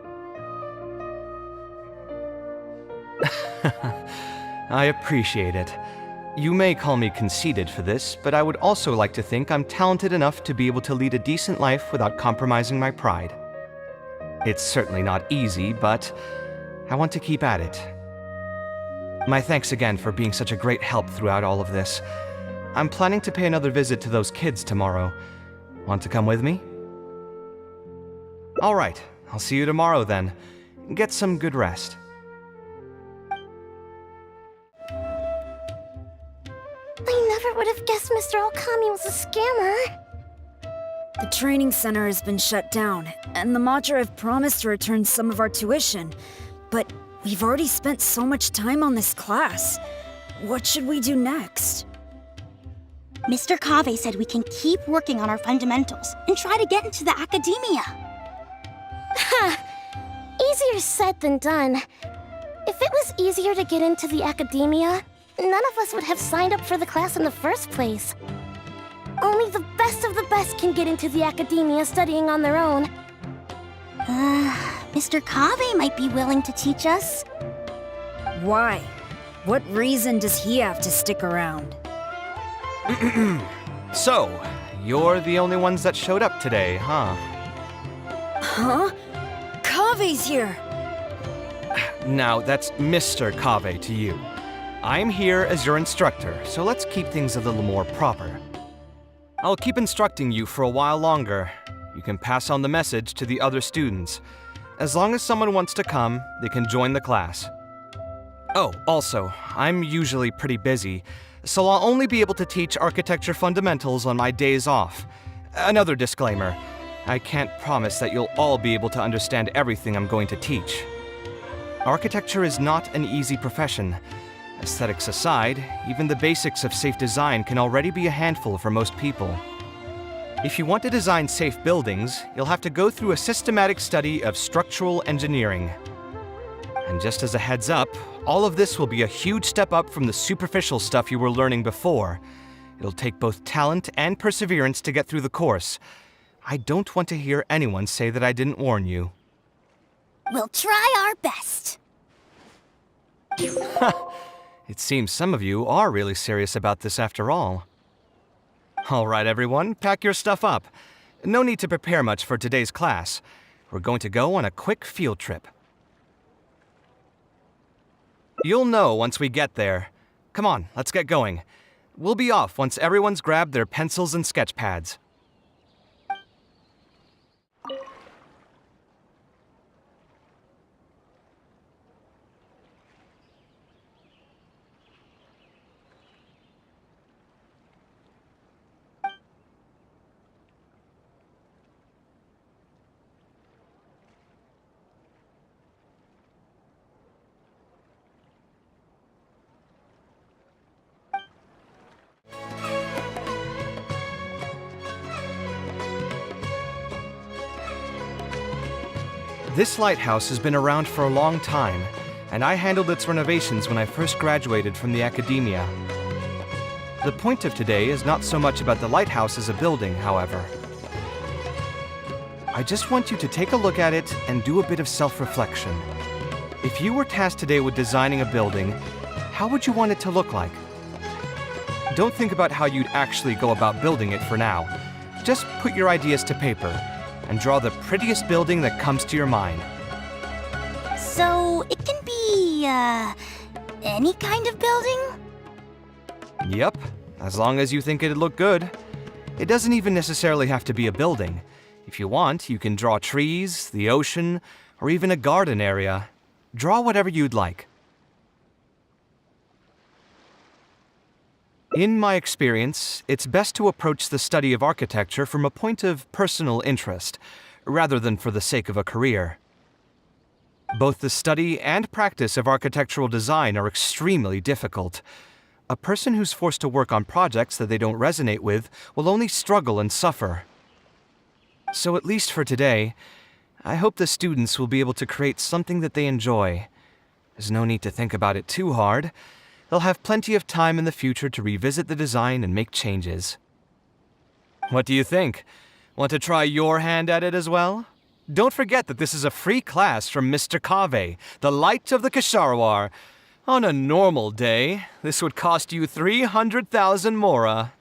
I appreciate it. You may call me conceited for this, but I would also like to think I'm talented enough to be able to lead a decent life without compromising my pride. It's certainly not easy, but I want to keep at it. My thanks again for being such a great help throughout all of this. I'm planning to pay another visit to those kids tomorrow. Want to come with me? All right, I'll see you tomorrow then. Get some good rest. I never would have guessed Mr. Alkami was a scammer. The training center has been shut down, and the Madra have promised to return some of our tuition. But we've already spent so much time on this class. What should we do next? Mr. Kaveh said we can keep working on our fundamentals and try to get into the academia. Ha! Easier said than done. If it was easier to get into the academia, none of us would have signed up for the class in the first place. Only the best of the best can get into the academia studying on their own. Mr. Kaveh might be willing to teach us. Why? What reason does he have to stick around? So, you're the only ones that showed up today, huh? Huh? Kaveh's here! Now, that's Mr. Kaveh to you. I'm here as your instructor, so let's keep things a little more proper. I'll keep instructing you for a while longer. You can pass on the message to the other students. As long as someone wants to come, they can join the class. Oh, also, I'm usually pretty busy, so I'll only be able to teach architecture fundamentals on my days off. Another disclaimer, I can't promise that you'll all be able to understand everything I'm going to teach. Architecture is not an easy profession. Aesthetics aside, even the basics of safe design can already be a handful for most people. If you want to design safe buildings, you'll have to go through a systematic study of structural engineering. And just as a heads up, all of this will be a huge step up from the superficial stuff you were learning before. It'll take both talent and perseverance to get through the course. I don't want to hear anyone say that I didn't warn you. We'll try our best. It seems some of you are really serious about this after all. All right, everyone, pack your stuff up. No need to prepare much for today's class. We're going to go on a quick field trip. You'll know once we get there. Come on, let's get going. We'll be off once everyone's grabbed their pencils and sketch pads. This lighthouse has been around for a long time, and I handled its renovations when I first graduated from the academia. The point of today is not so much about the lighthouse as a building, however. I just want you to take a look at it and do a bit of self-reflection. If you were tasked today with designing a building, how would you want it to look like? Don't think about how you'd actually go about building it for now. Just put your ideas to paper and draw the prettiest building that comes to your mind. So, it can be, any kind of building? Yep, as long as you think it'd look good. It doesn't even necessarily have to be a building. If you want, you can draw trees, the ocean, or even a garden area. Draw whatever you'd like. In my experience, it's best to approach the study of architecture from a point of personal interest, rather than for the sake of a career. Both the study and practice of architectural design are extremely difficult. A person who's forced to work on projects that they don't resonate with will only struggle and suffer. So at least for today, I hope the students will be able to create something that they enjoy. There's no need to think about it too hard. They'll have plenty of time in the future to revisit the design and make changes. What do you think? Want to try your hand at it as well? Don't forget that this is a free class from Mr. Kaveh, the Light of the Kasharawar. On a normal day, this would cost you 300,000 mora.